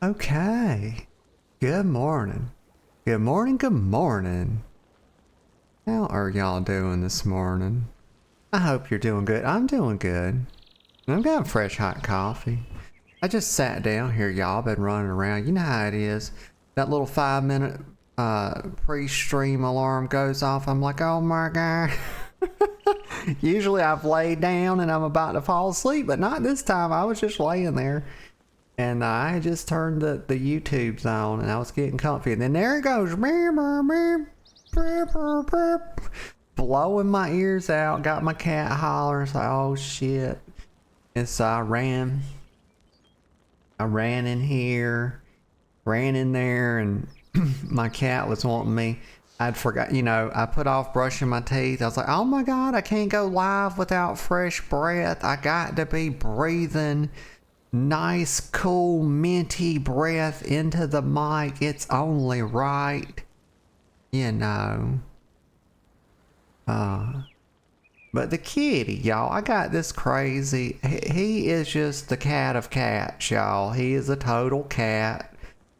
Okay. Good morning. Good morning, good morning. How are y'all doing this morning? I hope you're doing good. I'm doing good. I've got fresh hot coffee. I just sat down here, y'all. Been running around. You know how it is. That little 5-minute pre-stream alarm goes off. I'm like, oh my God. Usually I've laid down and I'm about to fall asleep, but not this time. I was just laying there. And I just turned the YouTubes on and I was getting comfy. And then there it goes. Blowing my ears out. Got my cat hollering. It's like, oh shit. And so I ran in here, ran in there, and my cat was wanting me. I'd forgot, I put off brushing my teeth. I was like, oh my God, I can't go live without fresh breath. I got to be breathing nice, cool, minty breath into the mic. It's only right, But the kitty, y'all, I got this crazy. He is just the cat of cats, y'all. He is a total cat.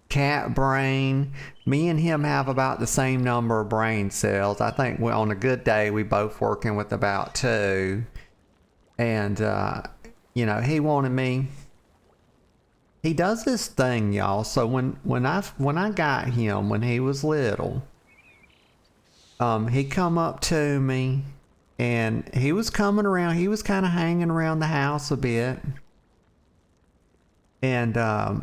Cat brain. Me and him have about the same number of brain cells. I think on a good day, we both working with about 2. And, he wanted me. He does this thing, y'all. So when I got him when he was little, he come up to me and he was coming around. He was kind of hanging around the house a bit. And I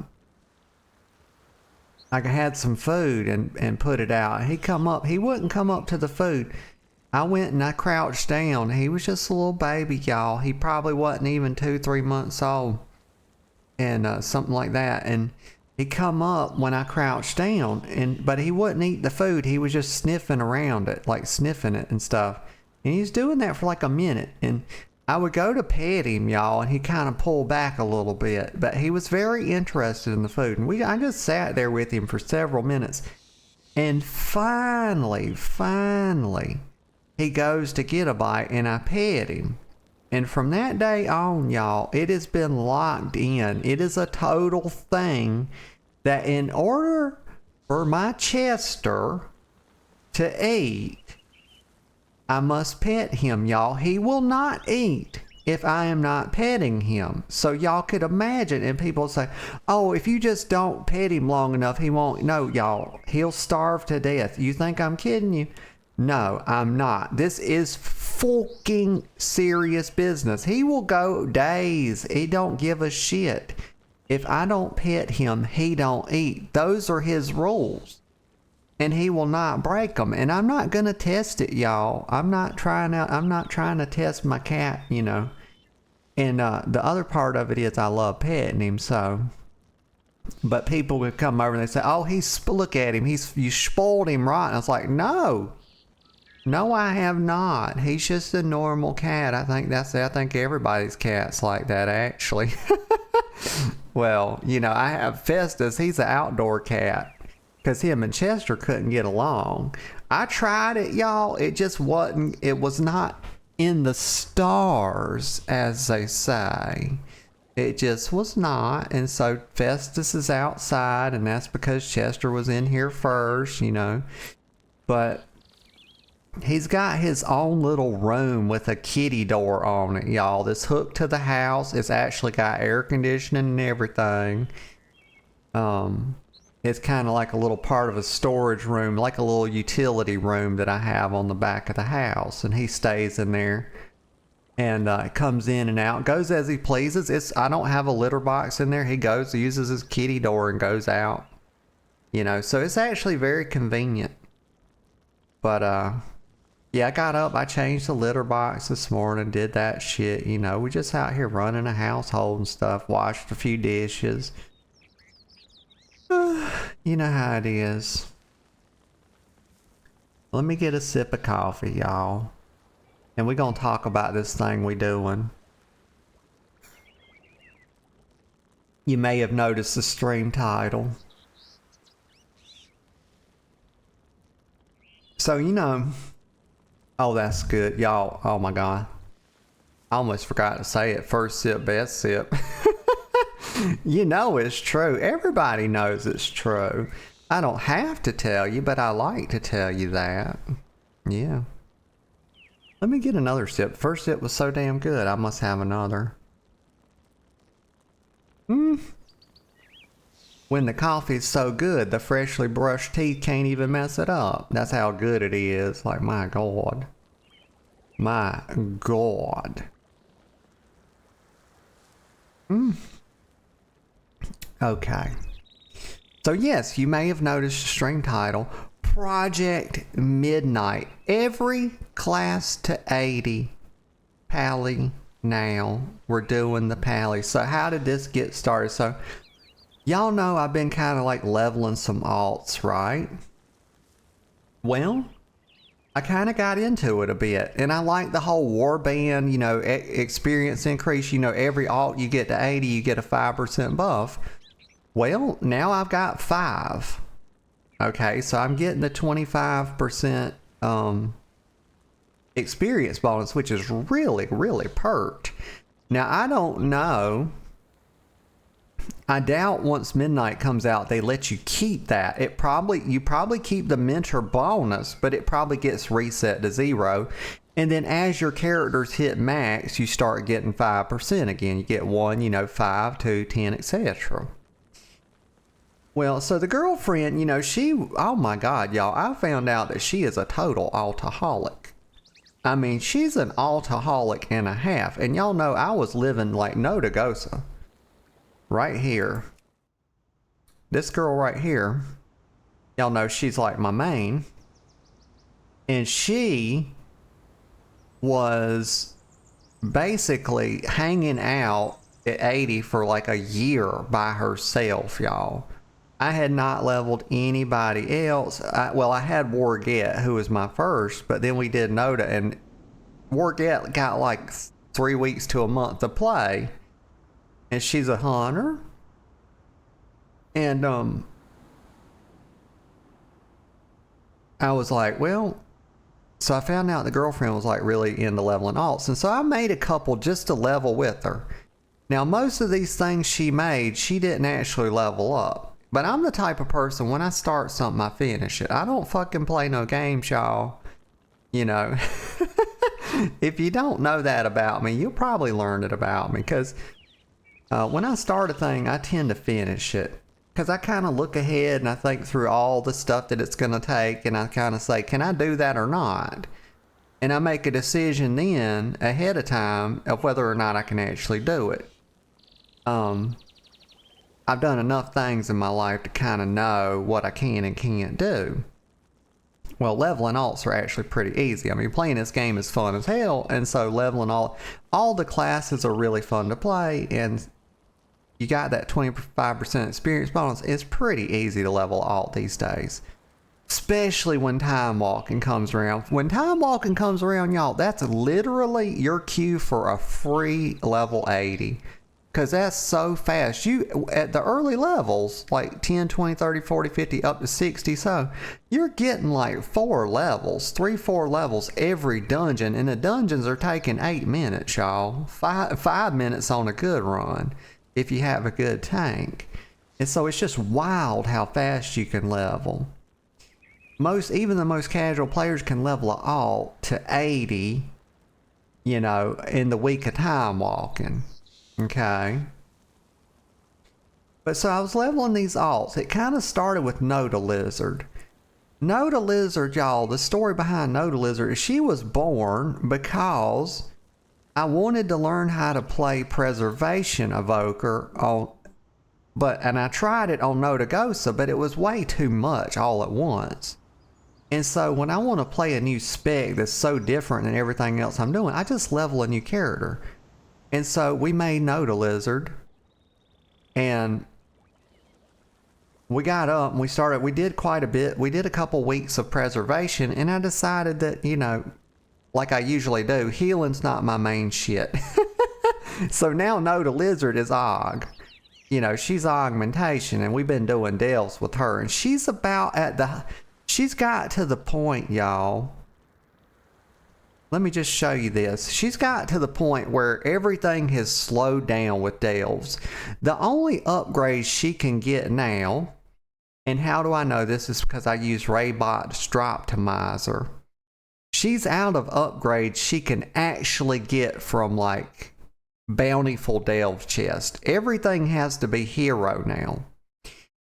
had some food and put it out. He come up. He wouldn't come up to the food. I went and I crouched down. He was just a little baby, y'all. He probably wasn't even 2-3 months old. And something like that, and he come up when I crouched down, but he wouldn't eat the food. He was just sniffing around it, like sniffing it and stuff. And he was doing that for like a minute, and I would go to pet him, y'all, and he kind of pulled back a little bit, but he was very interested in the food. And I just sat there with him for several minutes, and finally, he goes to get a bite, and I pet him. And from that day on, y'all, it has been locked in. It is a total thing that in order for my Chester to eat, I must pet him, y'all. He will not eat if I am not petting him. So y'all could imagine, and people say, oh, if you just don't pet him long enough, he won't. No, y'all, he'll starve to death. You think I'm kidding you? No, I'm not. This is fucking serious business. He will go days. He don't give a shit. If I don't pet him, he don't eat. Those are his rules. And he will not break them. And I'm not going to test it, y'all. I'm not trying to test my cat, And the other part of it is I love petting him, so. But people would come over and they say, oh, look at him. You spoiled him right. And I was like, no. No, I have not. He's just a normal cat. I think everybody's cat's like that, actually. Well, I have Festus. He's an outdoor cat. Because him and Chester couldn't get along. I tried it, y'all. It just wasn't. It was not in the stars, as they say. It just was not. And so Festus is outside. And that's because Chester was in here first, But he's got his own little room with a kitty door on it, y'all. This hooked to the house. It's actually got air conditioning and everything. It's kind of like a little part of a storage room, like a little utility room that I have on the back of the house. And he stays in there and comes in and out, goes as he pleases. I don't have a litter box in there. He goes, uses his kitty door and goes out. So it's actually very convenient. But, yeah, I got up, I changed the litter box this morning, did that shit, we just out here running a household and stuff, washed a few dishes. You know how it is. Let me get a sip of coffee, y'all. And we're gonna talk about this thing we doing. You may have noticed the stream title. So, oh, that's good. Y'all, oh my God. I almost forgot to say it. First sip, best sip. You know it's true. Everybody knows it's true. I don't have to tell you, but I like to tell you that. Yeah. Let me get another sip. First sip was so damn good, I must have another. When the coffee's so good, the freshly brushed teeth can't even mess it up. That's how good it is. Like, my God. My God. Okay. So yes, you may have noticed the stream title, Project Midnight. Every class to 80 Pally now. We're doing the Pally. So how did this get started? So y'all know I've been kind of like leveling some alts, right? Well, I kind of got into it a bit, and I like the whole warband, you know, experience increase. You know, every alt you get to 80, you get a 5% buff. Well, now I've got 5. Okay, so I'm getting the 25% experience bonus, which is really, really perked. Now, I don't know. I doubt once Midnight comes out, they let you keep that. You probably keep the mentor bonus, but it probably gets reset to 0. And then as your characters hit max, you start getting 5% again. You get 1, you know, 5, 2, 10, etc. Well, so the girlfriend, you know, oh my God, y'all, I found out that she is a total altaholic. I mean, she's an altaholic and a half. And y'all know I was living like no to Gosa. Right here. This girl right here, y'all know she's like my main. And she was basically hanging out at 80 for like a year by herself, y'all. I had not leveled anybody else. I had Warget, who was my first, but then we did Noda, and Warget got like 3 weeks to a month to play. And she's a hunter. And I was like, well, so I found out the girlfriend was like really into leveling alts. And so I made a couple just to level with her. Now, most of these things she made, she didn't actually level up. But I'm the type of person, when I start something, I finish it. I don't fucking play no games, y'all. You know. If you don't know that about me, you'll probably learn it about me. Because when I start a thing, I tend to finish it. Because I kind of look ahead and I think through all the stuff that it's going to take. And I kind of say, can I do that or not? And I make a decision then, ahead of time, of whether or not I can actually do it. I've done enough things in my life to kind of know what I can and can't do. Well, leveling alts are actually pretty easy. I mean, playing this game is fun as hell, and so leveling all the classes are really fun to play, and you got that 25% experience bonus. It's pretty easy to level alt these days. Especially when time walking comes around. When time walking comes around, y'all, that's literally your cue for a free level 80. Because that's so fast. You, at the early levels, like 10, 20, 30, 40, 50, up to 60, so you're getting like 4 levels, 3-4 levels every dungeon. And the dungeons are taking 8 minutes, y'all. 5 minutes on a good run, if you have a good tank. And so it's just wild how fast you can level. Even the most casual players can level an alt to 80, you know, in the week of time walking. Okay. But so I was leveling these alts. It kind of started with Noda Lizard. Noda Lizard, y'all, the story behind Noda Lizard is she was born because I wanted to learn how to play Preservation Evoker and I tried it on Noda Gosa, but it was way too much all at once. And so when I want to play a new spec that's so different than everything else I'm doing, I just level a new character. And so we made Noda Lizard, and we got up and we did quite a bit. We did a couple weeks of preservation, and I decided that, you know, like I usually do, healing's not my main shit. So now Noda Lizard is Aug. You know, she's augmentation, and we've been doing delves with her, and she's got to the point, y'all, let me just show you this. She's got to the point where everything has slowed down with delves. The only upgrades she can get now, and how do I know this is because I use Raybot's Droptimizer. She's out of upgrades she can actually get from like bountiful delve chest. Everything has to be hero now.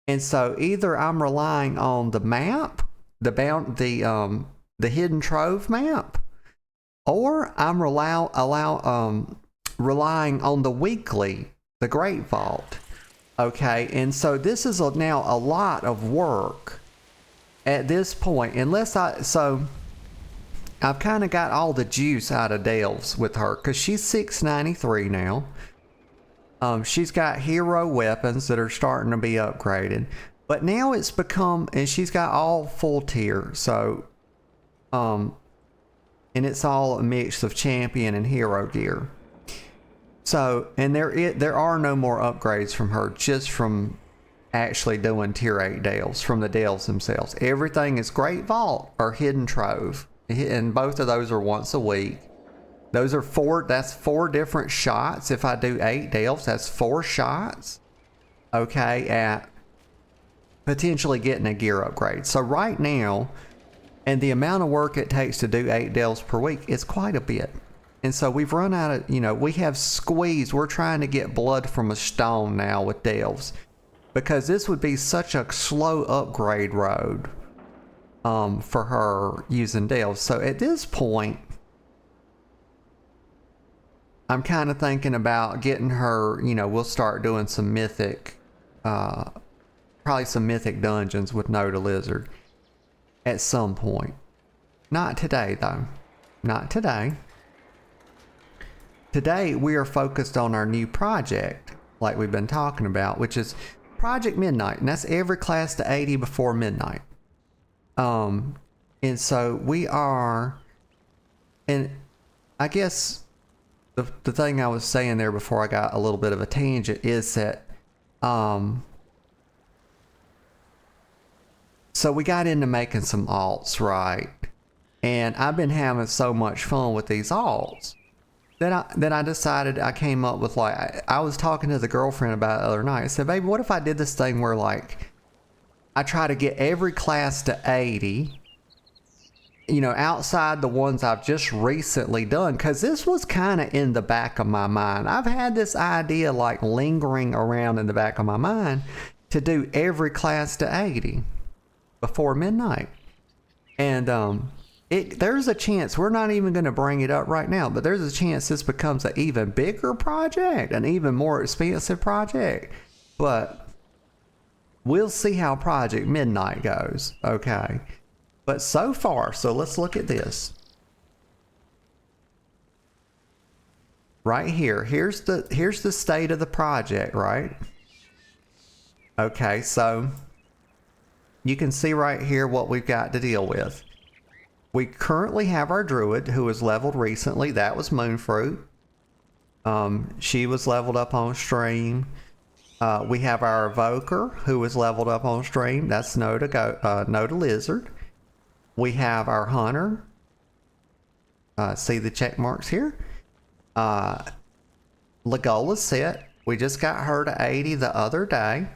And so either I'm relying on the map, the hidden trove map, or I'm relying on the weekly, the Great Vault. Okay, and so this is now a lot of work at this point. So I've kind of got all the juice out of delves with her because she's 693 now. She's got hero weapons that are starting to be upgraded, but now it's become, and she's got all full tier. So, and it's all a mix of champion and hero gear. So, and there are no more upgrades from her, just from actually doing tier 8 delves, from the delves themselves. Everything is Great Vault or Hidden Trove, and both of those are once a week. Those are that's 4 different shots. If I do 8 delves, that's 4 shots, okay, at potentially getting a gear upgrade. So right now, and the amount of work it takes to do 8 delves per week is quite a bit. And so we've run out of, we have squeezed. We're trying to get blood from a stone now with delves, because this would be such a slow upgrade road for her using delves. So at this point, I'm kind of thinking about getting her, we'll start doing some mythic, probably some mythic dungeons with Noda Lizard at some point. Not today, though. Not today. Today, we are focused on our new project, like we've been talking about, which is Project Midnight, and that's every class to 80 before midnight. And so we are, and I guess the thing I was saying there before I got a little bit of a tangent is that, so we got into making some alts, right? And I've been having so much fun with these alts that I decided, I came up with, like, I was talking to the girlfriend about it the other night. I said, baby, what if I did this thing where, like, I try to get every class to 80, outside the ones I've just recently done, because this was kind of in the back of my mind. I've had this idea, like, lingering around in the back of my mind to do every class to 80 before midnight. And there's a chance, we're not even going to bring it up right now, but there's a chance this becomes an even bigger project, an even more expensive project. But we'll see how Project Midnight goes, okay? But so far, so let's look at this. Right here, here's the state of the project, right? Okay, so you can see right here what we've got to deal with. We currently have our druid who was leveled recently. That was Moonfruit. She was leveled up on stream. We have our evoker who was leveled up on stream. That's Noda Lizard. We have our hunter. See the check marks here. Legola's set. We just got her to 80 the other day.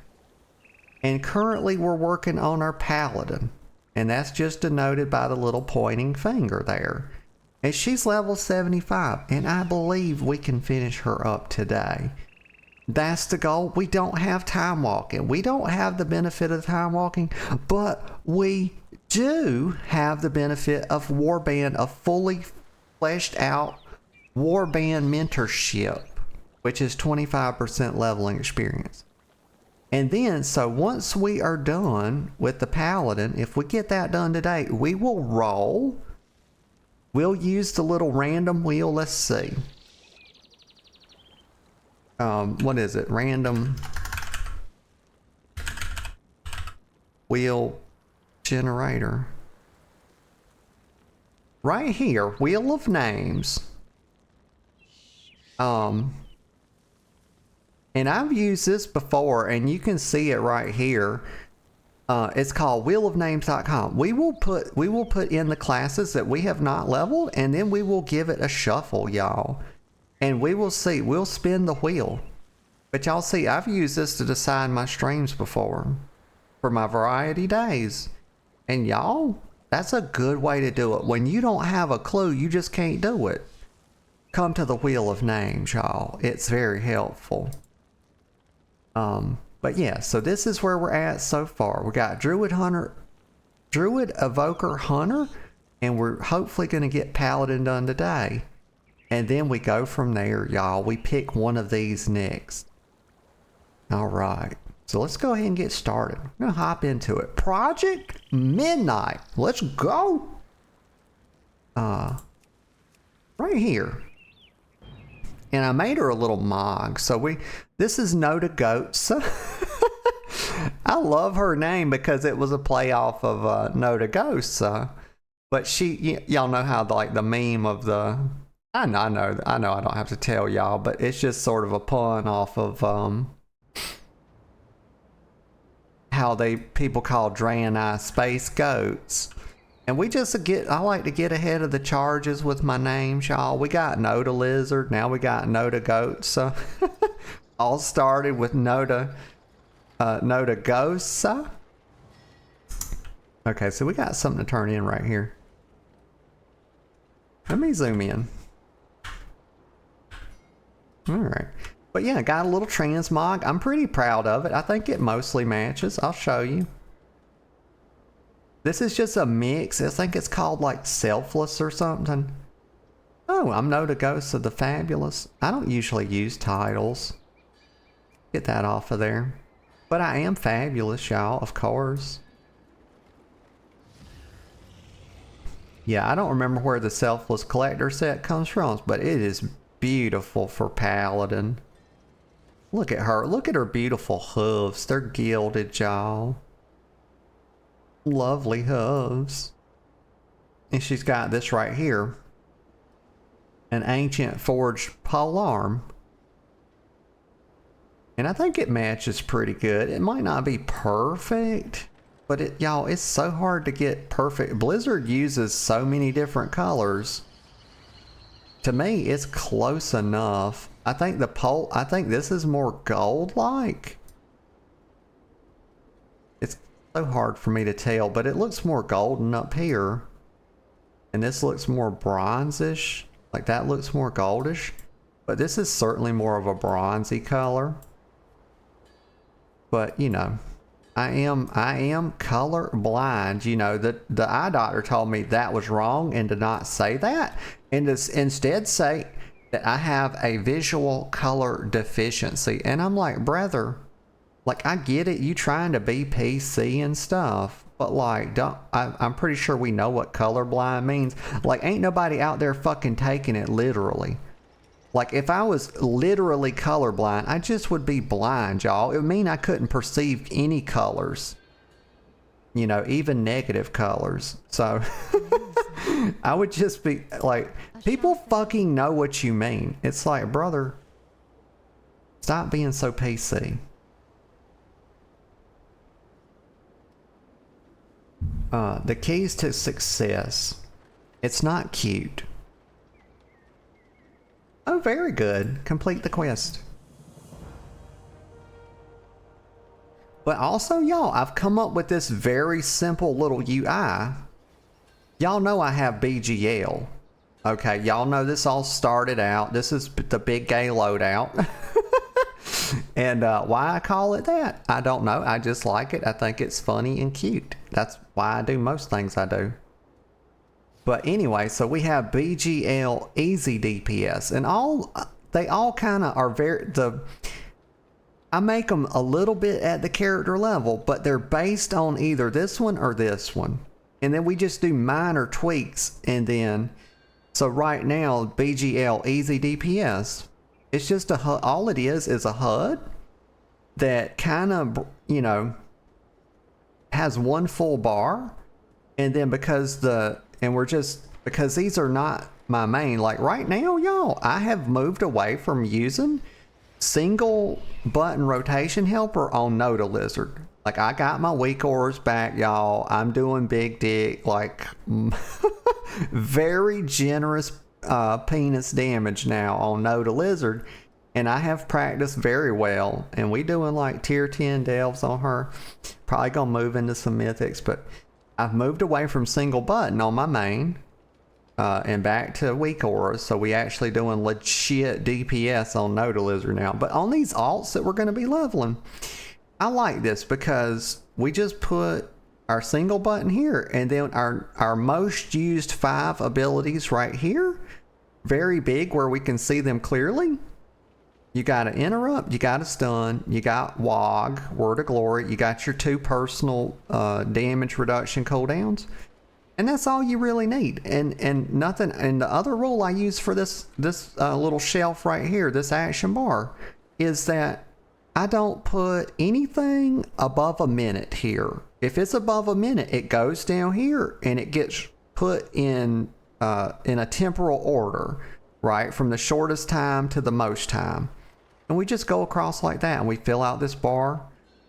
And currently we're working on our Paladin. And that's just denoted by the little pointing finger there. And she's level 75. And I believe we can finish her up today. That's the goal. We don't have time walking. We don't have the benefit of time walking. But we do have the benefit of Warband, a fully fleshed out Warband mentorship, which is 25% leveling experience. And then, so once we are done with the Paladin, if we get that done today, we will roll. We'll use the little random wheel. Let's see. What is it? Random wheel generator. Right here, Wheel of Names. And I've used this before, and you can see it right here. It's called wheelofnames.com. We will put in the classes that we have not leveled, and then we will give it a shuffle, y'all. And we will see. We'll spin the wheel. But y'all see, I've used this to decide my streams before for my variety days. And y'all, that's a good way to do it. When you don't have a clue, you just can't do it. Come to the Wheel of Names, y'all. It's very helpful. But yeah, so this is where we're at so far. We got Druid Evoker Hunter, and we're hopefully going to get Paladin done today. And then we go from there, y'all. We pick one of these next. All right. So let's go ahead and get started. I'm going to hop into it. Project Midnight. Let's go. Right here. And I made her a little mog. So this is Noda Goats. I love her name because it was a play off of Noda Ghosts. But y'all know how the meme of the, I know I don't have to tell y'all, but it's just sort of a pun off of how people call Dre and I space goats. And I like to get ahead of the charges with my names, y'all. We got Noda Lizard, now we got Noda Goats. So all started with Noda Ghosts. Okay, so we got something to turn in right here. Let me zoom in. All right. But yeah, got a little transmog. I'm pretty proud of it. I think it mostly matches. I'll show you. This is just a mix. I think it's called like Selfless or something. Oh, I'm Noda Ghost of the Fabulous. I don't usually use titles. Get that off of there. But I am fabulous, y'all, of course. Yeah, I don't remember where the Selfless Collector set comes from, but it is beautiful for Paladin. Look at her. Look at her beautiful hooves. They're gilded, y'all. Lovely hooves. And she's got this right here. An ancient forged polearm. And I think it matches pretty good. It might not be perfect, but y'all, it's so hard to get perfect. Blizzard uses so many different colors. To me, it's close enough. I think this is more gold-like. It's so hard for me to tell, but it looks more golden up here. And this looks more bronzish. Like that looks more goldish. But this is certainly more of a bronzy color. But, you know, I am color blind. You know, the eye doctor told me that was wrong and to not say that. And to instead say that I have a visual color deficiency. And I'm like, brother, like, I get it. You trying to be PC and stuff. But, like, I'm pretty sure we know what colorblind means. Like, ain't nobody out there fucking taking it literally. Like, if I was literally colorblind, I just would be blind, y'all. It would mean I couldn't perceive any colors. You know, even negative colors. So, I would just be like, people fucking know what you mean. It's like, brother, stop being so PC. The keys to success. It's not cute. Oh, very good. Complete the quest. But also, y'all, I've come up with this very simple little UI. Y'all know I have BGL. Okay, y'all know this all started out. This is the big gay loadout. And why I call it that, I don't know. I just like it. I think it's funny and cute. That's why I do most things I do. But anyway, so we have BGL Easy DPS, and they all kind of are I make them a little bit at the character level, but they're based on either this one or this one. And then we just do minor tweaks, and then, so right now, BGL Easy DPS, it's just a HUD. All it is a HUD that kind of, you know, has one full bar, and then because these are not my main, like right now, y'all, I have moved away from using single button rotation helper on Noda Lizard. Like, I got my weak ores back, y'all. I'm doing big dick, like, very generous penis damage now on No to Lizard. And I have practiced very well. And we doing like tier 10 delves on her. Probably gonna move into some mythics, but I've moved away from single button on my main. And back to weak auras. So we actually doing legit DPS on No to Lizard now. But on these alts that we're gonna be leveling, I like this because we just put our single button here and then our most used 5 abilities right here. Very big where we can see them clearly. You got to interrupt, you got to stun, you got WOG, Word of Glory, you got your 2 personal damage reduction cooldowns. And that's all you really need. And nothing. And the other rule I use for this little shelf right here, this action bar, is that I don't put anything above a minute here. If it's above a minute, it goes down here and it gets put in a temporal order, right? From the shortest time to the most time. And we just go across like that and we fill out this bar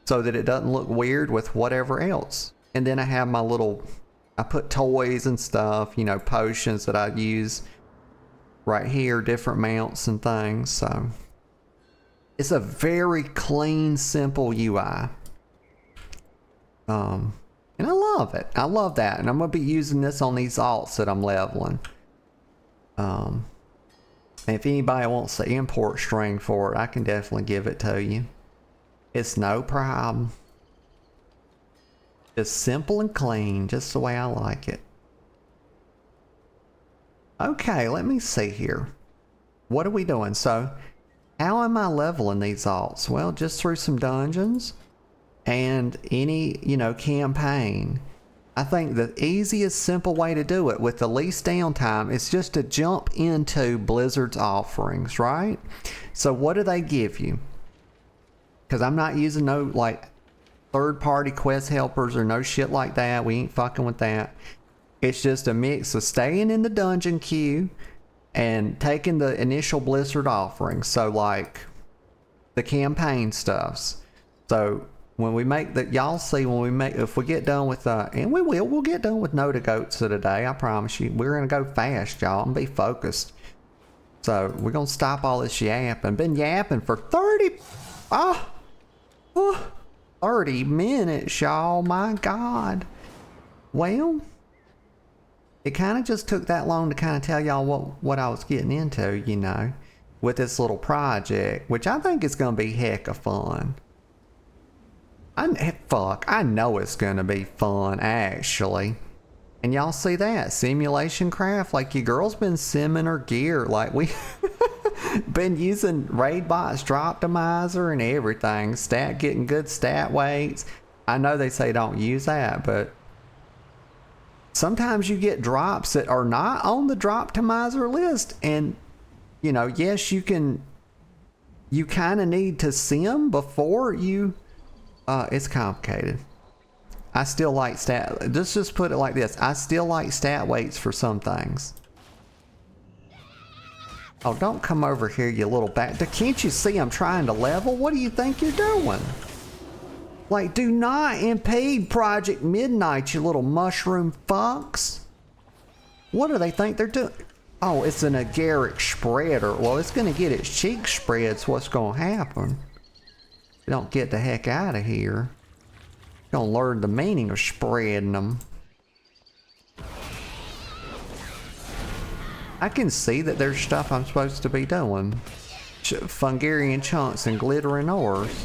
so that it doesn't look weird with whatever else. And then I have my little, I put toys and stuff, you know, potions that I use right here, different mounts and things, so. It's a very clean, simple UI. And I love it. I love that. And I'm going to be using this on these alts that I'm leveling. And if anybody wants the import string for it, I can definitely give it to you. It's no problem. Just simple and clean, just the way I like it. Okay, let me see here. What are we doing? So, how am I leveling these alts? Well, just through some dungeons and any, you know, campaign. I think the easiest, simple way to do it with the least downtime is just to jump into Blizzard's offerings, right? So what do they give you? Because I'm not using no, like, third-party quest helpers or no shit like that. We ain't fucking with that. It's just a mix of staying in the dungeon queue and taking the initial Blizzard offerings, so like the campaign stuffs. So when we make the, y'all see when we make, if we get done with, and we'll get done with No to Goats today, I promise you. We're gonna go fast, y'all, and be focused. So we're gonna stop all this yapping. Been yapping for 30 minutes, y'all, my God. Well, it kind of just took that long to kind of tell y'all what I was getting into, you know, with this little project, which I think is going to be heck of fun. I know it's going to be fun, actually. And y'all see that? Simulation craft, like your girl's been simming her gear, like we been using raid bots, Droptimizer and everything, getting good stat weights. I know they say don't use that, but sometimes you get drops that are not on the Droptimizer list, and you know, yes, you kind of need to sim before you, it's complicated. I still like let's just put it like this. I still like stat weights for some things. Oh, don't come over here, you little can't you see I'm trying to level? What do you think you're doing? Like, do not impede Project Midnight, you little mushroom fucks. What do they think they're doing? Oh, it's an agaric spreader. Well, it's going to get its cheek spreads. What's going to happen? You don't get the heck out of here. You're going to learn the meaning of spreading them. I can see that there's stuff I'm supposed to be doing. Fungarian chunks and glittering ores.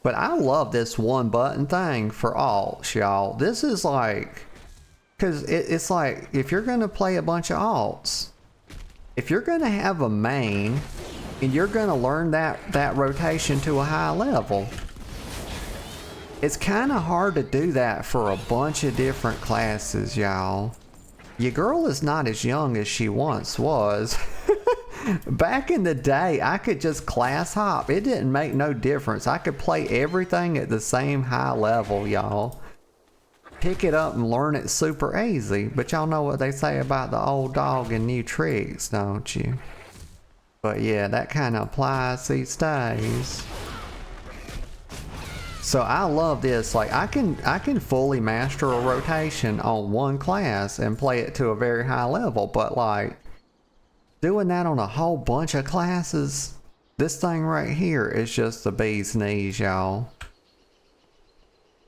But I love this one button thing for alts, y'all. This is like, because it's like, if you're going to play a bunch of alts, if you're going to have a main, and you're going to learn that rotation to a high level, it's kind of hard to do that for a bunch of different classes, y'all. Your girl is not as young as she once was. Back in the day, I could just class hop. It didn't make no difference. I could play everything at the same high level, y'all. Pick it up and learn it super easy. But y'all know what they say about the old dog and new tricks, don't you? But yeah, that kind of applies these days. So I love this. Like I can fully master a rotation on one class and play it to a very high level, but like doing that on a whole bunch of classes, this thing right here is just the bee's knees, y'all.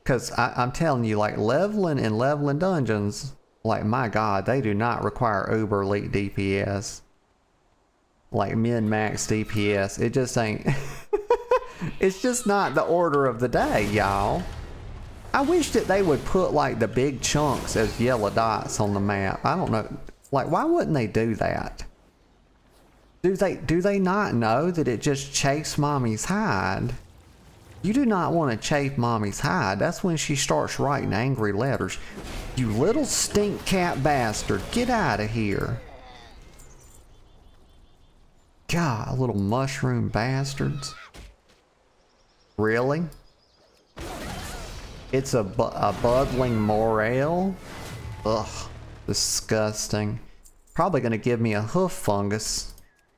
Cause I'm telling you, like leveling and leveling dungeons, like my god, they do not require uber elite DPS. Like min-max DPS. It just ain't. It's just not the order of the day, y'all. I wish that they would put like the big chunks as yellow dots on the map. I don't know. Like, why wouldn't they do that? Do they not know that it just chafes mommy's hide? You do not want to chafe mommy's hide. That's when she starts writing angry letters. You little stink cat bastard. Get out of here. God, little mushroom bastards. Really? It's a buddling morale? Ugh, disgusting. Probably gonna give me a hoof fungus.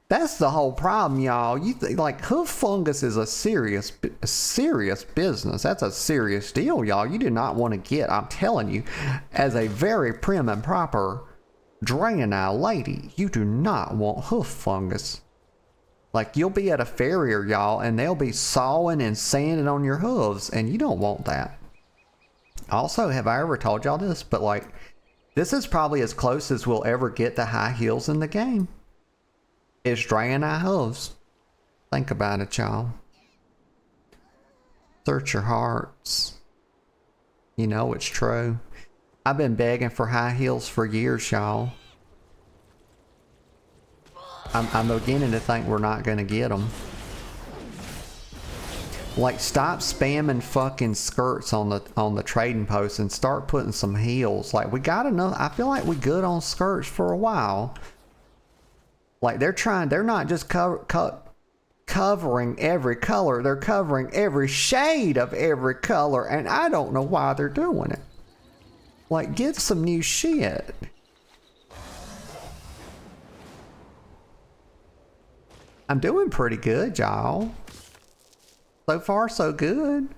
That's the whole problem, y'all. You think like hoof fungus is a serious business. That's a serious deal, y'all. You do not want to get, I'm telling you, as a very prim and proper Draenei lady, you do not want hoof fungus. Like, you'll be at a farrier, y'all, and they'll be sawing and sanding on your hooves, and you don't want that. Also, have I ever told y'all this? But, like, this is probably as close as we'll ever get to high heels in the game. It's Draenei hooves. Think about it, y'all. Search your hearts. You know it's true. I've been begging for high heels for years, y'all. I'm beginning to think we're not gonna get them. Like, stop spamming fucking skirts on the trading post and start putting some heels. Like, we got enough. I feel like we good on skirts for a while. Like, they're not just covering every color. They're covering every shade of every color, and I don't know why they're doing it. Like, get some new shit. I'm doing pretty good, y'all. So far, so good.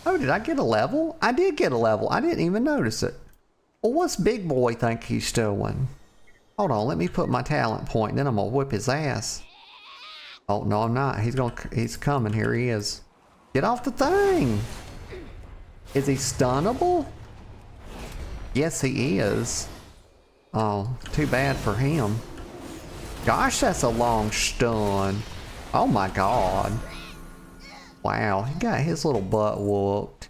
Oh, did I get a level? I did get a level. I didn't even notice it. Well, what's Big Boy think he's doing? Hold on, let me put my talent point, then I'm gonna whip his ass. Oh, no, I'm not. He's coming. Here he is. Get off the thing. Is he stunnable? Yes, he is. Oh, too bad for him. Gosh, that's a long stun. Oh my god. Wow, he got his little butt whooped.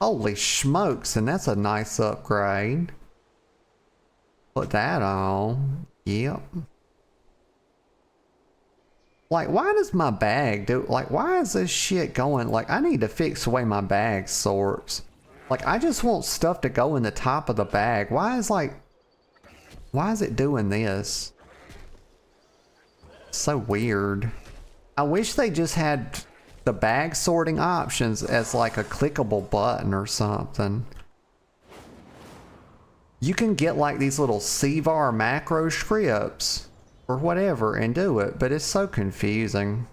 Holy smokes, and that's a nice upgrade. Put that on. Yep. Like, why does my bag do, like, why is this shit going, like, I need to fix the way my bag sorts. Like, I just want stuff to go in the top of the bag. Why is it doing this? So weird. I wish they just had the bag sorting options as like a clickable button or something. You can get like these little CVAR macro scripts or whatever and do it, but it's so confusing.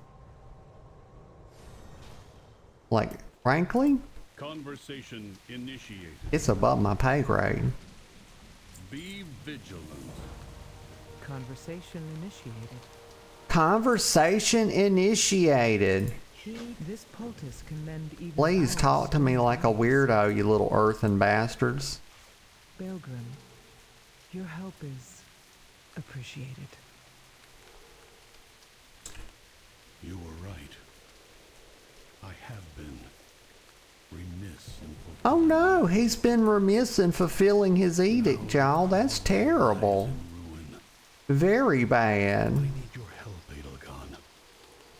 Like, frankly, conversation initiated. It's above my pay grade. Be vigilant. Conversation initiated. Conversation initiated. This poultice can mend even. Please talk to me like a weirdo, you little earthen bastards. Pilgrim, your help is appreciated. You were right. I have been remiss in fulfilling. Oh no, he's been remiss in fulfilling his edict, y'all. That's terrible. Very bad. I need your help, Edelgon.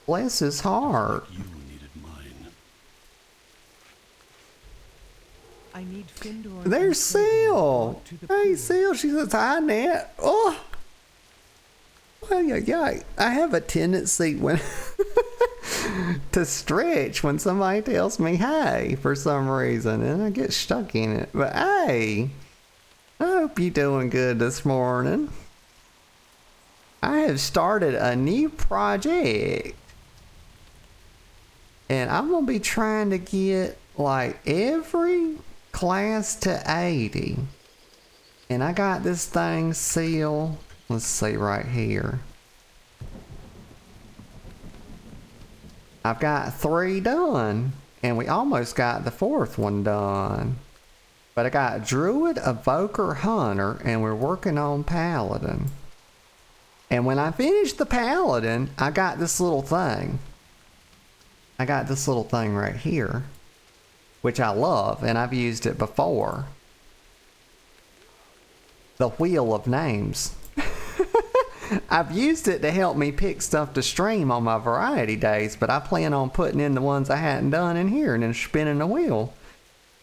Bless his heart. You needed mine. I need Findor. There's Seal. Hey, Seal, she says, hi, Nat. Oh. Well, yeah. I have a tendency when to stretch when somebody tells me hey for some reason, and I get stuck in it. But hey, I hope you're doing good this morning. have started a new project. And I'm going to be trying to get like every class to 80. And I got this thing sealed. Let's see right here. I've got 3 done. And we almost got the 4th one done. But I got Druid, Evoker, Hunter, and we're working on Paladin. And when I finish the Paladin, I got this little thing. I got this little thing right here, which I love, and I've used it before. The Wheel of Names. I've used it to help me pick stuff to stream on my variety days, but I plan on putting in the ones I hadn't done in here and then spinning the wheel.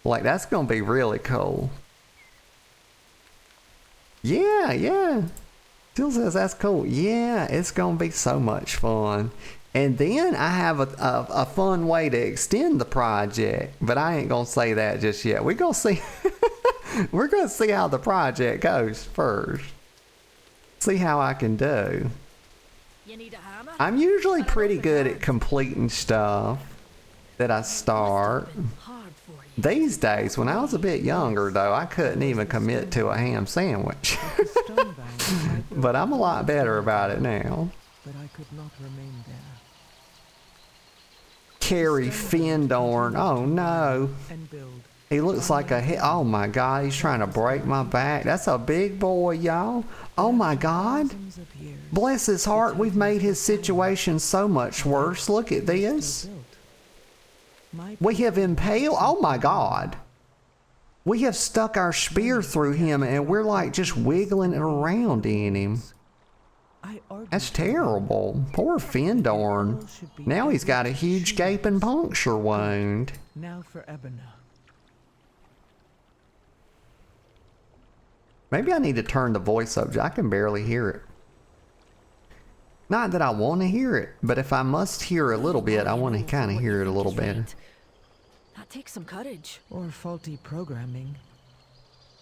Like, that's going to be really cool. Yeah. Still says that's cool. Yeah, it's going to be so much fun. And then I have a fun way to extend the project, but I ain't going to say that just yet. We're going to see. We're going to see how the project goes first. See how I can do. You need a hammer? I'm usually pretty good at completing stuff that I start. Hard for you. These days, when I was a bit younger, though, I couldn't even commit to a ham sandwich. But I'm a lot better about it now. But I could not remain there. Carry Dorn. Oh no. And build. He looks like a hit. Oh my god, he's trying to break my back. That's a big boy, y'all. Oh my god. Thousands of years. Bless his heart, we've made his situation so much worse. Look at this. We have impaled. Oh my god. We have stuck our spear through him and we're like just wiggling it around in him. That's terrible. Poor Dorn. Now he's got a huge gaping puncture wound. Now for Ebona. Maybe I need to turn the voice up. I can barely hear it. Not that I want to hear it, but if I must hear a little bit, I want to kind of hear it a little better. That takes some courage. Or faulty programming.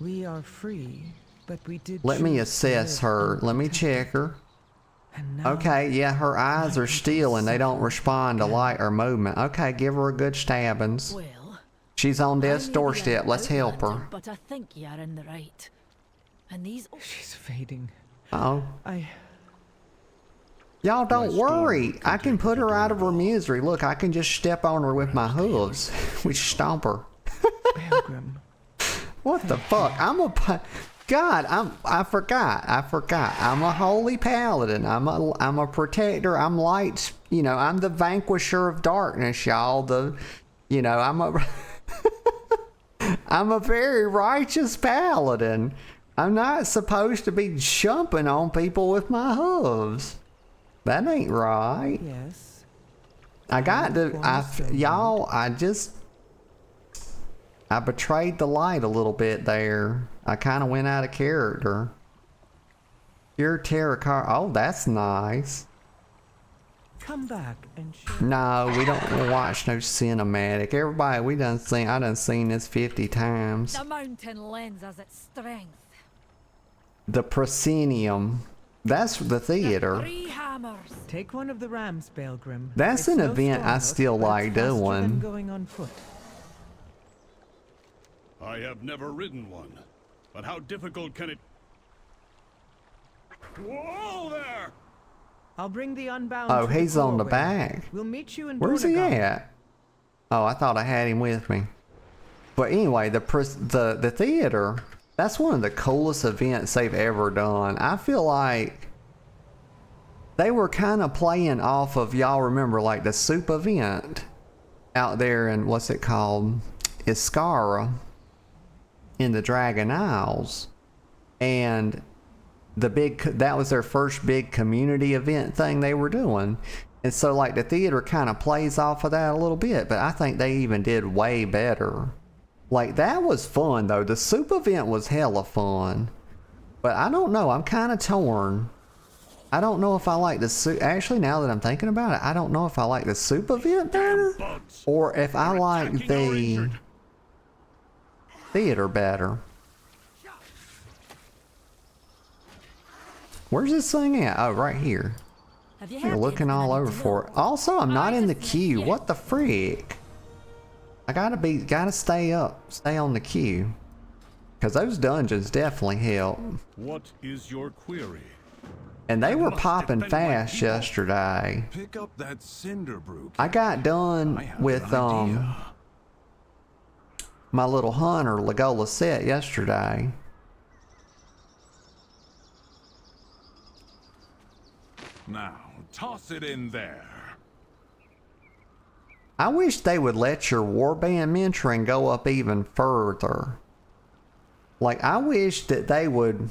We are free, but we did. Let me choose to assess live her. Let me unprotected. check her. And now Okay, yeah, her eyes my are people still and they don't suffer respond to again. light or movement. Okay, give her a good stabbings. Well, She's on I death's may be doorstep. an Let's help outlander, her. But I think you're in the right. And these. She's fading. Oh. I. Y'all don't My storm worry. can I can take put her her out of her door. misery. Look, I can just step on her with my hooves. We stomp her. Pilgrim. What the fuck? I forgot. I'm a holy paladin. I'm a protector. I'm light. You know, I'm the vanquisher of darkness, y'all. I'm a very righteous paladin. I'm not supposed to be jumping on people with my hooves. That ain't right. Yes. I betrayed the light a little bit there. I kind of went out of character. Your terracotta. Oh, that's nice. Come back and show. No, we don't watch no cinematic. Everybody, I done seen this 50 times. The mountain lends us its strength. The proscenium. That's the theater. 3 hammers. Take one of the rams, Pilgrim. That's It's an no event I stardust, still but like it's faster than doing. going on foot. I have never ridden one, but how difficult can it... Whoa there! I'll bring the unbound. Oh, to he's on the doorway. back. We'll meet you in Where's he Dornagon. at? Oh, I thought I had him with me. But anyway, the theater, that's one of the coolest events they've ever done. I feel like they were kind of playing off of, y'all remember, like the soup event out there in, what's it called? Iskara in the Dragon Isles. And that was their first big community event thing they were doing. And so like the theater kind of plays off of that a little bit, but I think they even did way better. Like that was fun though. The soup event was hella fun. But I don't know, I'm kind of torn. I don't know if I like the soup. Actually, now that I'm thinking about it, I don't know if I like the soup event better Bugs! or if I They're like attacking our the injured. theater better. Where's this thing at? Oh, right here. Have you You're heard looking all over for it. Also, I'm not in the queue. yeah. What the freak? I gotta stay on the queue. Cause those dungeons definitely help. What is your query? And they were must popping defend my fast people. yesterday. Pick up that cinder brew. I got I done have with an idea. my little hunter Legolas set yesterday. Now, toss it in there. I wish they would let your warband mentoring go up even further. Like, I wish that they would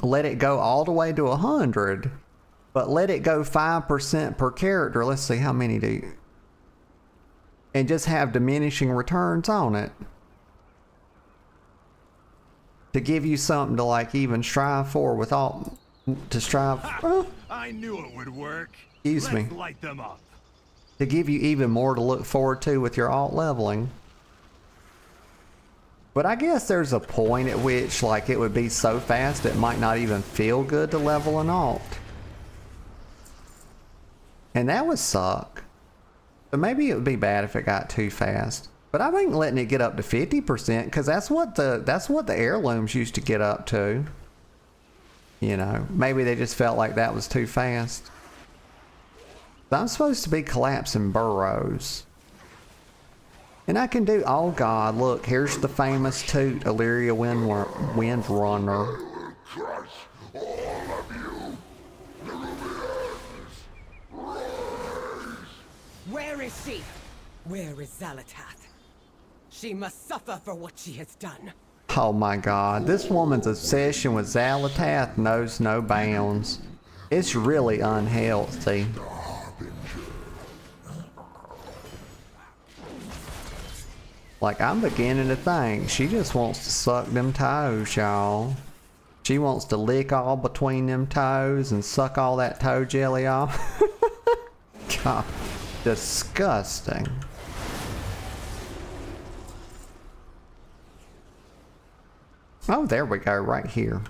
let it go all the way to 100, but let it go 5% per character. Let's see, how many do you... And just have diminishing returns on it. To give you something to, like, even strive for without... To strive... I knew it would work. Excuse me. Let's light them up. To give you even more to look forward to with your alt leveling. But I guess there's a point at which, like, it would be so fast it might not even feel good to level an alt. And that would suck. But maybe it would be bad if it got too fast. But I think letting it get up to 50%, because that's what the heirlooms used to get up to. You know, maybe they just felt like that was too fast. I'm supposed to be collapsing burrows. And I can do, oh god, look, here's the famous toot Illyria Windrunner. Crush all of you. Where is she? Where is Zalatath? She must suffer for what she has done. Oh my god, this woman's obsession with Zalatath knows no bounds. It's really unhealthy. Like, I'm beginning to think she just wants to suck them toes, y'all. She wants to lick all between them toes and suck all that toe jelly off. God, disgusting. Oh, there we go, right here.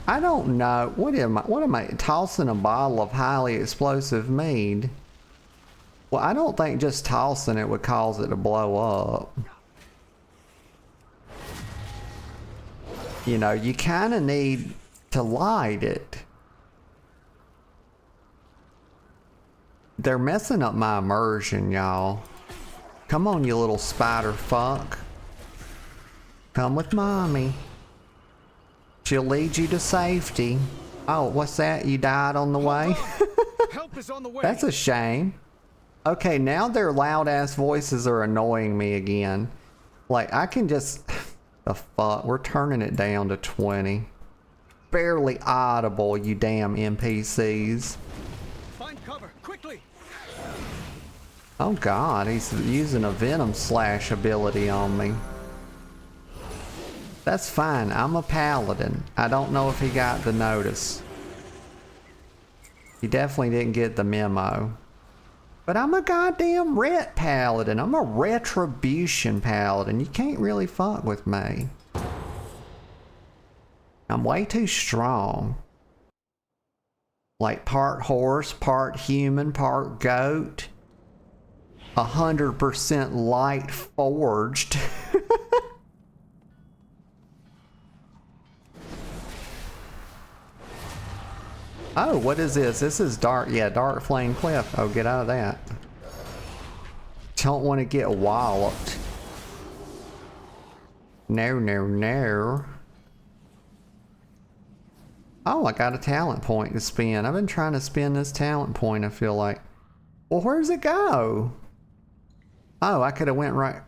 I don't know. What am I tossing a bottle of highly explosive mead? Well, I don't think just tossing it would cause it to blow up. You know, you kind of need to light it. They're messing up my immersion, y'all. Come on, you little spider fuck. Come with mommy. She'll lead you to safety. Oh, what's that? You died on the way? Help is on the way. That's a shame. Okay, now their loud ass voices are annoying me again. Like, I can just... The fuck? We're turning it down to 20. Barely audible, you damn NPCs. Find cover quickly. Oh god, he's using a Venom Slash ability on me. That's fine, I'm a Paladin. I don't know if he got the notice. He definitely didn't get the memo. But I'm a goddamn ret paladin. I'm a retribution paladin. You can't really fuck with me. I'm way too strong. Like part horse, part human, part goat. 100% light forged. Oh, what is this? This is Darkflame Cleft. Oh, get out of that. Don't want to get walloped. No, no, no. Oh, I got a talent point to spin. I've been trying to spin this talent point, I feel like. Well, where's it go? Oh, I could have went right.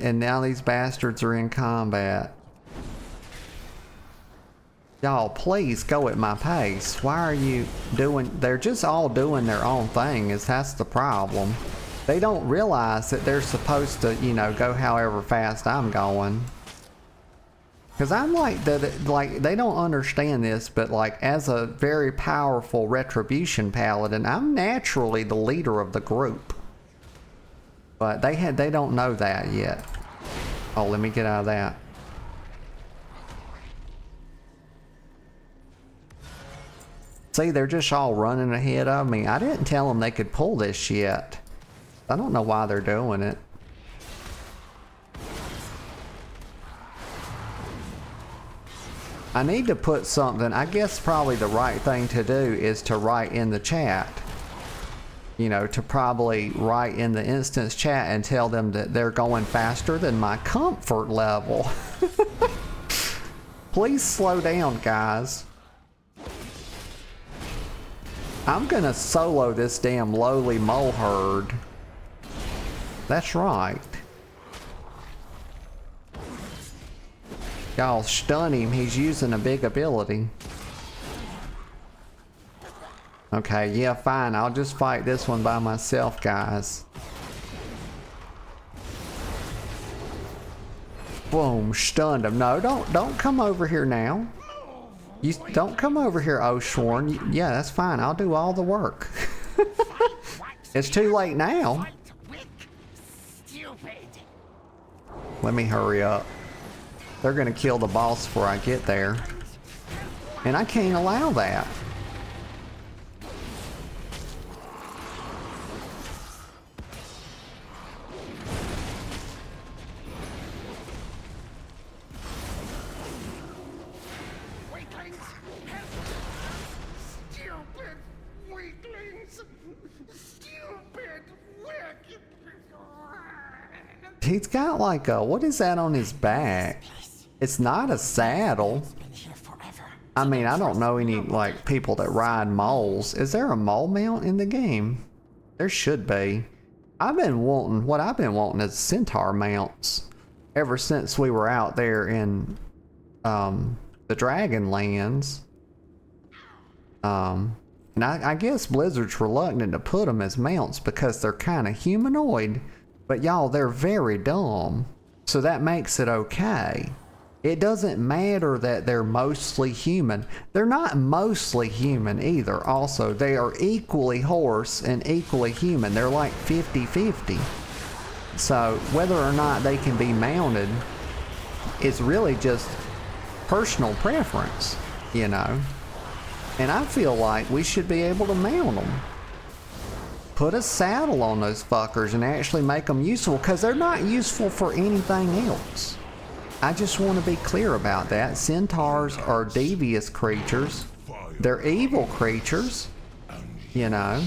And now these bastards are in combat. Y'all, please go at my pace. Why are you doing... They're just all doing their own thing. That's the problem. They don't realize that they're supposed to, you know, go however fast I'm going. Because I'm like... they don't understand this, but like, as a very powerful retribution paladin, I'm naturally the leader of the group. But they don't know that yet. Oh, let me get out of that. See, they're just all running ahead of me. I didn't tell them they could pull this yet. I don't know why they're doing it. I need to put something, I guess probably the right thing to do is to write in the chat. You know, to probably write in the instance chat and tell them that they're going faster than my comfort level. Please slow down, guys. I'm gonna solo this damn lowly mole herd. That's right. Y'all stun him, he's using a big ability. Okay, yeah, fine, I'll just fight this one by myself, guys. Boom, stunned him. No, don't come over here now. You don't come over here, Oshworn. Yeah, that's fine, I'll do all the work. It's too late now. Let me hurry up. They're gonna kill the boss before I get there. And I can't allow that. He's got like a, what is that on his back? It's not a saddle. I mean, I don't know any like people that ride moles. Is there a mole mount in the game? There should be. I've been wanting is centaur mounts ever since we were out there in the Dragonlands. And I guess Blizzard's reluctant to put them as mounts because they're kind of humanoid. But y'all, they're very dumb. So that makes it okay. It doesn't matter that they're mostly human. They're not mostly human either. Also, they are equally horse and equally human. They're like 50-50. So whether or not they can be mounted is really just personal preference, you know. And I feel like we should be able to mount them. Put a saddle on those fuckers and actually make them useful, because they're not useful for anything else. I just want to be clear about that. Centaurs are devious creatures. They're evil creatures, you know.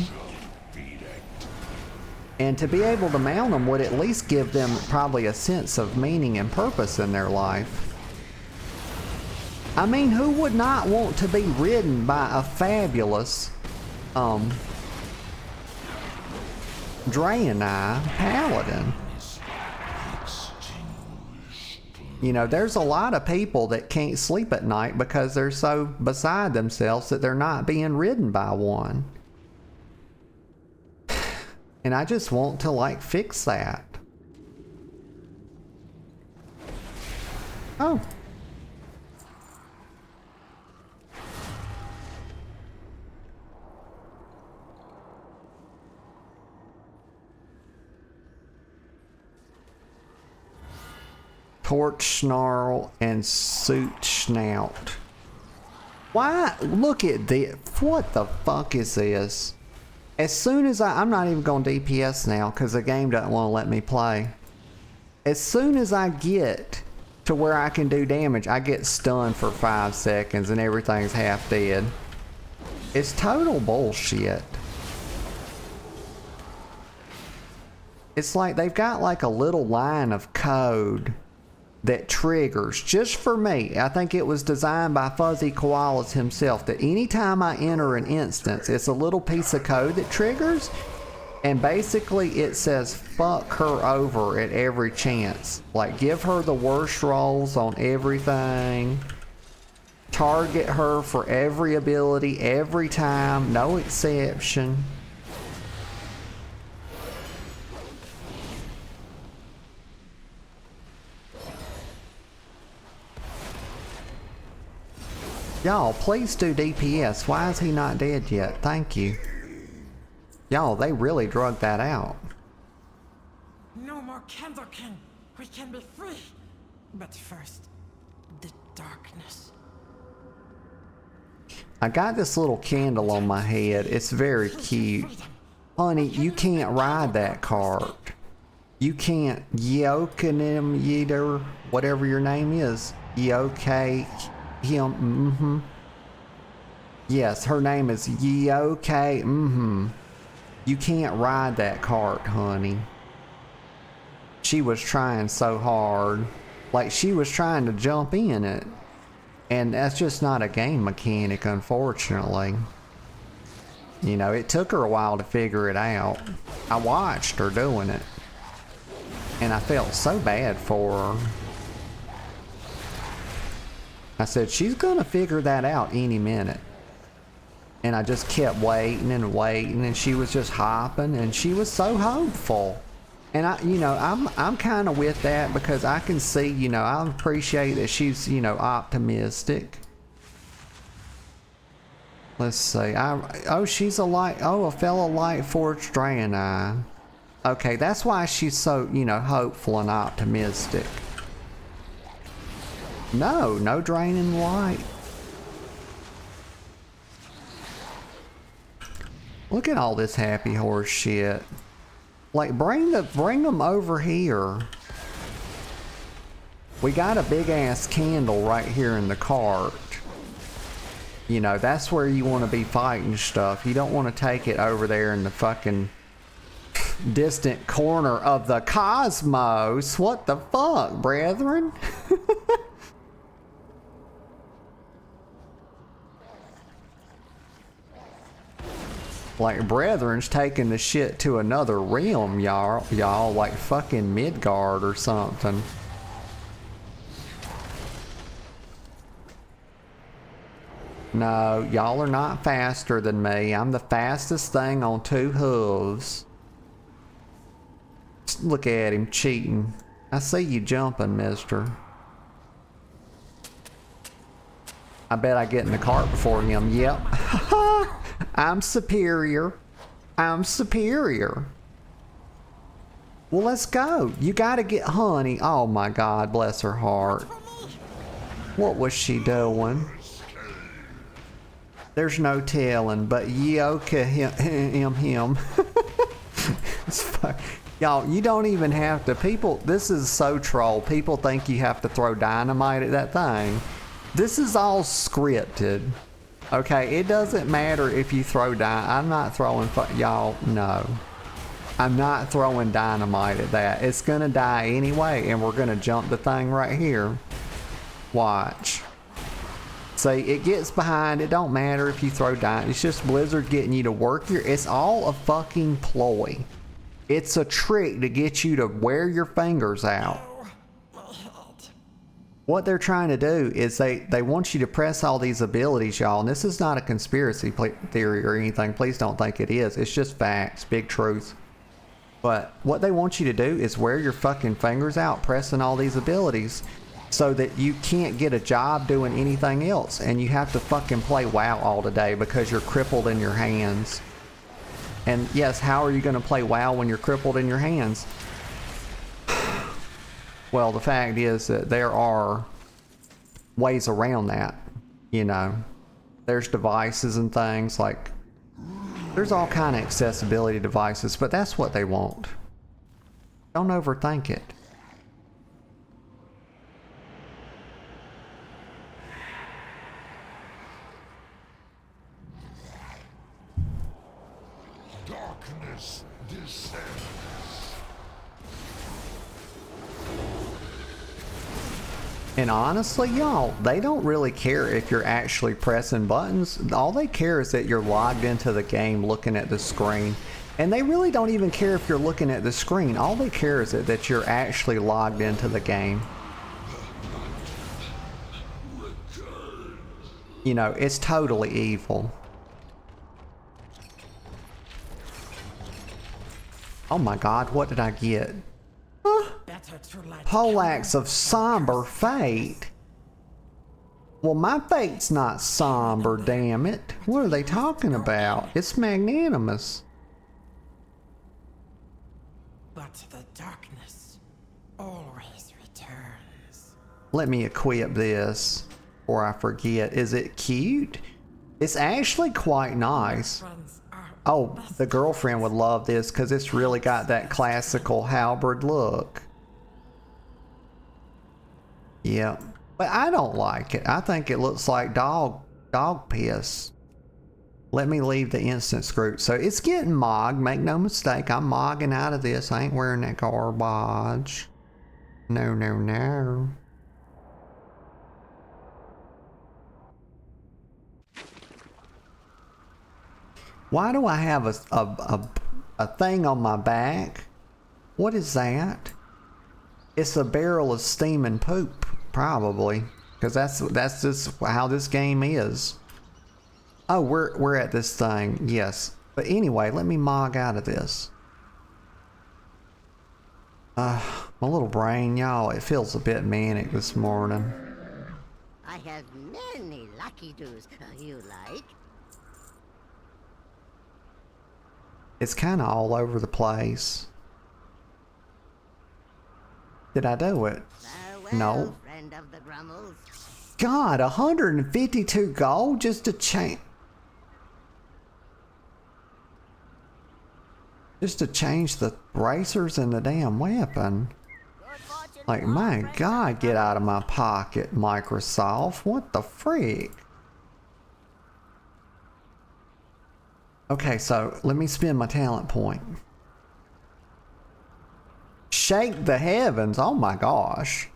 And to be able to mount them would at least give them probably a sense of meaning and purpose in their life. I mean, who would not want to be ridden by a fabulous, Draenei Paladin? You know, there's a lot of people that can't sleep at night because they're so beside themselves that they're not being ridden by one. And I just want to like fix that. Oh. Torch snarl and suit snout. Why? Look at this. What the fuck is this? As soon as I'm not even going DPS now because the game doesn't want to let me play. As soon as I get to where I can do damage, I get stunned for 5 seconds and everything's half dead. It's total bullshit. It's like they've got like a little line of code that triggers just for me. I think it was designed by Fuzzy Koalas himself, that anytime I enter an instance, it's a little piece of code that triggers, and basically it says fuck her over at every chance. Like, give her the worst rolls on everything, target her for every ability every time, no exception. Y'all, please do DPS. Why is he not dead yet? Thank you. Y'all, they really drug that out. No more Candlekin. We can be free. But first, the darkness. I got this little candle on my head. It's very cute. Honey, you can't ride that cart. You can't Yokenim Yeater, whatever your name is. Yoke him, Yes, her name is Yoke, You can't ride that cart, honey. She was trying so hard. Like, she was trying to jump in it. And that's just not a game mechanic, unfortunately. You know, it took her a while to figure it out. I watched her doing it. And I felt so bad for her. I said, she's gonna figure that out any minute. And I just kept waiting and waiting, and she was just hopping, and she was so hopeful. And I'm kind of with that, because I can see, I appreciate that she's, optimistic. Let's see. She's a fellow Lightforged Draenei. Okay, that's why she's so, hopeful and optimistic. No draining light. Look at all this happy horse shit. Like, bring them over here. We got a big ass candle right here in the cart. That's where you want to be fighting stuff. You don't want to take it over there in the fucking distant corner of the cosmos. What the fuck, brethren? Like, brethren's taking the shit to another realm, y'all, like fucking Midgard or something. No, y'all are not faster than me. I'm the fastest thing on 2 hooves. Look at him cheating. I see you jumping, mister. I bet I get in the cart before him. Yep. I'm superior. I'm superior. Well, let's go. You gotta get honey. Oh my God, bless her heart. What was she doing? There's no telling, but Yoka him. It's fun. Y'all, you don't even have to. This is so troll. People think you have to throw dynamite at that thing. This is all scripted. Okay, it doesn't matter if you throw I'm not throwing, y'all, no. I'm not throwing dynamite at that. It's gonna die anyway, and we're gonna jump the thing right here. Watch. See, it gets behind. It don't matter if you throw dynamite. It's just Blizzard getting you to work it's all a fucking ploy. It's a trick to get you to wear your fingers out. What they're trying to do is they want you to press all these abilities, y'all. And this is not a conspiracy theory or anything. Please don't think it is. It's just facts, big truth. But what they want you to do is wear your fucking fingers out pressing all these abilities so that you can't get a job doing anything else. And you have to fucking play WoW all day because you're crippled in your hands. And yes, how are you going to play WoW when you're crippled in your hands? Well, the fact is that there are ways around that, There's devices and things like, there's all kind of accessibility devices, but that's what they want. Don't overthink it. Darkness descends. And honestly, y'all, they don't really care if you're actually pressing buttons. All they care is that you're logged into the game looking at the screen. And they really don't even care if you're looking at the screen. All they care is that you're actually logged into the game. It's totally evil. Oh my God, what did I get? Poleaxe of somber fate. Well, my fate's not somber, damn it. What are they talking about? It's magnanimous. But the darkness always returns. Let me equip this before I forget. Is it cute? It's actually quite nice. Friends are Oh, the girlfriend would love this because it's really got that classical halberd look. Yeah, but I don't like it. I think it looks like dog piss. Let me leave the instance group. So it's getting mogged. Make no mistake, I'm mogging out of this. I ain't wearing that garbage. No, no, no. Why do I have a thing on my back? What is that? It's a barrel of steaming poop, probably, because that's just how this game is. Oh, we're at this thing, yes. But anyway, let me mog out of this. My little brain, y'all, it feels a bit manic this morning. I have many lucky do's you like. It's kind of all over the place. Did I do it? Farewell, No. friend of the Grummels. God, 152 gold just to change. Just to change the bracers and the damn weapon. Like, my God, get out of my pocket, Microsoft. What the freak? Okay, so let me spend my talent point. Shake the heavens. Oh my gosh.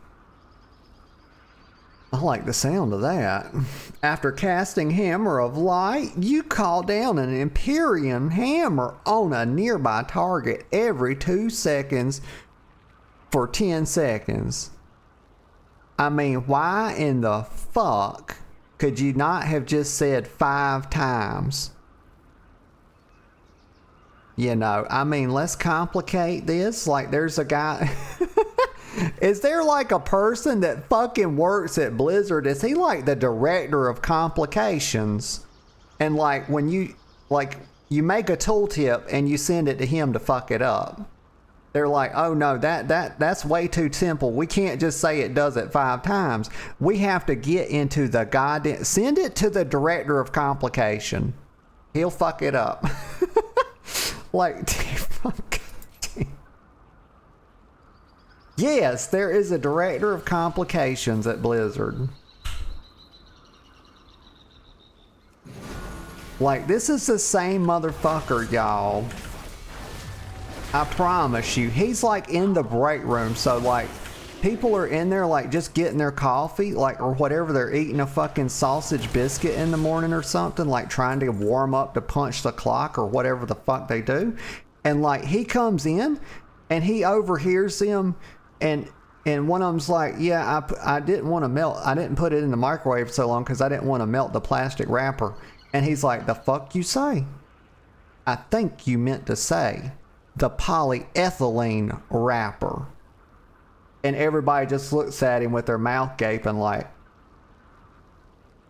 I like the sound of that. After casting Hammer of Light, you call down an Empyrean hammer on a nearby target every 2 seconds for 10 seconds. I mean, why in the fuck could you not have just said 5 times? You know, I mean, let's complicate this. Like, there's a guy... Is there like a person that fucking works at Blizzard? Is he like the director of complications? And like, when you make a tooltip and you send it to him to fuck it up. They're like, oh no, that's way too simple. We can't just say it does it 5 times. We have to get into the goddamn... Send it to the director of complication. He'll fuck it up. Like, fuck. Yes, there is a director of complications at Blizzard. Like, this is the same motherfucker, y'all. I promise you. He's like in the break room, so like people are in there like just getting their coffee, like, or whatever, they're eating a fucking sausage biscuit in the morning or something, like trying to warm up to punch the clock or whatever the fuck they do. And like he comes in and he overhears them. And one of them's like, yeah, I didn't want to melt. I didn't put it in the microwave so long because I didn't want to melt the plastic wrapper. And he's like, the fuck you say? I think you meant to say the polyethylene wrapper. And everybody just looks at him with their mouth gaping like.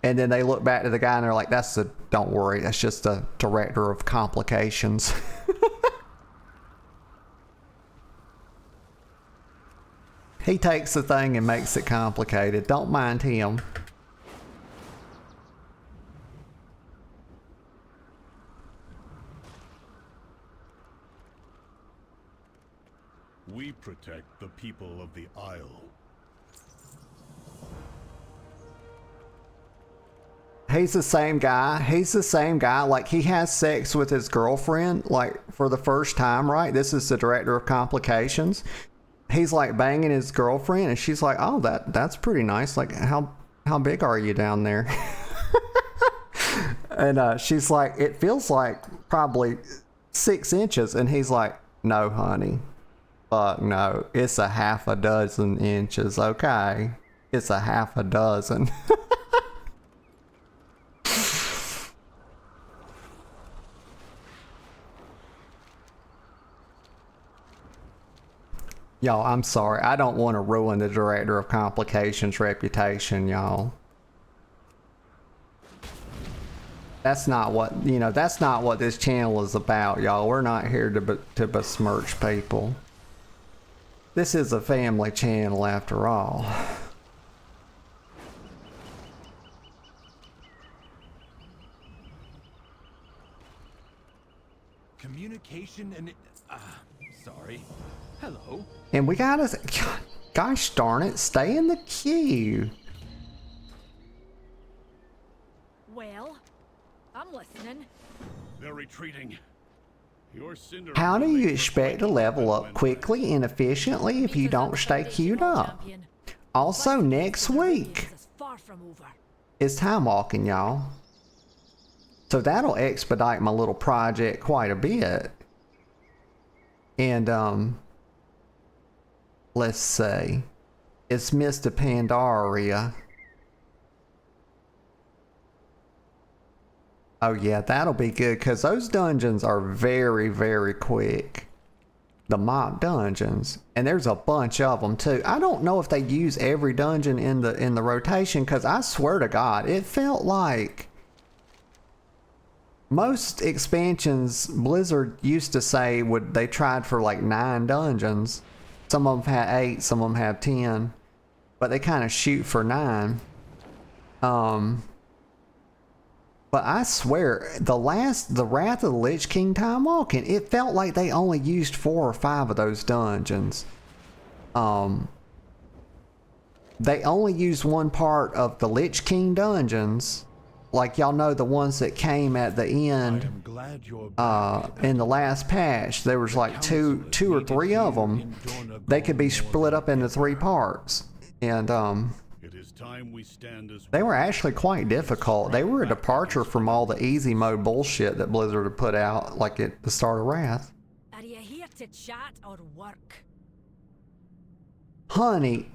And then they look back to the guy and they're like, don't worry, that's just the director of complications. He takes the thing and makes it complicated. Don't mind him. We protect the people of the Isle. He's the same guy. He's the same guy. Like, he has sex with his girlfriend, like, for the first time, right? This is the director of complications. He's like banging his girlfriend and she's like, oh, that's pretty nice. Like, how big are you down there? And she's like, it feels like probably 6 inches. And he's like, no, honey. Fuck no. It's a half a dozen inches. Okay. It's a half a dozen. Y'all, I'm sorry. I don't want to ruin the director of complications reputation, y'all. That's not what, that's not what this channel is about, y'all. We're not here to besmirch people. This is a family channel after all. communication and... sorry. Hello. And we gotta... Gosh darn it, stay in the queue. Well, I'm listening. They're retreating. Your cinder... How do you expect to level up quickly and efficiently if you Because I'm don't the stay Foundation queued Hall up? champion. Also, Fighting next against the week Meridians is far from over. is time walking, y'all. So that'll expedite my little project quite a bit. And, let's see. It's Mr. Pandaria. Oh yeah, that'll be good because those dungeons are very, very quick. The mock dungeons, and there's a bunch of them too. I don't know if they use every dungeon in the rotation because I swear to God, it felt like most expansions Blizzard used to say they tried for like 9 dungeons. Some of them had 8, some of them have 10, but they kind of shoot for 9. But I swear, the Wrath of the Lich King Time Walking, it felt like they only used 4 or 5 of those dungeons. They only used one part of the Lich King dungeons. Like y'all know the ones that came at the end I am glad you're back. in the last patch. There was like two or three of them. They could be split up into 3 parts. And It is time we stand as they were actually quite difficult. They were a departure from all the easy mode bullshit that Blizzard had put out, like at the start of Wrath. Are you here to chat or work? Honey,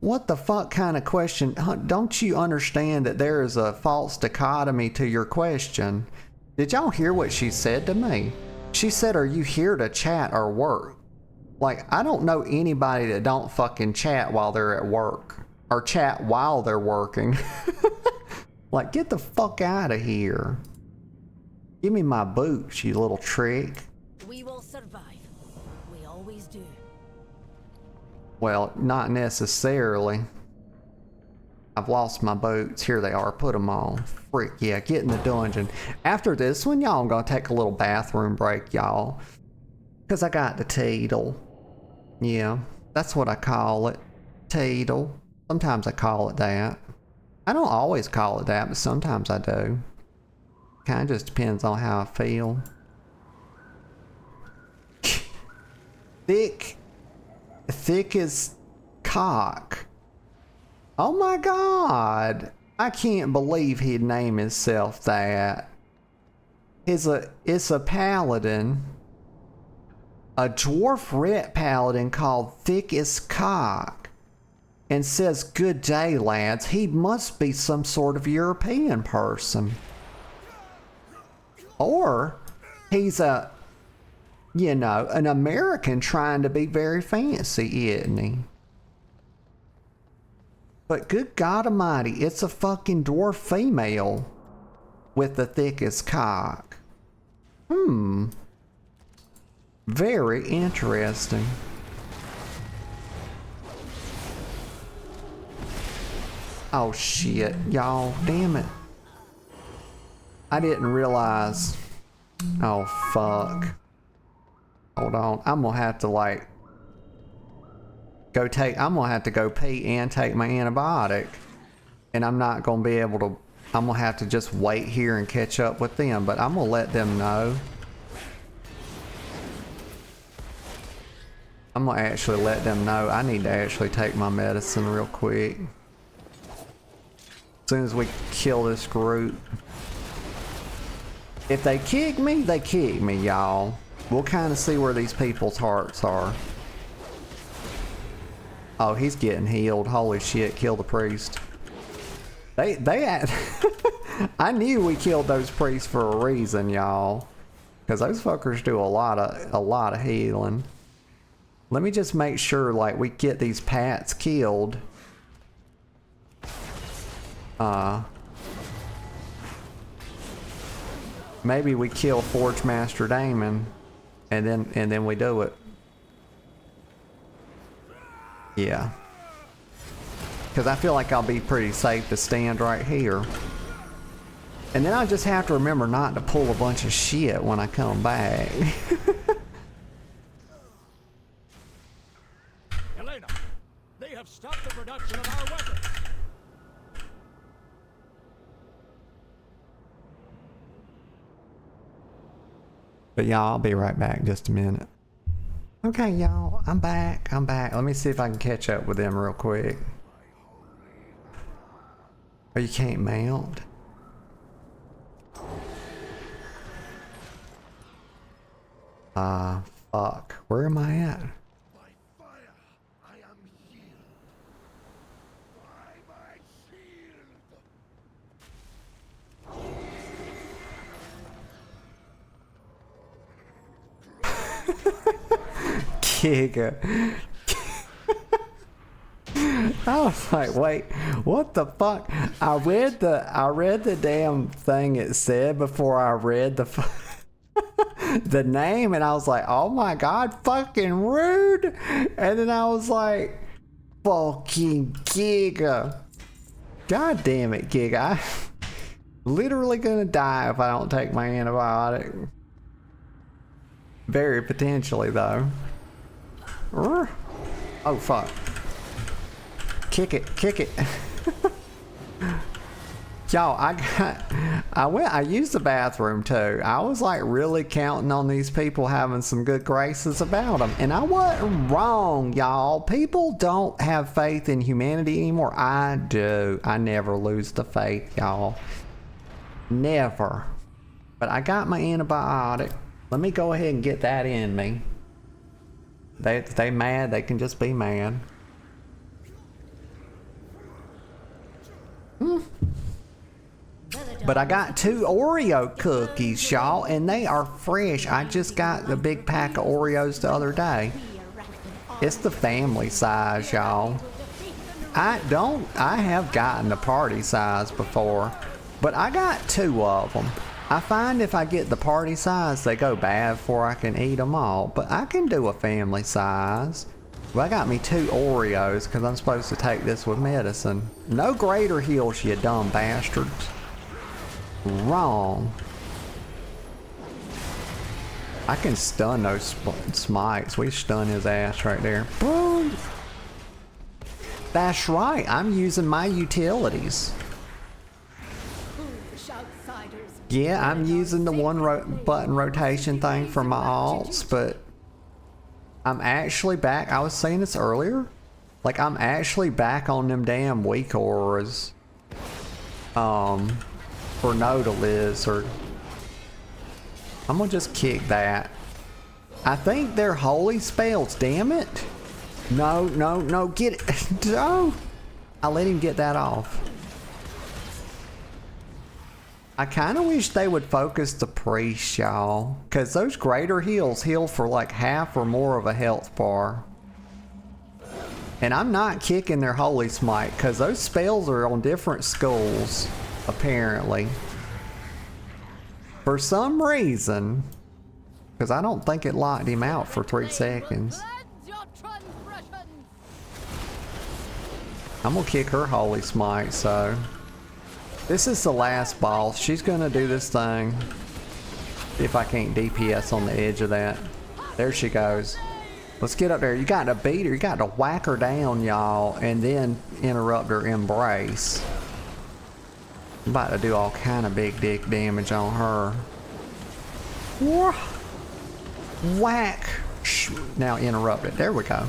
what the fuck kind of question? Don't you understand that there is a false dichotomy to your question? Did y'all hear what she said to me? She said, are you here to chat or work? Like, I don't know anybody that don't fucking chat while they're at work. Or chat while they're working. Like, get the fuck out of here. Give me my boots, you little trick. We will survive. We always do. Well, not necessarily. I've lost my boots. Here they are. Put them on. Frick, yeah, get in the dungeon. After this one, y'all, I'm gonna take a little bathroom break, y'all. Because I got the teedle. Yeah, that's what I call it. Teedle. Sometimes I call it that. I don't always call it that, but sometimes I do. Kind of just depends on how I feel. Thick as cock. Oh my God. I can't believe he'd name himself that. It's a paladin. A dwarf ret paladin called Thick as Cock. And says, good day, lads. He must be some sort of European person. Or he's an American trying to be very fancy, isn't he? But good God Almighty, it's a fucking dwarf female with the thickest cock. Very interesting. Oh shit, y'all, damn it. I didn't realize. Oh fuck. Hold on, I'm gonna have to like I'm gonna have to go pee and take my antibiotic. And I'm not gonna be able to, I'm gonna have to just wait here and catch up with them, but I'm gonna let them know. I'm gonna actually let them know I need to actually take my medicine real quick. As soon as we kill this group. If they kick me, they kick me, y'all. We'll kind of see where these people's hearts are. Oh, he's getting healed. Holy shit, kill the priest. I knew we killed those priests for a reason, y'all. Because those fuckers do a lot of healing. Let me just make sure, like, we get these pats killed. Maybe we kill Forge Master Damon, and then we do it. Yeah. Because I feel like I'll be pretty safe to stand right here. And then I just have to remember not to pull a bunch of shit when I come back. Elena, they have stopped the production of our weapons. But y'all, I'll be right back in just a minute. Okay, y'all, I'm back. Let me see if I can catch up with them real quick. Oh, you can't mount? Fuck. Where am I at? By fire, I am healed. By my shield. Giga. I was like, wait, what the fuck? I read the damn thing it said before I read the name, and I was like, oh my god, fucking rude. And then I was like, fucking Giga. God damn it, Giga. I'm literally gonna die if I don't take my antibiotic. Very potentially though. Oh fuck. Kick it. Y'all, I used the bathroom too. I was like really counting on these people having some good graces about them. And I wasn't wrong, y'all. People don't have faith in humanity anymore. I do. I never lose the faith, y'all. Never. But I got my antibiotic. Let me go ahead and get that in me. They mad, they can just be mad. But I got 2 Oreo cookies, y'all, and they are fresh. I just got the big pack of Oreos the other day. It's the family size, y'all. I have gotten the party size before, but I got 2 of them. I find if I get the party size, they go bad before I can eat them all, but I can do a family size. Well, I got me 2 Oreos because I'm supposed to take this with medicine. No greater heals, you dumb bastards. Wrong. I can stun those smites. We stun his ass right there. Boom. That's right. I'm using my utilities. Yeah, I'm using the one button rotation thing for my alts, but I'm actually back. I was saying this earlier. Like, I'm actually back on them damn weak auras. For no to Lizard. I'm gonna just kick that. I think they're holy spells, damn it. No, get it. No. I let him get that off. I kind of wish they would focus the priest, y'all. Because those greater heals heal for like half or more of a health bar. And I'm not kicking their holy smite because those spells are on different skulls. Apparently. For some reason. Because I don't think it locked him out for 3 seconds. I'm going to kick her holy smite, so. This is the last boss. She's going to do this thing. See if I can't DPS on the edge of that. There she goes. Let's get up there. You got to beat her. You got to whack her down, y'all. And then interrupt her embrace. I'm about to do all kind of big dick damage on her. Whack. Now interrupt it. There we go.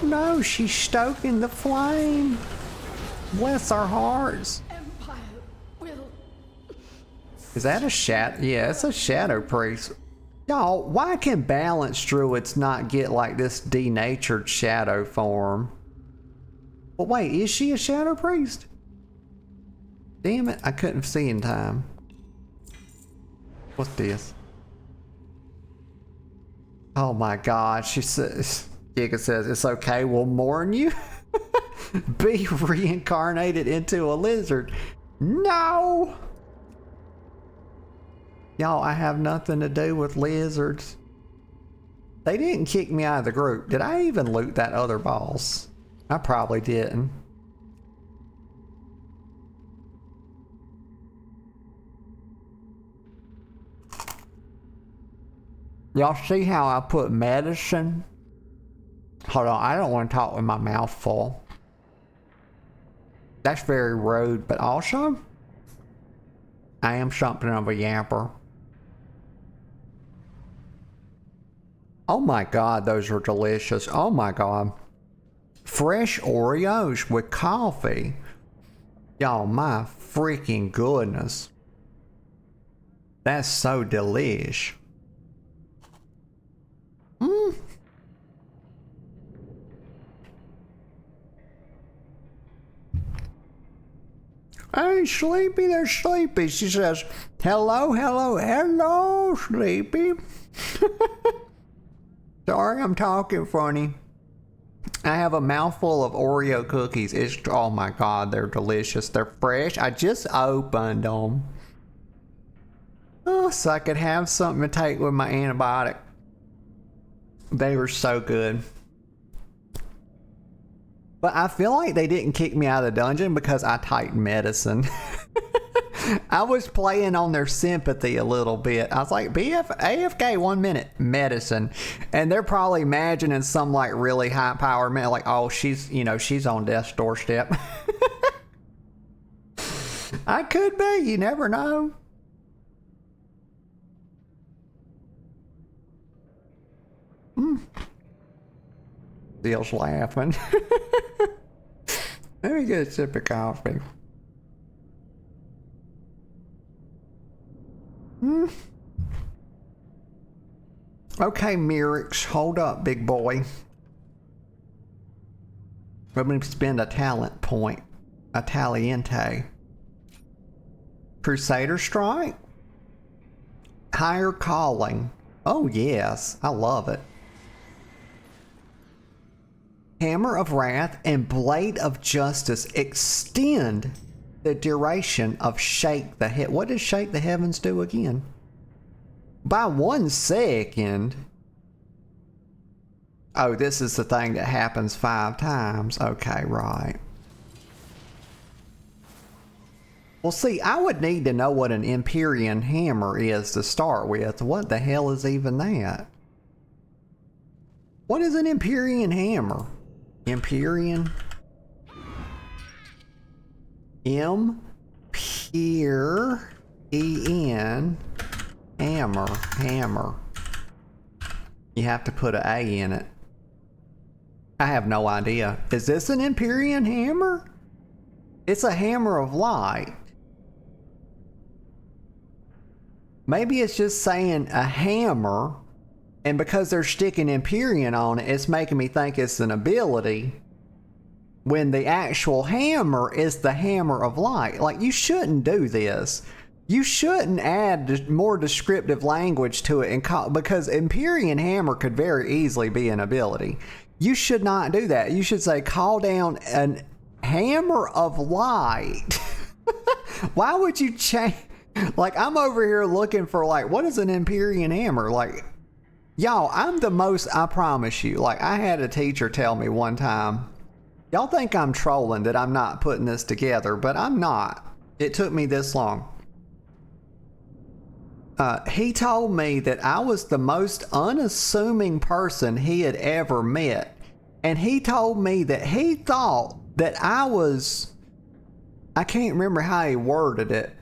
No, she's stoking the flame. Bless our hearts. Is that a shadow? Yeah, it's a shadow priest. Y'all, why can balanced druids not get like this denatured shadow form? But wait, is she a shadow priest? Damn it, I couldn't see in time. What's this? Oh my god, she says, Giga says, it's okay, we'll mourn you. Be reincarnated into a lizard. No! Y'all, I have nothing to do with lizards. They didn't kick me out of the group. Did I even loot that other boss? I probably didn't. Y'all see how I put medicine? Hold on, I don't want to talk with my mouth full. That's very rude, but also, I am something of a yapper. Oh my god, those are delicious. Oh my god. Fresh Oreos with coffee. Y'all, my freaking goodness. That's so delish. Mmm. Hey, Sleepy, there's Sleepy. She says, hello, hello, hello, Sleepy. Sorry, I'm talking funny. I have a mouthful of Oreo cookies. It's, oh my god, they're delicious. They're fresh. I just opened them. Oh, so I could have something to take with my antibiotic. They were so good. But I feel like they didn't kick me out of the dungeon because I typed medicine. I was playing on their sympathy a little bit. I was like, AFK 1 minute, medicine. And they're probably imagining some like really high power man, like, oh, she's, you know, she's on death's doorstep. I could be, you never know. Dill's laughing. Let me get a sip of coffee. Okay, Mirix, hold up, big boy. Let me spend a talent point. A Taliente. Crusader Strike? Higher Calling. Oh yes, I love it. Hammer of Wrath and Blade of Justice extend the duration of Shake the Heavens. What does Shake the Heavens do again? By 1 second. Oh, this is the thing that happens 5 times. Okay, right. Well, see, I would need to know what an Empyrean Hammer is to start with. What the hell is even that? What is an Empyrean Hammer? Empyrean? M-P-E-R-E-N Hammer. You have to put an A in it. I have no idea. Is this an Empyrean Hammer? It's a hammer of light. Maybe it's just saying a hammer, and because they're sticking Empyrean on it, it's making me think it's an ability, when the actual hammer is the hammer of light. Like, you shouldn't do this. You shouldn't add more descriptive language to it, and because Empyrean Hammer could very easily be an ability. You should not do that. You should say, call down an hammer of light. Why would you change? Like, I'm over here looking for, like, what is an Empyrean Hammer? Like, y'all, I'm the most, I promise you. Like, I had a teacher tell me one time, y'all think I'm trolling that I'm not putting this together, but I'm not. It took me this long. He told me that I was the most unassuming person he had ever met. And he told me that he thought that I was, I can't remember how he worded it,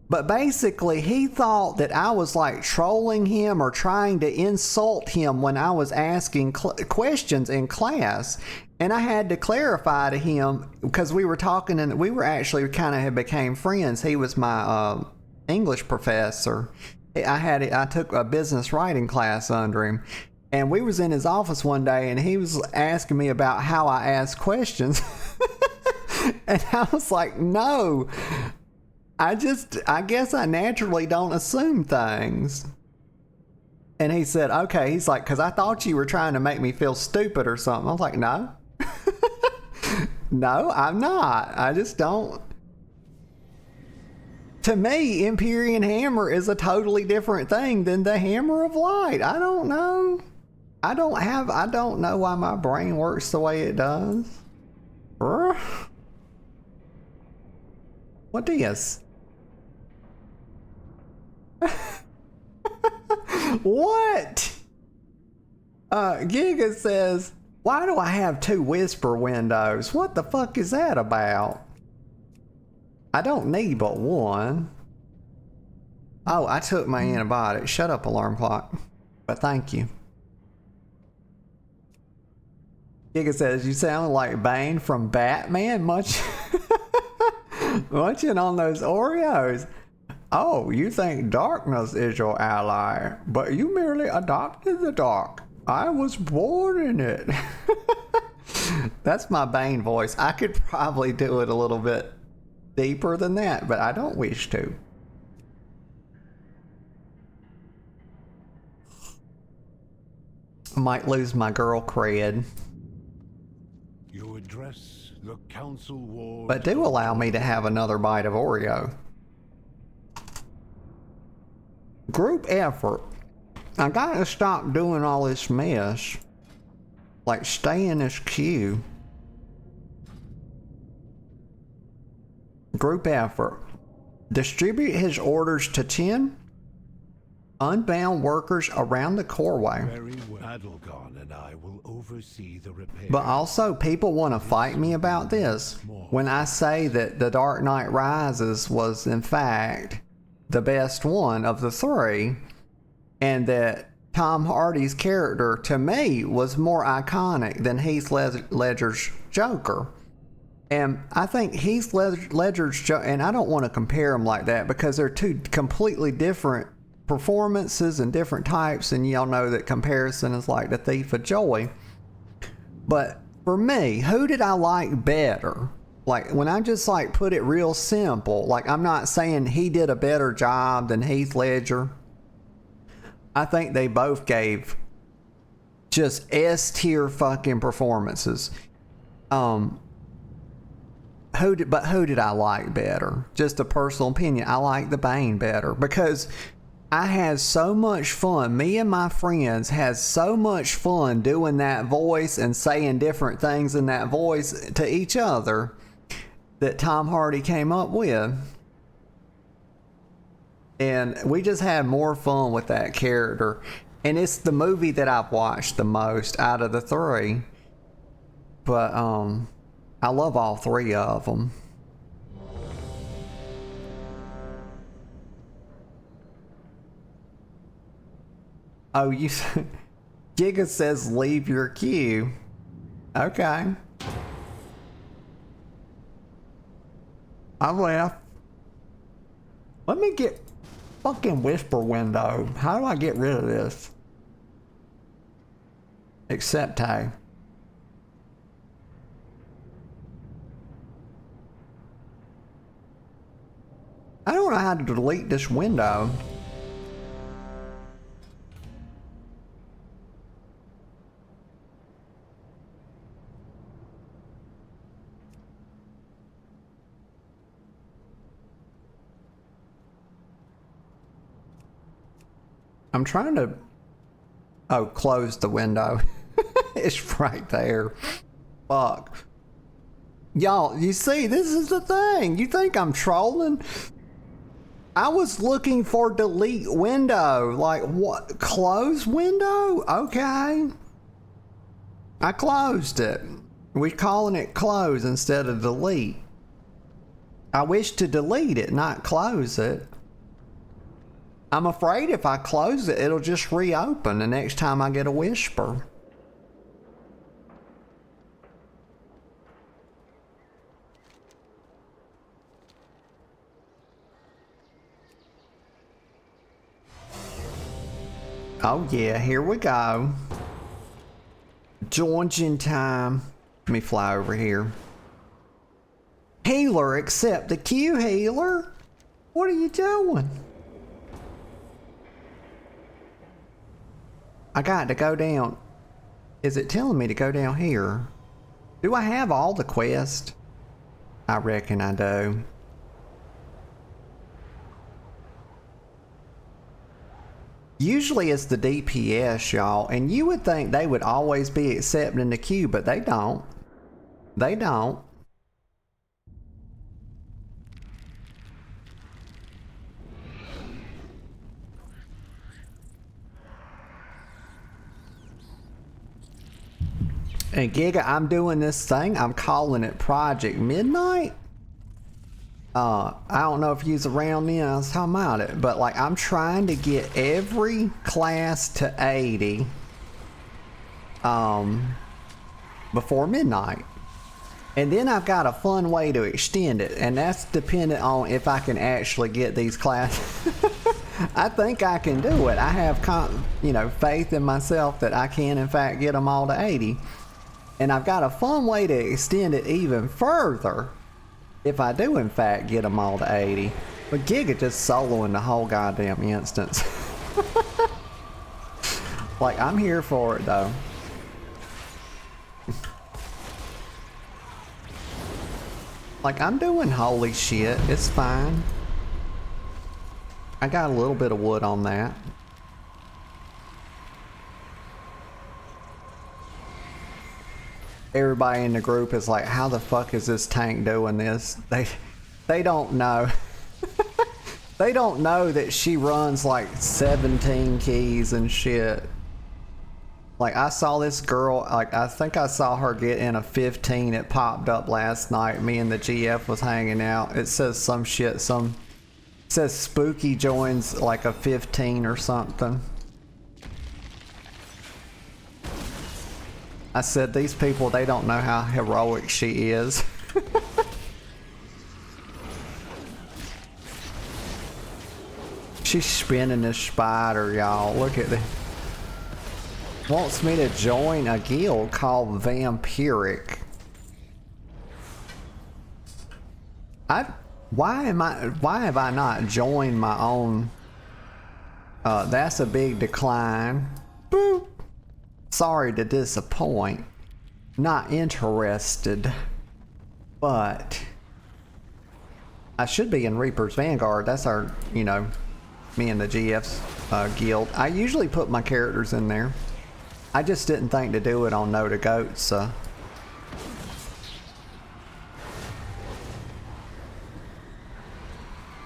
but basically he thought that I was like trolling him or trying to insult him when I was asking questions in class. And I had to clarify to him, because we were talking and we were actually kind of had became friends. He was my English professor. I took a business writing class under him, and we was in his office one day, and he was asking me about how I asked questions. And I was like, no, I guess I naturally don't assume things. And he said, okay. He's like, because I thought you were trying to make me feel stupid or something. I was like, no. No, I'm not. I just don't. To me, Empyrean Hammer is a totally different thing than the Hammer of Light. I don't know. I don't know why my brain works the way it does. What is? What? Giga says, why do I have 2 whisper windows? What the fuck is that about? I don't need but one. Oh, I took my antibiotic. Shut up, alarm clock. But thank you. Giga says, you sound like Bane from Batman munching on those Oreos. Oh, you think darkness is your ally, but you merely adopted the dark. I was born in it. That's my Bane voice. I could probably do it a little bit deeper than that, but I don't wish to. I might lose my girl cred. You address the council ward. But do allow me to have another bite of Oreo. Group effort. I gotta stop doing all this mess. Like, stay in this queue. Group effort. Distribute his orders to 10 unbound workers around the coreway. Very well. Adelgon and I will oversee the repair. But also, people want to fight me about this. When I say that The Dark Knight Rises was, in fact, the best one of the 3, and that Tom Hardy's character, to me, was more iconic than Heath Ledger's Joker. And I think Heath Ledger's Joker, and I don't want to compare them like that because they're 2 completely different performances and different types, and y'all know that comparison is like the thief of joy. But for me, who did I like better? Like, when I just like put it real simple, like, I'm not saying he did a better job than Heath Ledger. I think they both gave just S-tier fucking performances. Who did I like better? Just a personal opinion. I like the Bane better because I had so much fun. Me and my friends had so much fun doing that voice and saying different things in that voice to each other that Tom Hardy came up with. And we just had more fun with that character. And it's the movie that I've watched the most out of the 3. But I love all 3 of them. Oh, Giga says leave your queue. Okay. I left. Let me get fucking whisper window. How do I get rid of this? Accept tag. I don't know how to delete this window. I'm trying to... Oh, close the window. It's right there. Fuck. Y'all, you see, this is the thing. You think I'm trolling? I was looking for delete window. Like, what? Close window? Okay. I closed it. We're calling it close instead of delete. I wish to delete it, not close it. I'm afraid if I close it, it'll just reopen the next time I get a whisper. Oh yeah, here we go. Georgian time. Let me fly over here. Healer, accept the queue, healer. What are you doing? I got to go down. Is it telling me to go down here? Do I have all the quests? I reckon I do. Usually it's the DPS, y'all, and you would think they would always be accepting the queue, but they don't. They don't. And Giga, I'm doing this thing. I'm calling it Project Midnight. I don't know if you's around then. I was talking about it, but like I'm trying to get every class to 80 before midnight. And then I've got a fun way to extend it, and that's dependent on if I can actually get these classes. I think I can do it. I have faith in myself that I can in fact get them all to 80. And I've got a fun way to extend it even further if I do in fact get them all to 80. But Giga just soloing the whole goddamn instance. Like, I'm here for it though. Like, I'm doing holy shit. It's fine. I got a little bit of wood on that. Everybody in the group is like, how the fuck is this tank doing this? They don't know. They don't know that she runs like 17 keys and shit. Like, I saw this girl, like, I think I saw her get in a 15. It popped up last night. Me and the GF was hanging out. It says some shit, it says Spooky joins like a 15 or something. I said, these people, they don't know how heroic she is. She's spinning this spider, y'all. Look at this. Wants me to join a guild called Vampiric. Why have I not joined my own? That's a big decline. Boop. Sorry to disappoint. Not interested. But I should be in Reaper's Vanguard. That's our, me and the GF's guild. I usually put my characters in there. I just didn't think to do it on No to Goats, so.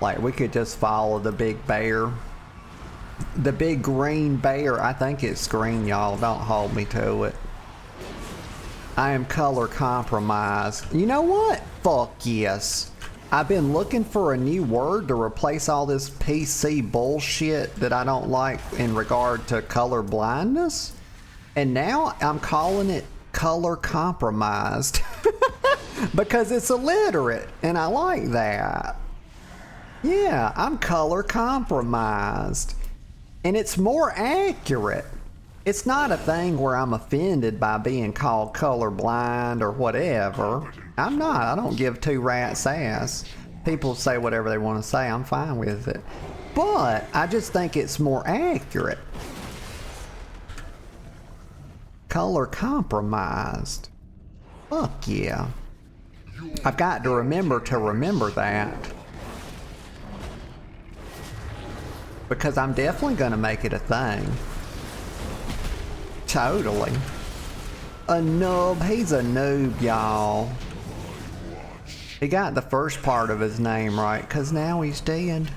Like, we could just follow the big bear. The big green bear. I think it's green, y'all. Don't hold me to it. I am color compromised. You know what? Fuck yes. I've been looking for a new word to replace all this PC bullshit that I don't like in regard to color blindness. And now I'm calling it color compromised. Because it's illiterate. And I like that. Yeah, I'm color compromised. And it's more accurate. It's not a thing where I'm offended by being called colorblind or whatever. I'm not. I don't give two rats ass. People say whatever they want to say. I'm fine with it. But I just think it's more accurate. Color compromised. Fuck yeah. I've got to remember that. Because I'm definitely going to make it a thing. Totally. A noob. He's a noob, y'all. He got the first part of his name right, because now he's dead.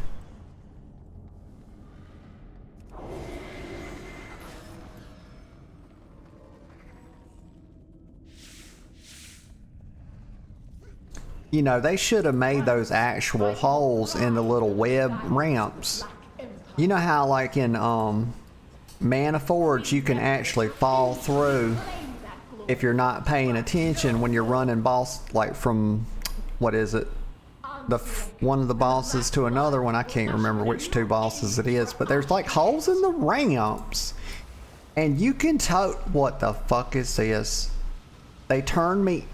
They should have made those actual holes in the little web ramps. You know how, like in Maniforge, you can actually fall through if you're not paying attention when you're running boss, like from, what is it? One of the bosses to another one. I can't remember which two bosses it is, but there's like holes in the ramps. And you can what the fuck is this? They turned me.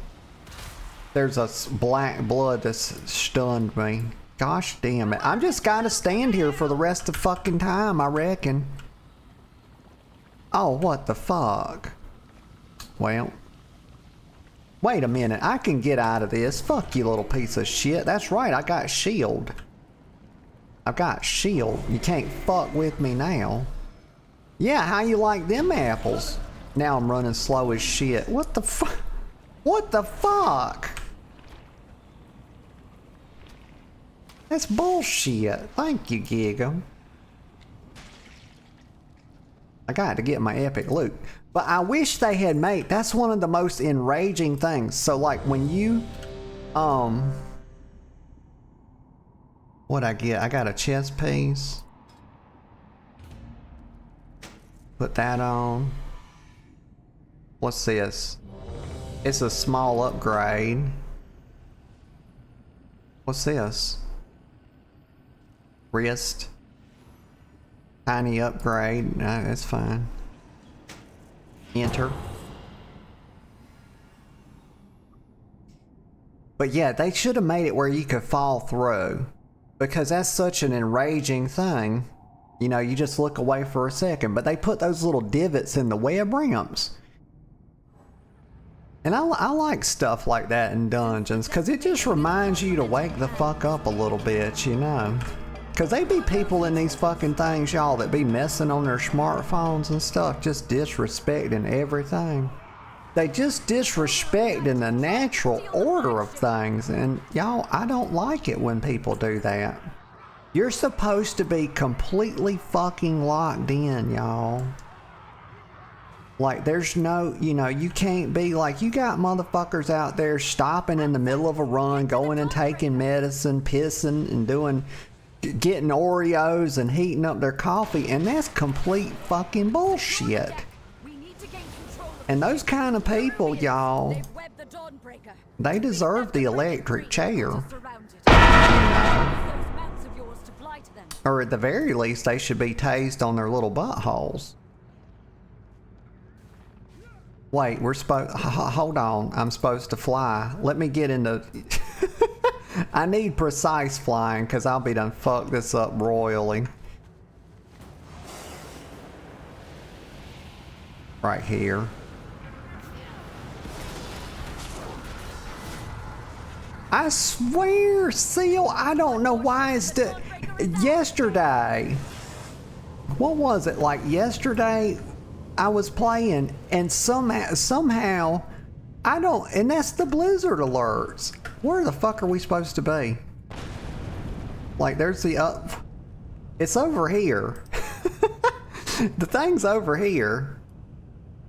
There's a black blood that's stunned me. Gosh damn it. I'm just gotta stand here for the rest of fucking time, I reckon. Oh, what the fuck? Well. Wait a minute. I can get out of this. Fuck you, little piece of shit. That's right. I got shield. I've got shield. You can't fuck with me now. Yeah, how you like them apples? Now I'm running slow as shit. What the fuck? What the fuck? That's bullshit. Thank you, Giga. I got to get my epic loot. But I wish they had made, that's one of the most enraging things. So like when you, what'd I get? I got a chest piece. Put that on. What's this? It's a small upgrade. What's this? Wrist. Tiny upgrade. No, that's fine. Enter. But yeah, they should have made it where you could fall through, because that's such an enraging thing. You know, you just look away for a second, but they put those little divots in the web ramps. And I like stuff like that in dungeons, because it just reminds you to wake the fuck up a little bit, you know. Because they be people in these fucking things, y'all, that be messing on their smartphones and stuff, just disrespecting everything. They just disrespecting the natural order of things, and y'all, I don't like it when people do that. You're supposed to be completely fucking locked in, y'all. Like, there's no, you know, you can't be like, you got motherfuckers out there stopping in the middle of a run, going and taking medicine, pissing and getting Oreos and heating up their coffee, and that's complete fucking bullshit. And those kind of people, y'all, they deserve the electric chair. Or at the very least, they should be tased on their little buttholes. Wait, we're supposed, hold on, I'm supposed to fly. Let me get into, I need precise flying, because I'll be done fuck this up royally. Right here. I swear, Seal, I don't know why it's yesterday. What was it, like yesterday? I was playing, and somehow, I don't, and that's the blizzard alerts. Where the fuck are we supposed to be? Like, there's the it's over here. The thing's over here.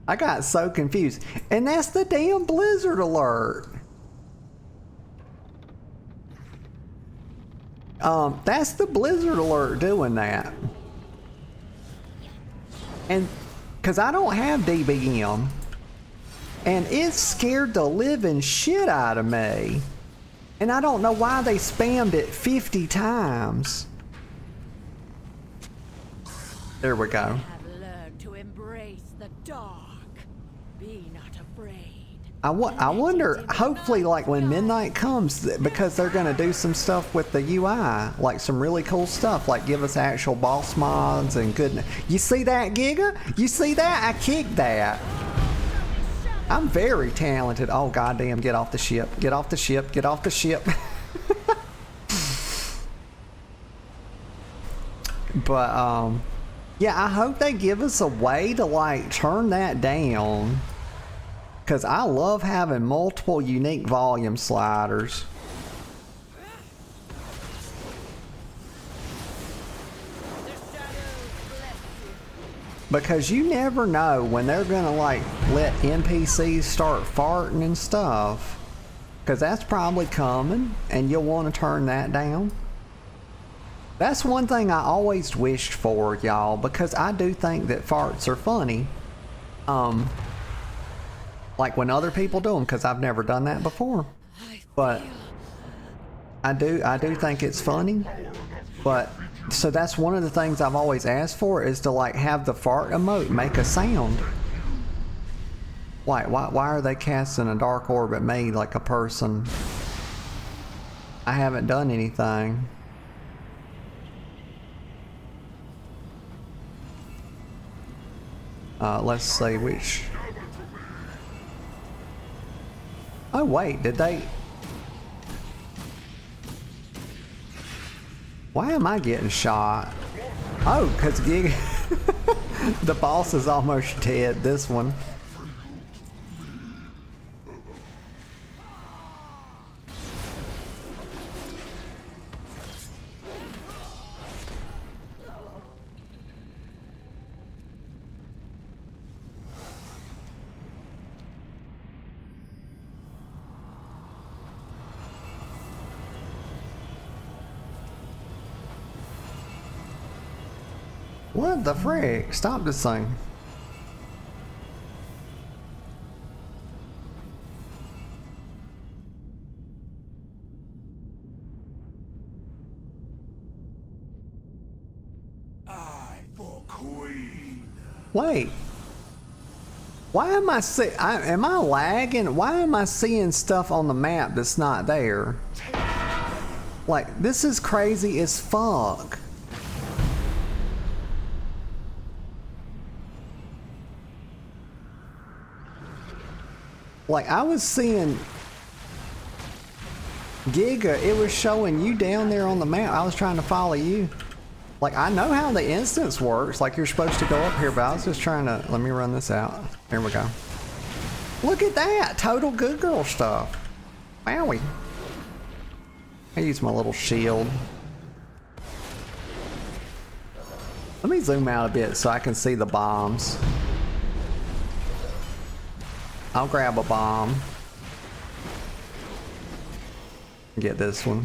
I got so confused. And that's the damn blizzard alert. That's the blizzard alert doing that. And because I don't have DBM, and it scared the living shit out of me. And I don't know why they spammed it 50 times. There we go. Have learned to embrace the dark. Be not afraid. I wonder, hopefully, like when midnight comes, because they're going to do some stuff with the UI, like some really cool stuff, like give us actual boss mods and goodness. You see that, Giga? You see that? I kicked that. I'm very talented. Oh, goddamn, get off the ship. Get off the ship. Get off the ship. But, yeah, I hope they give us a way to, like, turn that down. Because I love having multiple unique volume sliders. Because you never know when they're gonna like let NPCs start farting and stuff. Because that's probably coming, and you'll want to turn that down. That's one thing I always wished for, y'all, because I do think that farts are funny. Like when other people do them, because I've never done that before. But I do think it's funny. But so that's one of the things I've always asked for, is to like have the fart emote make a sound. Why are they casting a dark orb at me like a person? I haven't done anything. Let's see which. Oh wait, did they? Why am I getting shot? Oh, because the boss is almost dead, this one. What the frick? Stop this thing. Wait. Why am I am I lagging? Why am I seeing stuff on the map that's not there? Like, this is crazy as fuck. Like, I was seeing Giga, it was showing you down there on the map. I was trying to follow you. Like, I know how the instance works. Like, you're supposed to go up here, but I was just trying to... Let me run this out. There we go. Look at that! Total good girl stuff. Wowie. I use my little shield. Let me zoom out a bit so I can see the bombs. I'll grab a bomb. Get this one.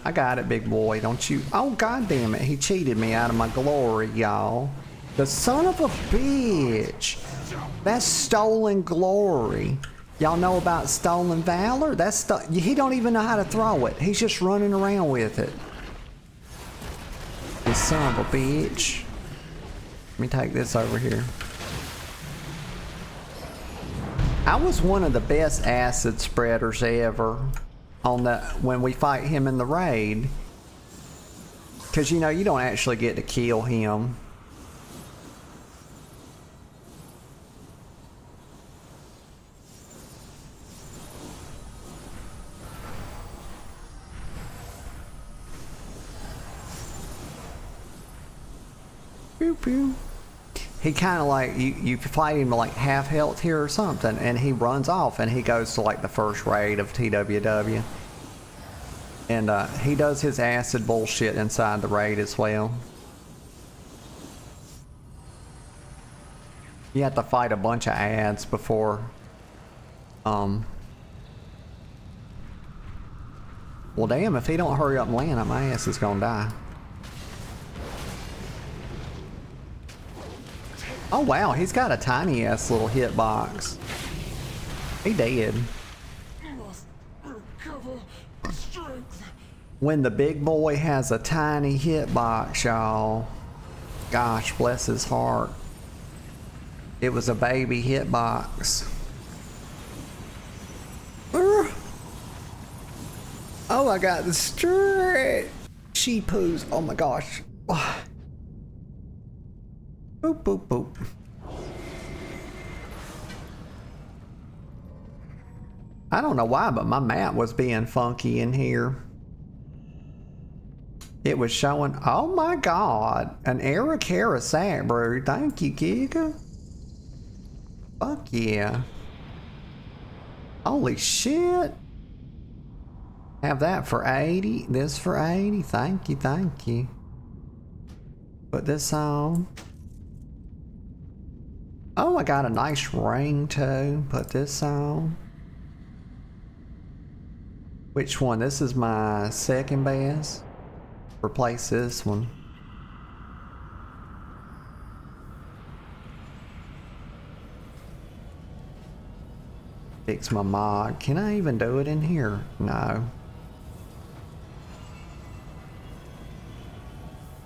I got it, big boy. Don't you... Oh, god damn it. He cheated me out of my glory, y'all. The son of a bitch. That's stolen glory. Y'all know about stolen valor? That's he don't even know how to throw it. He's just running around with it. You son of a bitch. Let me take this over here. I was one of the best acid spreaders ever on the when we fight him in the raid, because you know you don't actually get to kill him. Pew pew. He kind of like you fight him like half health here or something, and he runs off and he goes to like the first raid of TWW, and he does his acid bullshit inside the raid as well. You have to fight a bunch of ads before well damn, if he don't hurry up and land, my ass is gonna die. Oh wow, he's got a tiny ass little hitbox. He dead. When the big boy has a tiny hitbox, y'all. Gosh, bless his heart. It was a baby hitbox. Oh, I got the straight. She poos. Oh my gosh. Boop, boop, boop. I don't know why, but my map was being funky in here. It was showing, oh my god, an Arakara sack brew. Thank you, Giga. Fuck yeah. Holy shit. Have that for 80, this for 80. Thank you, thank you. Put this on. Oh, I got a nice ring too. Put this on. Which one? This is my second best. Replace this one. Fix my mod. Can I even do it in here? No.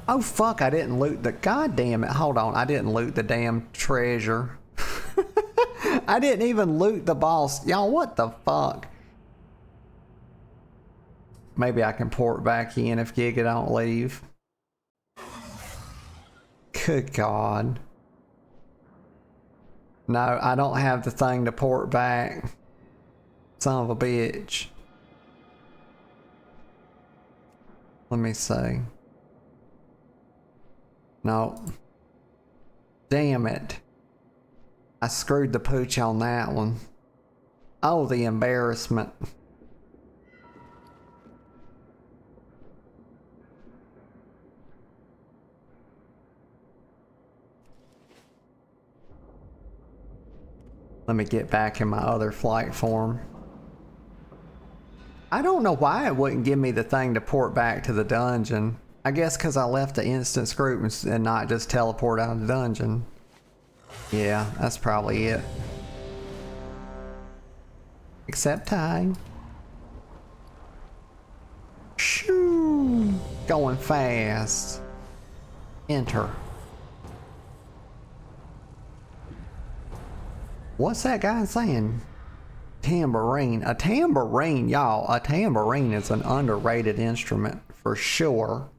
Oh fuck, I didn't loot the... God damn it, hold on. I didn't loot the damn treasure. I didn't even loot the boss. Y'all, what the fuck? Maybe I can port back in if Giga don't leave. Good God. No, I don't have the thing to port back. Son of a bitch. Let me see. No. Damn it. I screwed the pooch on that one. Oh, the embarrassment. Let me get back in my other flight form. I don't know why it wouldn't give me the thing to port back to the dungeon. I guess because I left the instance group and not just teleport out of the dungeon. Yeah, that's probably it. Accept time. Shoo! Going fast. Enter. What's that guy saying? Tambourine. A tambourine, y'all. A tambourine is an underrated instrument for sure.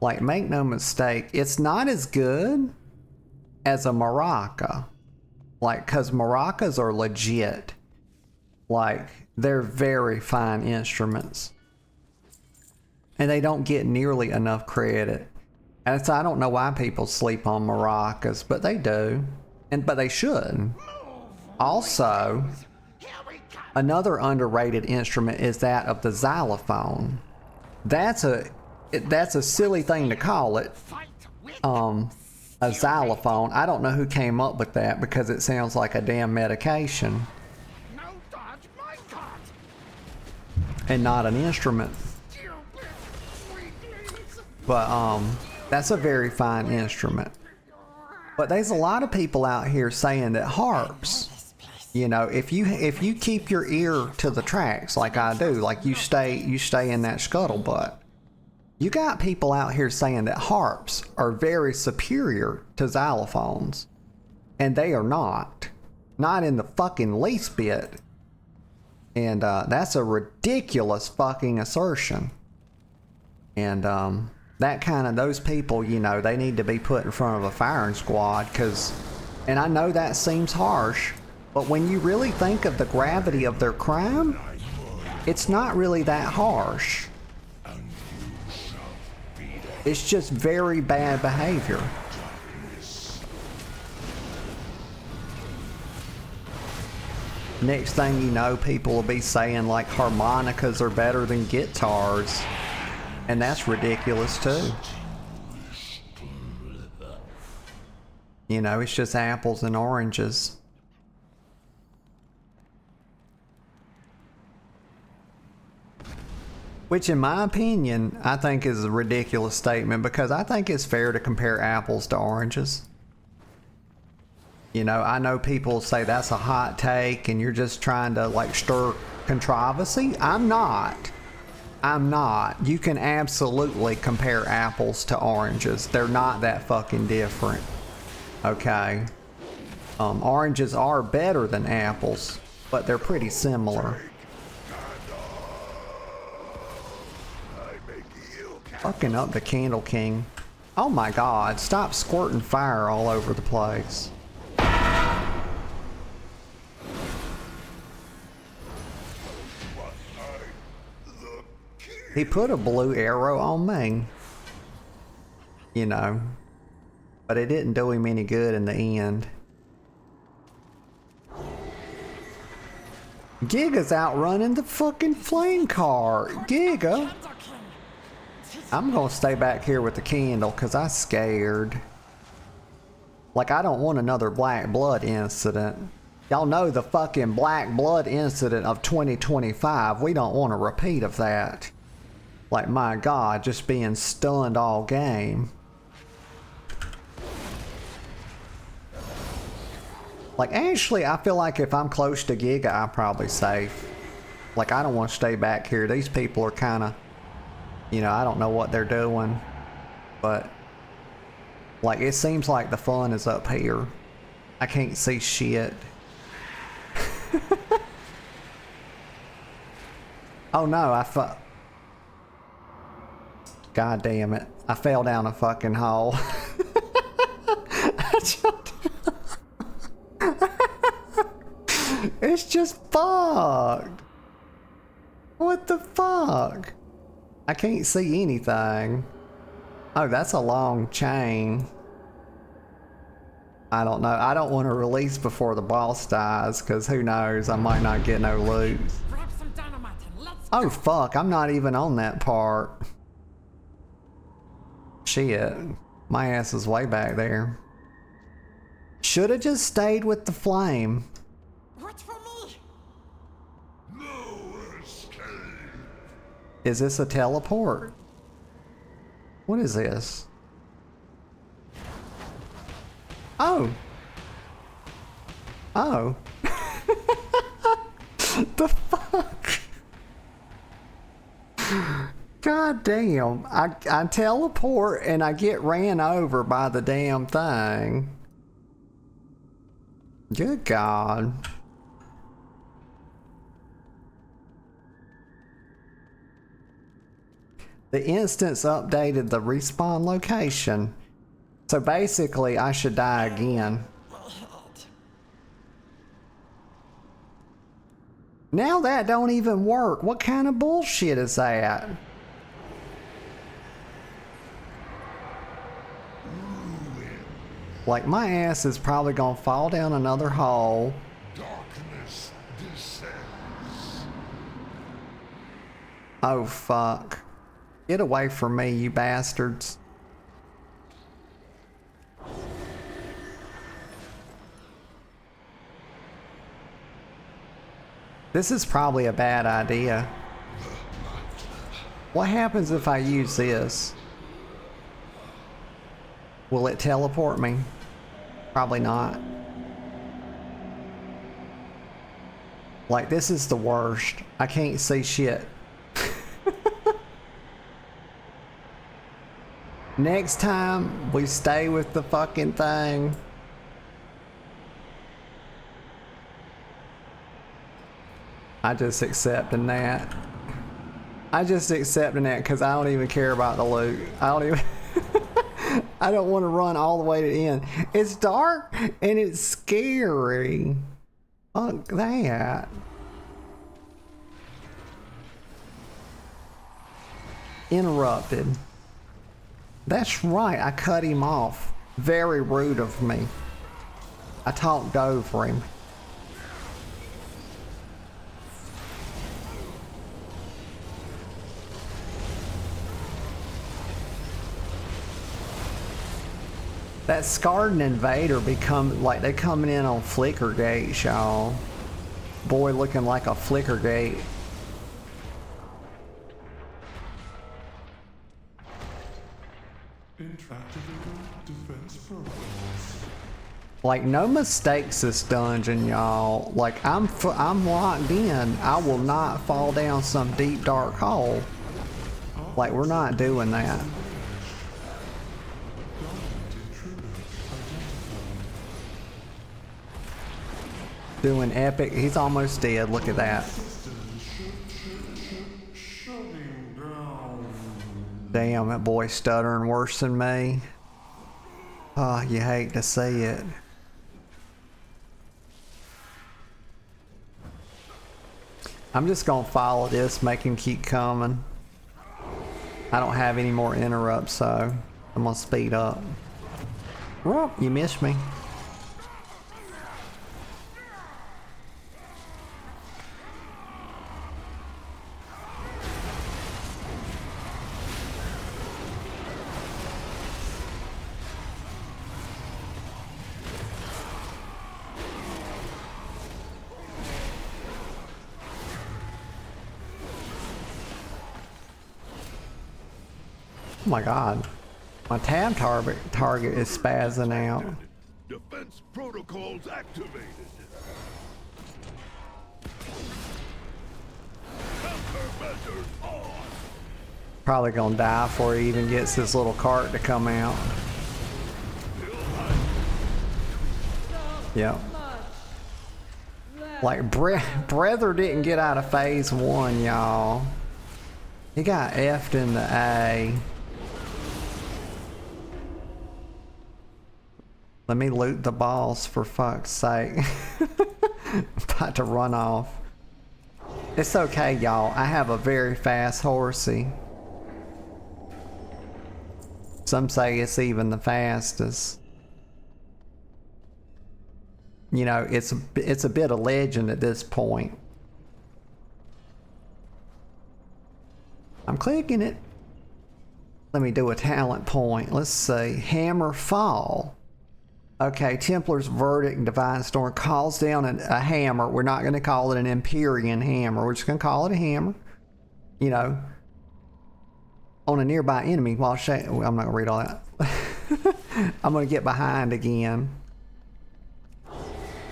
Like, make no mistake, it's not as good as a maraca. Like, cause maracas are legit. Like, they're very fine instruments. And they don't get nearly enough credit. And so I don't know why people sleep on maracas, but they do. But they should. Also, another underrated instrument is that of the xylophone. That's a silly thing to call it. A xylophone. I don't know who came up with that because it sounds like a damn medication. And not an instrument. But that's a very fine instrument. But there's a lot of people out here saying that harps, you know, if you keep your ear to the tracks like I do, like you stay in that scuttlebutt, you got people out here saying that harps are very superior to xylophones. And they are not. Not in the fucking least bit. And that's a ridiculous fucking assertion. And that kind of, those people, you know, they need to be put in front of a firing squad, because, and I know that seems harsh, but when you really think of the gravity of their crime, it's not really that harsh. It's just very bad behavior. Next thing you know, people will be saying like harmonicas are better than guitars. And that's ridiculous too. You know, it's just apples and oranges. Which in my opinion, I think is a ridiculous statement, because I think it's fair to compare apples to oranges. You know, I know people say that's a hot take and you're just trying to like stir controversy. I'm not. You can absolutely compare apples to oranges. They're not that fucking different. Okay. Oranges are better than apples, but they're pretty similar. Fucking up the Candle King. Oh my god, stop squirting fire all over the place. He put a blue arrow on me. You know. But it didn't do him any good in the end. Giga's outrunning the fucking flame car. Giga. I'm gonna stay back here with the candle because I'm scared. Like, I don't want another Black Blood incident. Y'all know the fucking Black Blood incident of 2025. We don't want a repeat of that. Like, my god, just being stunned all game. Like, actually, I feel like if I'm close to Giga, I'm probably safe. Like, I don't want to stay back here. These people are kind of, you know, I don't know what they're doing. But, like, it seems like the fun is up here. I can't see shit. Oh no, God damn it. I fell down a fucking hole. It's just fucked. What the fuck? I can't see anything. Oh, that's a long chain. I don't know. I don't want to release before the boss dies, because who knows? I might not get no loot. Oh fuck, I'm not even on that part. Shit. My ass is way back there. Should've just stayed with the flame. What's for me? No escape. Is this a teleport? What is this? Oh. Oh. The fuck? God damn. I teleport and I get ran over by the damn thing. Good God. The instance updated the respawn location. So basically, I should die again. Now that don't even work. What kind of bullshit is that? Like, my ass is probably gonna fall down another hole. Darkness descends. Oh, fuck. Get away from me, you bastards. This is probably a bad idea. What happens if I use this? Will it teleport me? Probably not. Like, this is the worst. I can't see shit. Next time, we stay with the fucking thing. I just accepting that. I just accepting that because I don't even care about the loot. I don't even... I don't want to run all the way to the end. It's dark and it's scary. Fuck that. Interrupted. That's right, I cut him off. Very rude of me. I talked over him. That Scarden Invader become like they coming in on Flickergate, y'all. Boy looking like a Flickergate. Defense protocols. Like, no mistakes this dungeon, y'all. Like, I'm locked in. I will not fall down some deep dark hole. Like, we're not doing that. Doing epic. He's almost dead. Look at that. Damn, that boy's stuttering worse than me. Oh, you hate to see it. I'm just gonna follow this, make him keep coming. I don't have any more interrupts, so I'm gonna speed up. Well, you missed me. Oh my god. My tab target is spazzing out. Defense protocols activated. Countermeasures on. Probably gonna die before he even gets his little cart to come out. Yep. Like, Brother didn't get out of phase 1, y'all. He got F'd in the A. Let me loot the boss, for fuck's sake. About to run off. It's okay, y'all. I have a very fast horsey. Some say it's even the fastest. You know, it's a bit of legend at this point. I'm clicking it. Let me do a talent point. Let's see. Hammer Fall. Okay, Templar's Verdict and Divine Storm calls down a hammer. We're not going to call it an Empyrean hammer. We're just going to call it a hammer. You know. on a nearby enemy while I'm not gonna read all that. I'm gonna get behind again.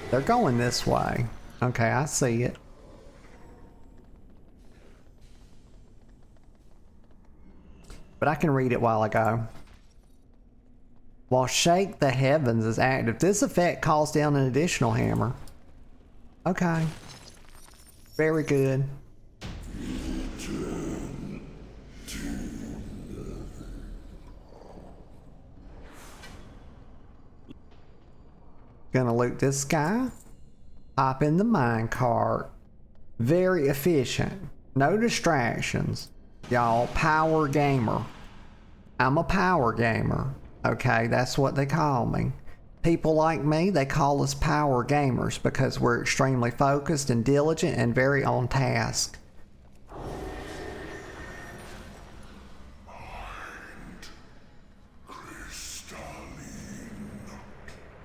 They're going this way. Okay, I see it. But I can read it while I go. While Shake the Heavens is active, this effect calls down an additional hammer. Okay. Very good. Gonna loot this guy. Hop in the minecart. Very efficient. No distractions. Y'all, power gamer. I'm a power gamer. Okay, that's what they call me. People like me, they call us power gamers because we're extremely focused and diligent and very on task.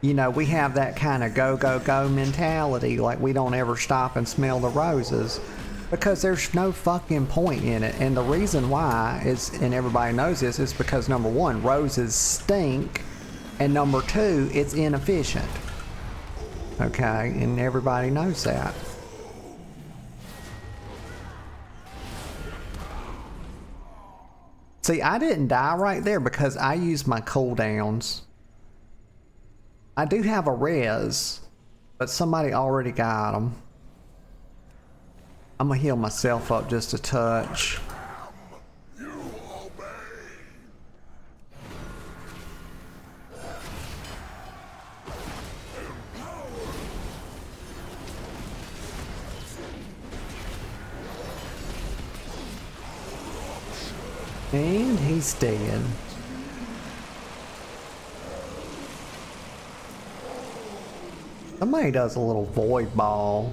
You know, we have that kind of go, go, go mentality, like we don't ever stop and smell the roses because there's no fucking point in it. And the reason why is, and everybody knows this, is because number one, roses stink, and number two, it's inefficient. Okay, and everybody knows that. See, I didn't die right there because I used my cooldowns. I do have a res, but somebody already got them. I'm gonna heal myself up just a touch. And he's dead. Somebody does a little void ball.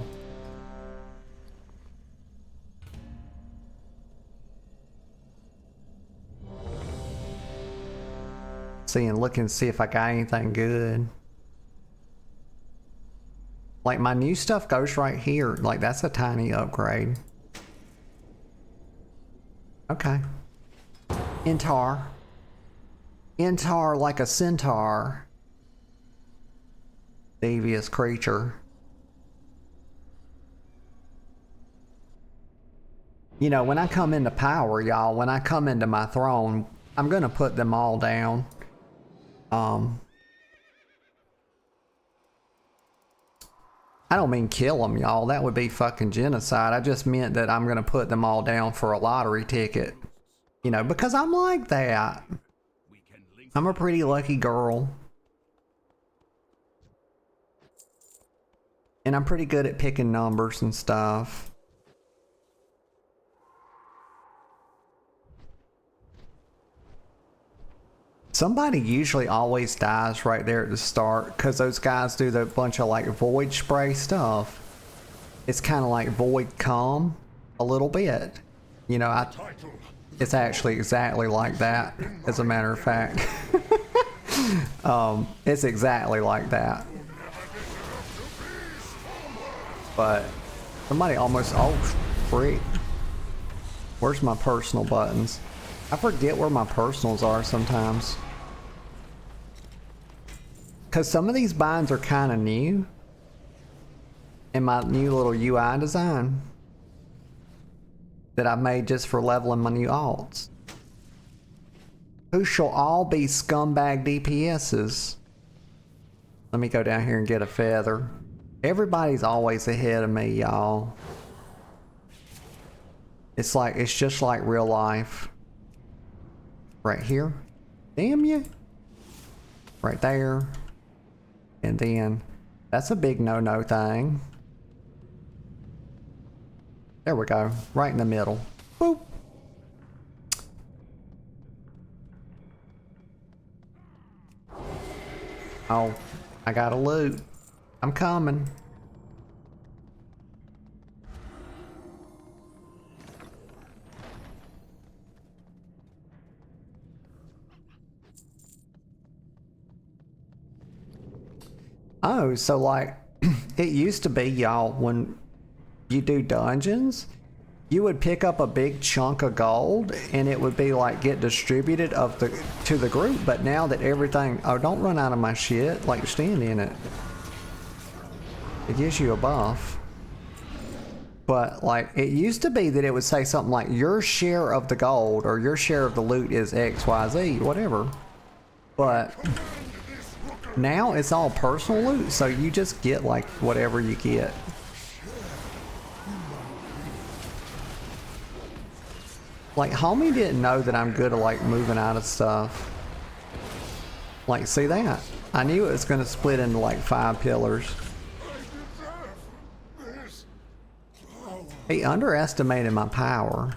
See and look and see if I got anything good. Like my new stuff goes right here. Like that's a tiny upgrade. Okay. Intar. Intar like a centaur. Devious creature. You know, when I come into power, y'all, when I come into my throne, I'm gonna put them all down. I don't mean kill them, y'all. That would be fucking genocide. I just meant that I'm gonna put them all down for a lottery ticket. You know, because I'm like that. I'm a pretty lucky girl. And I'm pretty good at picking numbers and stuff. Somebody usually always dies right there at the start because those guys do the bunch of like void spray stuff. It's kind of like void calm a little bit. You know, it's actually exactly like that, as a matter of fact. It's exactly like that. But somebody almost, oh freak. Where's my personal buttons? I forget where my personals are sometimes. Cause some of these binds are kind of new. In my new little UI design. That I made just for leveling my new alts. Who shall all be scumbag DPSs? Let me go down here and get a feather. Everybody's always ahead of me, y'all. It's just like real life. Right here. Damn you. Right there. And then, that's a big no-no thing. There we go. Right in the middle. Boop. Oh, I got a loot. I'm coming. Oh, so like, it used to be, y'all, when you do dungeons, you would pick up a big chunk of gold and it would be like get distributed to the group. But now that everything, oh, don't run out of my shit, like stand in it. It gives you a buff. But like it used to be that it would say something like your share of the gold or your share of the loot is XYZ, whatever. But now it's all personal loot, so you just get like whatever you get. Like, homie didn't know that I'm good at, like, moving out of stuff. Like, see that? I knew it was going to split into, like, 5 pillars. He underestimated my power.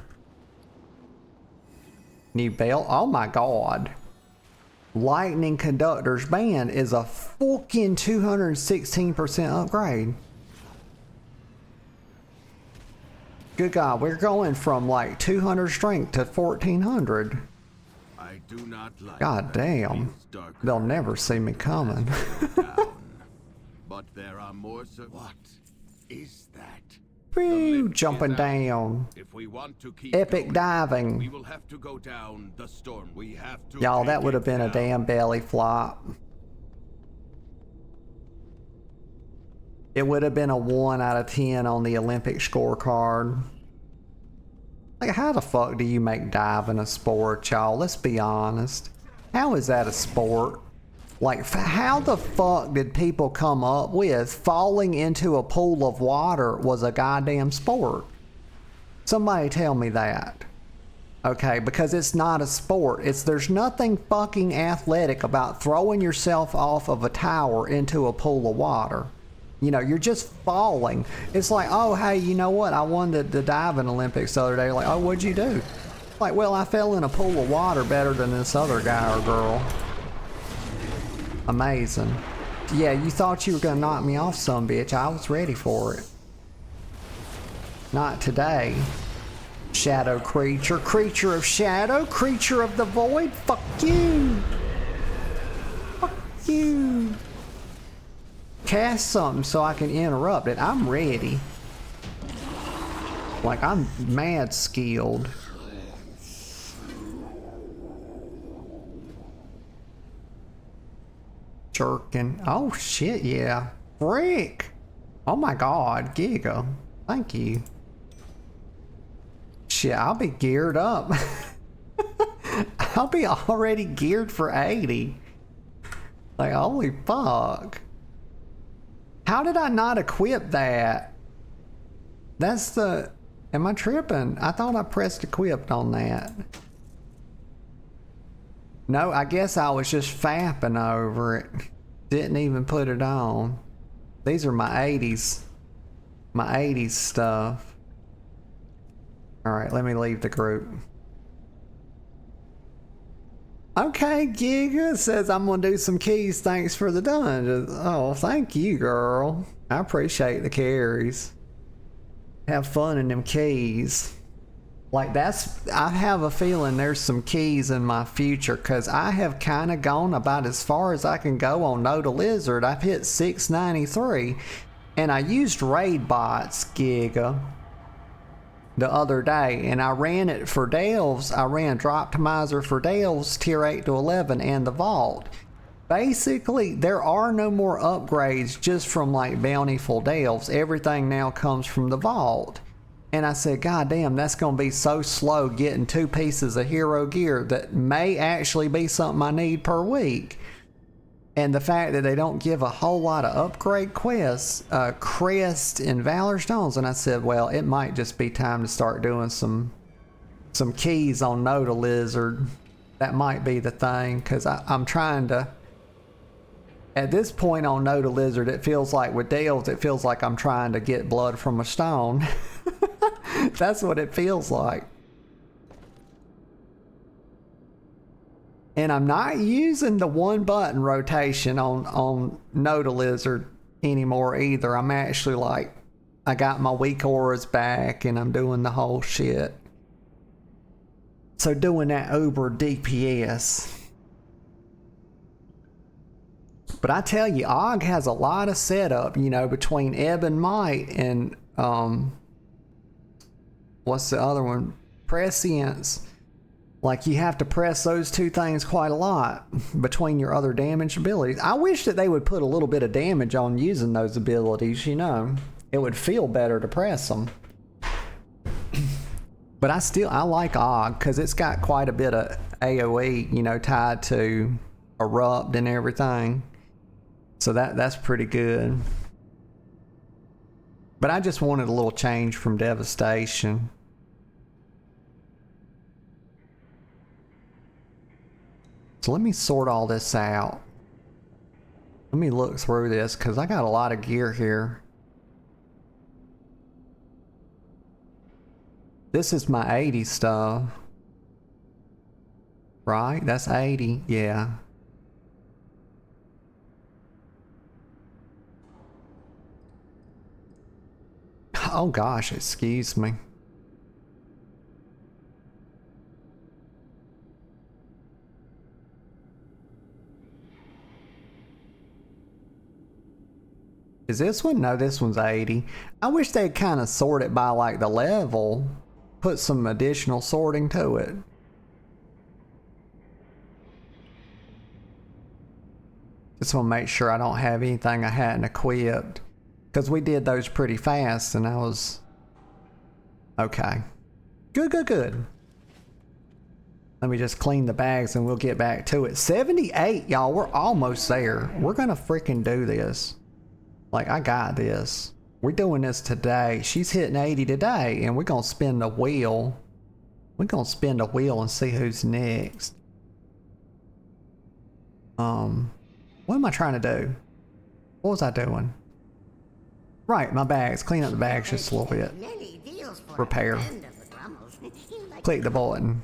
New belt? Oh my god. Lightning Conductor's Band is a fucking 216% upgrade. Good God, we're going from like 200 strength to 1400. I do not like God damn. They'll never see me coming. But there are more. What is that? Woo, jumping down. If we want to keep Epic going, diving. we will have to go down the storm. We have to. Y'all, that would have been down. a damn belly flop. It would have been a 1 out of 10 on the Olympic scorecard. Like, how the fuck do you make diving a sport, y'all? Let's be honest. How is that a sport? Like, how the fuck did people come up with falling into a pool of water was a goddamn sport? Somebody tell me that. Okay, because it's not a sport. There's nothing fucking athletic about throwing yourself off of a tower into a pool of water. You know, you're just falling. It's like, oh, hey, you know what? I won the diving Olympics the other day. Like, oh, what'd you do? Like, well, I fell in a pool of water better than this other guy or girl. Amazing. Yeah, you thought you were gonna knock me off, some bitch. I was ready for it. Not today. Shadow creature, creature of shadow, creature of the void. Fuck you. Fuck you. Cast something so I can interrupt it. I'm ready. Like, I'm mad skilled. Jerkin. Oh shit, yeah. Frick. Oh my god, Giga. Thank you. Shit, I'll be geared up. I'll be already geared for 80. Like, holy fuck. How did I not equip that? That's the... Am I tripping? I thought I pressed equipped on that. No, I guess I was just fapping over it. Didn't even put it on. These are my 80s. My 80s stuff. Alright, let me leave the group. Okay, Giga says I'm gonna do some keys. Thanks for the dungeon. Oh, thank you, girl. I appreciate the carries. Have fun in them keys. Like, I have a feeling there's some keys in my future, because I have kind of gone about as far as I can go on No to Lizard. I've hit 693, and I used raid bots, Giga, the other day, and I ran it for Delves. I ran Droptimizer for Delves, tier 8 to 11, and the Vault. Basically, there are no more upgrades just from like Bountiful Delves. Everything now comes from the Vault. And I said, God damn, that's going to be so slow getting 2 pieces of hero gear that may actually be something I need per week. And the fact that they don't give a whole lot of upgrade quests, Crest and Valor Stones, and I said, well, it might just be time to start doing some keys on No to Lizard. That might be the thing, because I'm trying to... At this point on No to Lizard, it feels like with Delves, it feels like I'm trying to get blood from a stone. That's what it feels like. And I'm not using the 1 button rotation on No to Lizard anymore either. I'm actually like, I got my weak auras back and I'm doing the whole shit. So doing that Uber DPS. But I tell you, Og has a lot of setup, you know, between Ebb and Might and, what's the other one? Prescience. Like, you have to press those two things quite a lot between your other damage abilities. I wish that they would put a little bit of damage on using those abilities, you know. It would feel better to press them. But I like Og because it's got quite a bit of AoE, you know, tied to Erupt and everything. So that's pretty good. But I just wanted a little change from Devastation. So let me sort all this out. Let me look through this because I got a lot of gear here. This is my 80 stuff. Right? That's 80. Yeah. Oh gosh, excuse me. Is this one? No, this one's 80. I wish they'd kind of sort it by like the level. Put some additional sorting to it. Just want to make sure I don't have anything I hadn't equipped. Because we did those pretty fast and I was... Okay. Good. Let me just clean the bags and we'll get back to it. 78, y'all. We're almost there. We're gonna freaking do this. Like, I got this. We're doing this today. She's hitting 80 today, and we're gonna spin the wheel. We're gonna spin the wheel and see who's next. What am I trying to do? What was I doing? Right, my bags. Clean up the bags just a little bit. Repair. Click the button.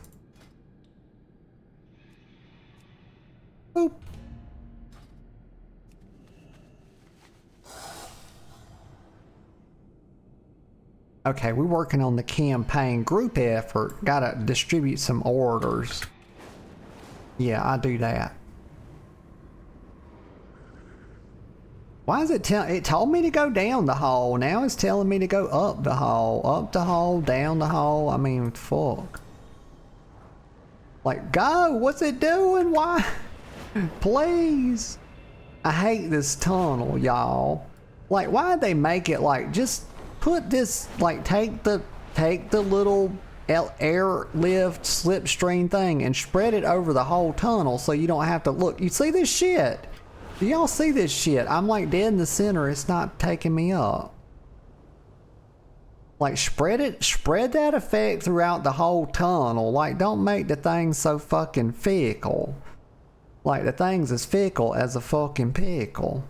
Boop. Okay, we're working on the campaign group effort. Gotta distribute some orders. Yeah, I do that. Why is it told me to go down the hole. Now it's telling me to go up the hole. Up the hole, down the hole. I mean, fuck. Like, go! What's it doing? Why? Please. I hate this tunnel, y'all. Like, why'd they make it like, just put this, like, take the little airlift slipstream thing and spread it over the whole tunnel so you don't have to look. You see this shit? Do y'all see this shit? I'm like dead in the center. It's not taking me up. Like, spread that effect throughout the whole tunnel. Like, don't make the thing so fucking fickle. Like, the thing's as fickle as a fucking pickle.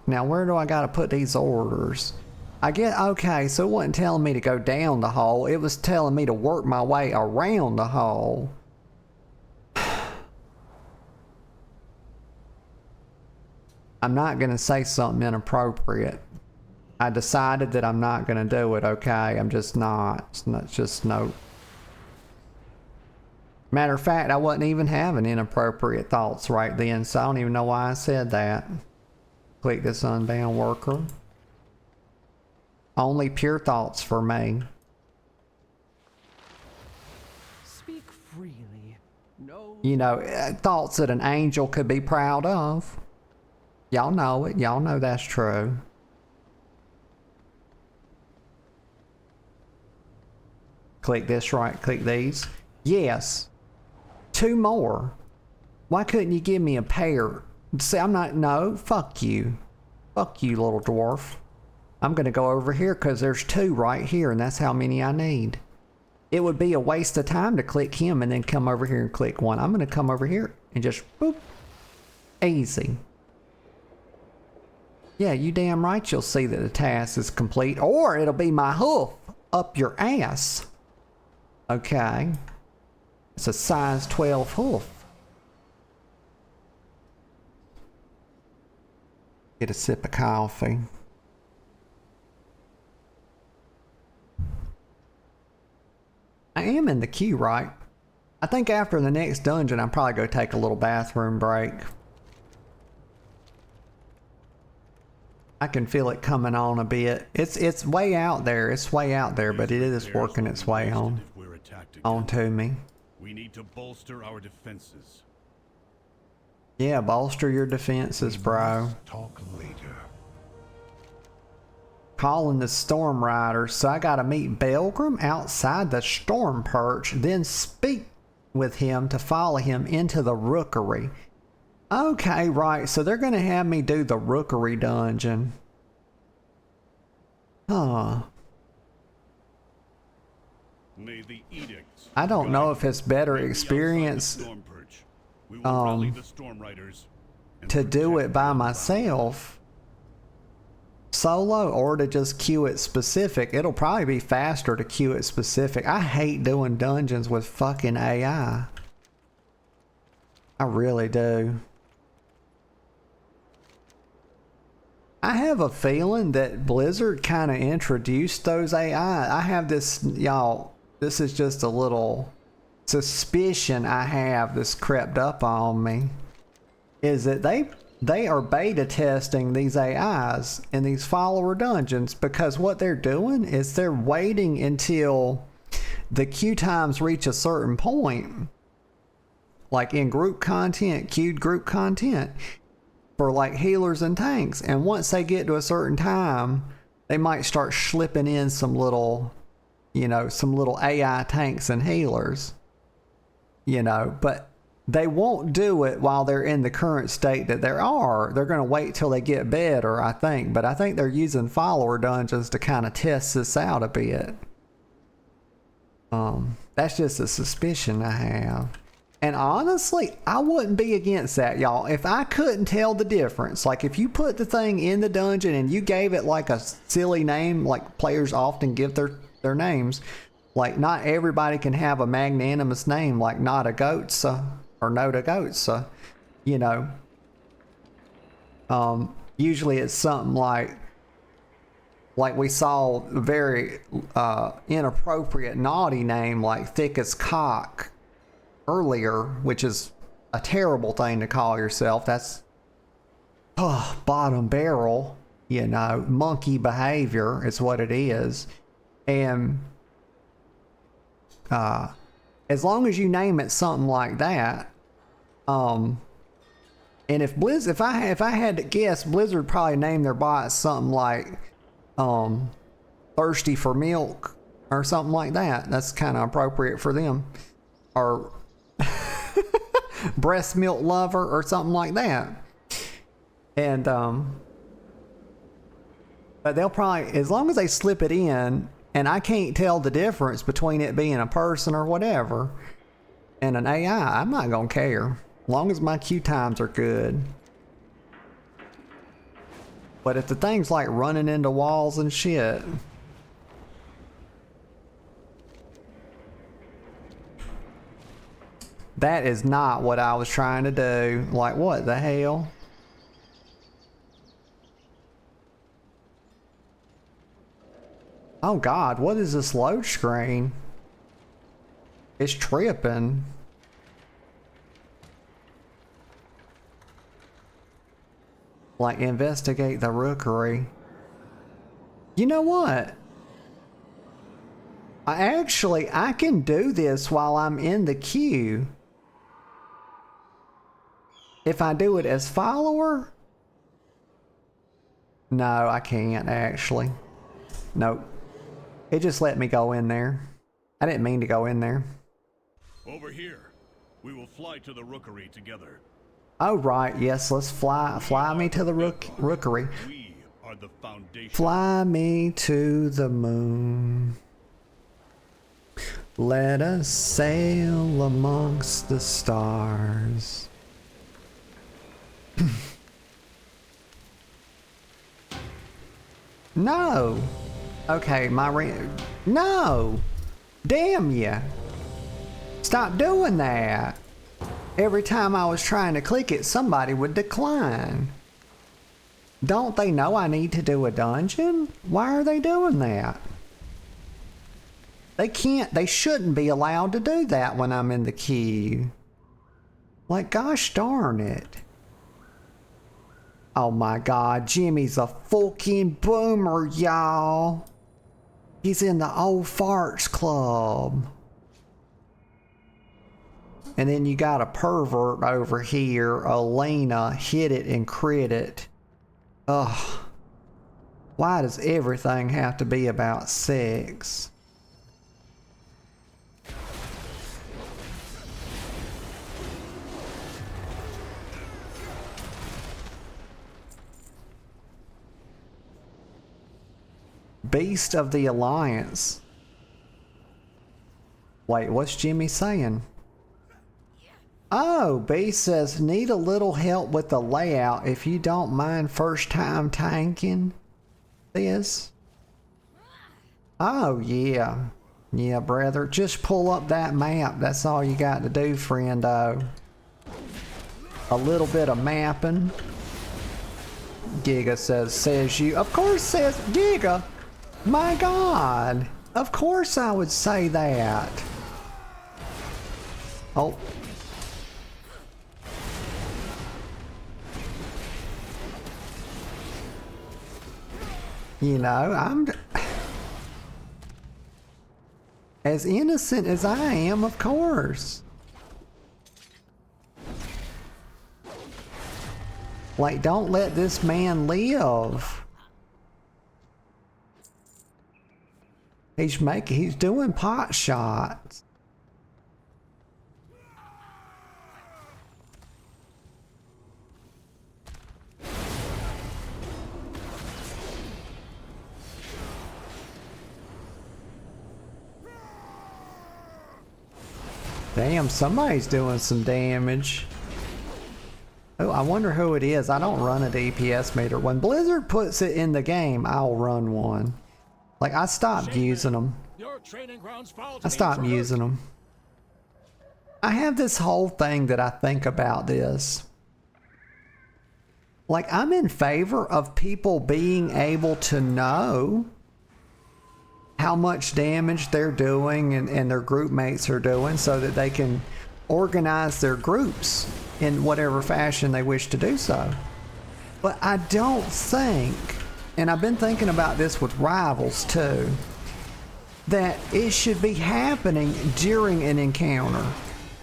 Now, where do I gotta put these orders? I get, okay, so it wasn't telling me to go down the hole. It was telling me to work my way around the hole. I'm not gonna say something inappropriate. I decided that I'm not gonna do it, okay? I'm just not. It's just no. Matter of fact, I wasn't even having inappropriate thoughts right then, so I don't even know why I said that. Click this unbound worker. Only pure thoughts for me. Speak freely. No. You know, thoughts that an angel could be proud of. Y'all know it. Y'all know that's true. Click this right. Click these. Yes. 2 more. Why couldn't you give me a pair? See, I'm not... No. Fuck you. Fuck you, little dwarf. I'm going to go over here because there's 2 right here, and that's how many I need. It would be a waste of time to click him and then come over here and click 1. I'm going to come over here and just... boop. Easy. Yeah, you damn right you'll see that the task is complete, or it'll be my hoof up your ass. Okay. It's a size 12 hoof. Get a sip of coffee. I am in the queue, right? I think after the next dungeon, I'm probably going to take a little bathroom break. I can feel it coming on a bit. It's way out there. It's way out there, but it is working its way on If we're attacked again, onto me. we need to bolster our defenses. Yeah, bolster your defenses, bro. Talk later. Calling the Storm Riders, so I gotta meet Belgrim outside the Storm Perch, then speak with him to follow him into the Rookery. Okay, right, so they're gonna have me do the Rookery dungeon. Huh. May the edicts I don't know guide if it's better Maybe outside the experience Storm Perch, we will rally the Storm Riders and to do protect it by the unbound. myself solo, or to just queue it specific. It'll probably be faster to queue it specific. I hate doing dungeons with fucking AI. I really do. I have a feeling that Blizzard kind of introduced those AI. I have this, y'all, this is just a little suspicion I have that's crept up on me, is that they are beta testing these AIs in these follower dungeons, because what they're doing is they're waiting until the queue times reach a certain point, like in group content, queued group content, for like healers and tanks. And once they get to a certain time, they might start slipping in some little, you know, some little AI tanks and healers, you know, but they won't do it while they're in the current state that they are. They're going to wait till they get better, I think. But I think they're using follower dungeons to kind of test this out a bit. That's just a suspicion I have. And honestly, I wouldn't be against that, y'all. If I couldn't tell the difference, like if you put the thing in the dungeon and you gave it like a silly name, like players often give their names, like not everybody can have a magnanimous name like Not a Goatsa or Noda Goatsa, you know. Usually it's something like we saw a very inappropriate naughty name like Thick as Cock earlier, which is a terrible thing to call yourself. That's bottom barrel, you know, monkey behavior is what it is. And as long as you name it something like that, and if I had to guess, Blizzard probably named their bots something like thirsty for milk or something like that. That's kind of appropriate for them. Or breast milk lover or something like that. And but they'll probably, as long as they slip it in and I can't tell the difference between it being a person or whatever and an AI, I'm not gonna care, as long as my queue times are good. But if the thing's like running into walls and shit, that is not what I was trying to do. Like, what the hell? Oh God, what is this load screen? It's tripping. Like, investigate the Rookery. You know what? I can do this while I'm in the queue. If I do it as follower? No, I can't actually. Nope. It just let me go in there. I didn't mean to go in there. Over here. We will fly to the Rookery together. Oh right, yes, let's fly me to the Rookery. We are the foundation. Fly me to the moon. Let us sail amongst the stars. No. Okay, no. Damn ya. Stop doing that. Every time I was trying to click it, somebody would decline. Don't they know I need to do a dungeon? Why are they doing that? They shouldn't be allowed to do that when I'm in the queue. Like, gosh darn it. Oh my god, Jimmy's a fucking boomer, y'all. He's in the old farts club. And then you got a pervert over here, Elena, hit it and crit it. Ugh. Why does everything have to be about sex? Beast of the Alliance. Wait, what's Jimmy saying? Oh, Beast says, need a little help with the layout if you don't mind first time tanking this. Oh, yeah. Yeah, brother. Just pull up that map. That's all you got to do, friendo. A little bit of mapping. Giga says you. Of course says Giga. My God. Of course I would say that. Oh. You know, I'm as innocent as I am, of course. Like, don't let this man live. He's doing pot shots. Damn, somebody's doing some damage. Oh, I wonder who it is. I don't run a DPS meter. When Blizzard puts it in the game, I'll run one. Like, I stopped using them. I stopped using them. I have this whole thing that I think about this. Like, I'm in favor of people being able to know how much damage they're doing and their group mates are doing so that they can organize their groups in whatever fashion they wish to do so. But I don't think, and I've been thinking about this with rivals too, that it should be happening during an encounter.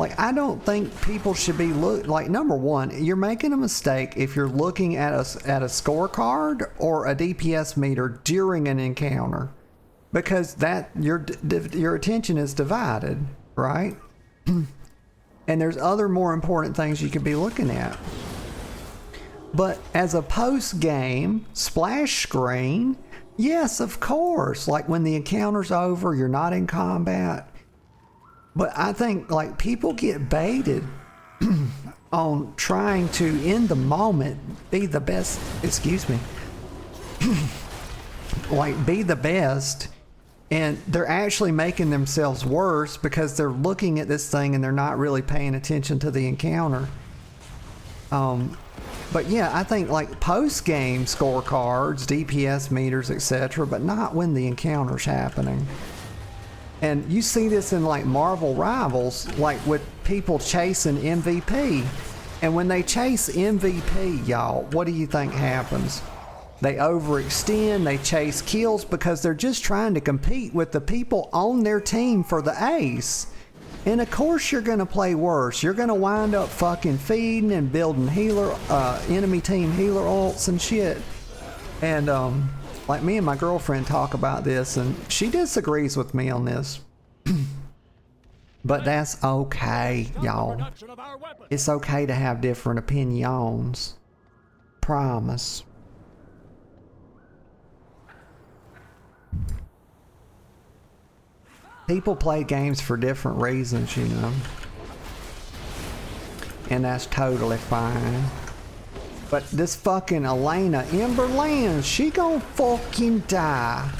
Like, I don't think people should be like, number one, you're making a mistake if you're looking at a scorecard or a DPS meter during an encounter, because that your attention is divided, right? And there's other more important things you could be looking at. But as a post-game splash screen, yes, of course. Like, when the encounter's over, you're not in combat. But I think, like, people get baited on trying to, in the moment, be the best, excuse me, like, be the best, and they're actually making themselves worse because they're looking at this thing and they're not really paying attention to the encounter. But yeah, I think, like, post-game scorecards, DPS meters, etc., but not when the encounter's happening. And you see this in, like, Marvel Rivals, like with people chasing MVP. And when they chase MVP, y'all, what do you think happens? They overextend, they chase kills because they're just trying to compete with the people on their team for the ace. And of course you're gonna play worse. You're gonna wind up fucking feeding and building healer, enemy team healer ults and shit. And like, me and my girlfriend talk about this, and she disagrees with me on this. But that's okay, y'all. It's okay to have different opinions. Promise. People play games for different reasons, you know. And that's totally fine. But this fucking Elena Emberland, she gon' fucking die.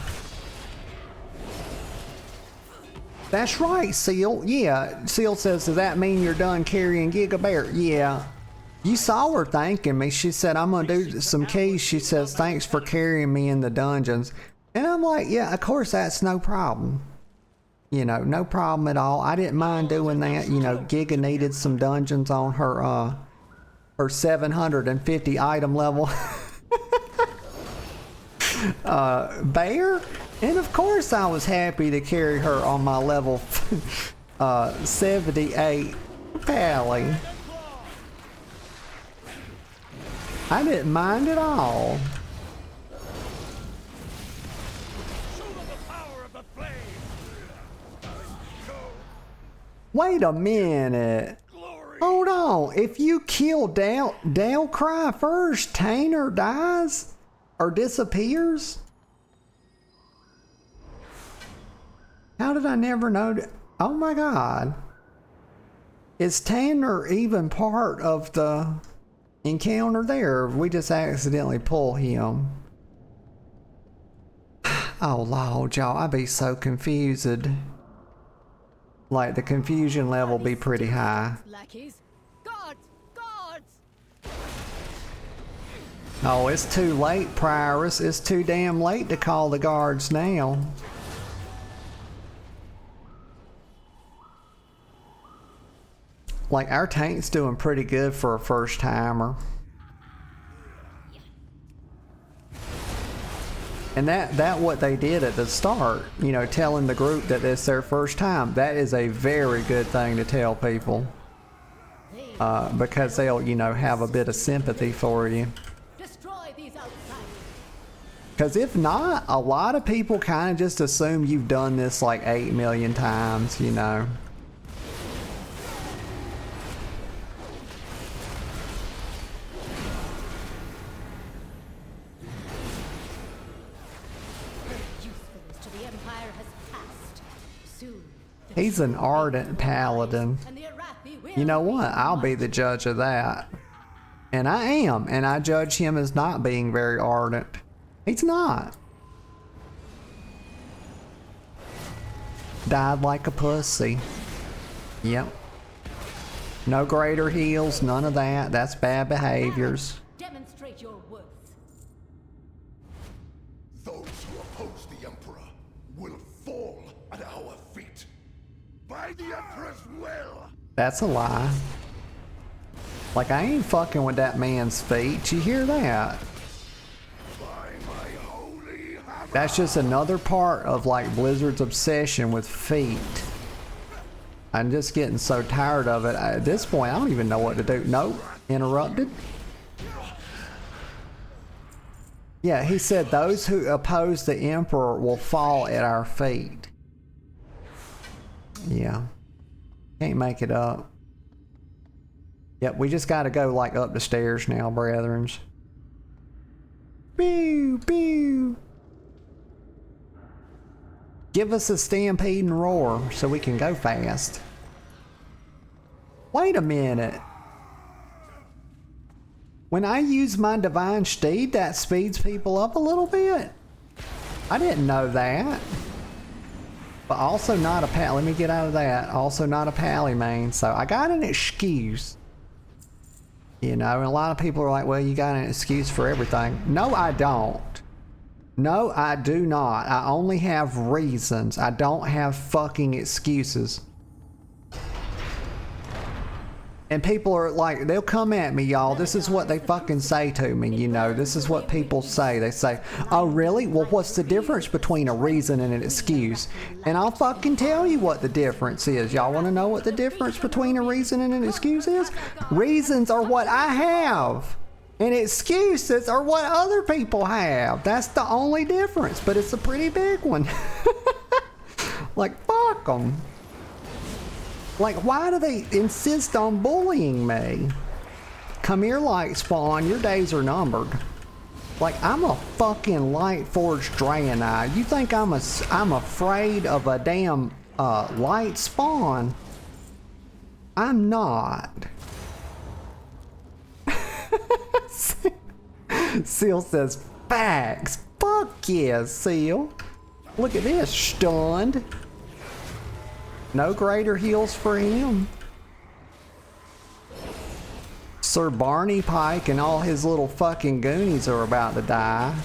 That's right, Seal. Yeah, Seal says, does that mean you're done carrying Giga Bear? Yeah. You saw her thanking me. She said, I'm gonna do some keys. She says, thanks for carrying me in the dungeons. And I'm like, yeah, of course, that's no problem. You know, no problem at all. I didn't mind doing that. You know, Giga needed some dungeons on her her 750 item level bear. And of course I was happy to carry her on my level 78 pally. I didn't mind at all. Wait a minute. Hold on. If you kill Darkflame first, Tainer dies or disappears? How did I never know that? Oh my god. Is Tanner even part of the encounter there? We just accidentally pull him. Oh Lord, y'all, I'd be so confused. Like, the confusion level be pretty high. Lackeys. Guards! Guards! Oh, it's too late, Prioress. It's too damn late to call the guards now. Like, our tank's doing pretty good for a first timer. And that what they did at the start, you know, telling the group that it's their first time, that is a very good thing to tell people. Because they'll, you know, have a bit of sympathy for you. Destroy these outsiders. Because if not, a lot of people kind of just assume you've done this like 8 million times, you know. He's an ardent paladin. You know what? I'll be the judge of that. And I am. And I judge him as not being very ardent. He's not. Died like a pussy. Yep. No greater heals, none of that. That's bad behaviors. Demonstrate your worth. Those who oppose the Emperor will fall at our feet. By the Emperor's will. That's a lie. Like, I ain't fucking with that man's feet. You hear that? By my holy hammer. That's just another part of like Blizzard's obsession with feet. I'm just getting so tired of it. At this point, I don't even know what to do. Nope. Interrupted. Yeah, he said those who oppose the Emperor will fall at our feet. Yeah. Can't make it up. Yep, we just gotta go like up the stairs now, brethrens. Pew, pew. Give us a stampede and roar so we can go fast. Wait a minute. When I use my divine steed, that speeds people up a little bit? I didn't know that. But also not a pal. Let me get out of that. Also not a pally main, so I got an excuse. You know, and a lot of people are like, well, you got an excuse for everything. No, I don't. No, I do not. I only have reasons. I don't have fucking excuses. And people are like, they'll come at me, y'all. This is what they fucking say to me, you know. This is what people say. They say, oh, really? Well, what's the difference between a reason and an excuse? And I'll fucking tell you what the difference is. Y'all want to know what the difference between a reason and an excuse is? Reasons are what I have. And excuses are what other people have. That's the only difference. But it's a pretty big one. Like, fuck them. Like, why do they insist on bullying me? Come here, light spawn. Your days are numbered. Like, I'm a fucking light forged Draenei. You think I'm afraid of a damn light spawn? I'm not. Seal says facts. Fuck yeah, Seal. Look at this, stunned. No greater heals for him. Sir Barney Pike and all his little fucking goonies are about to die.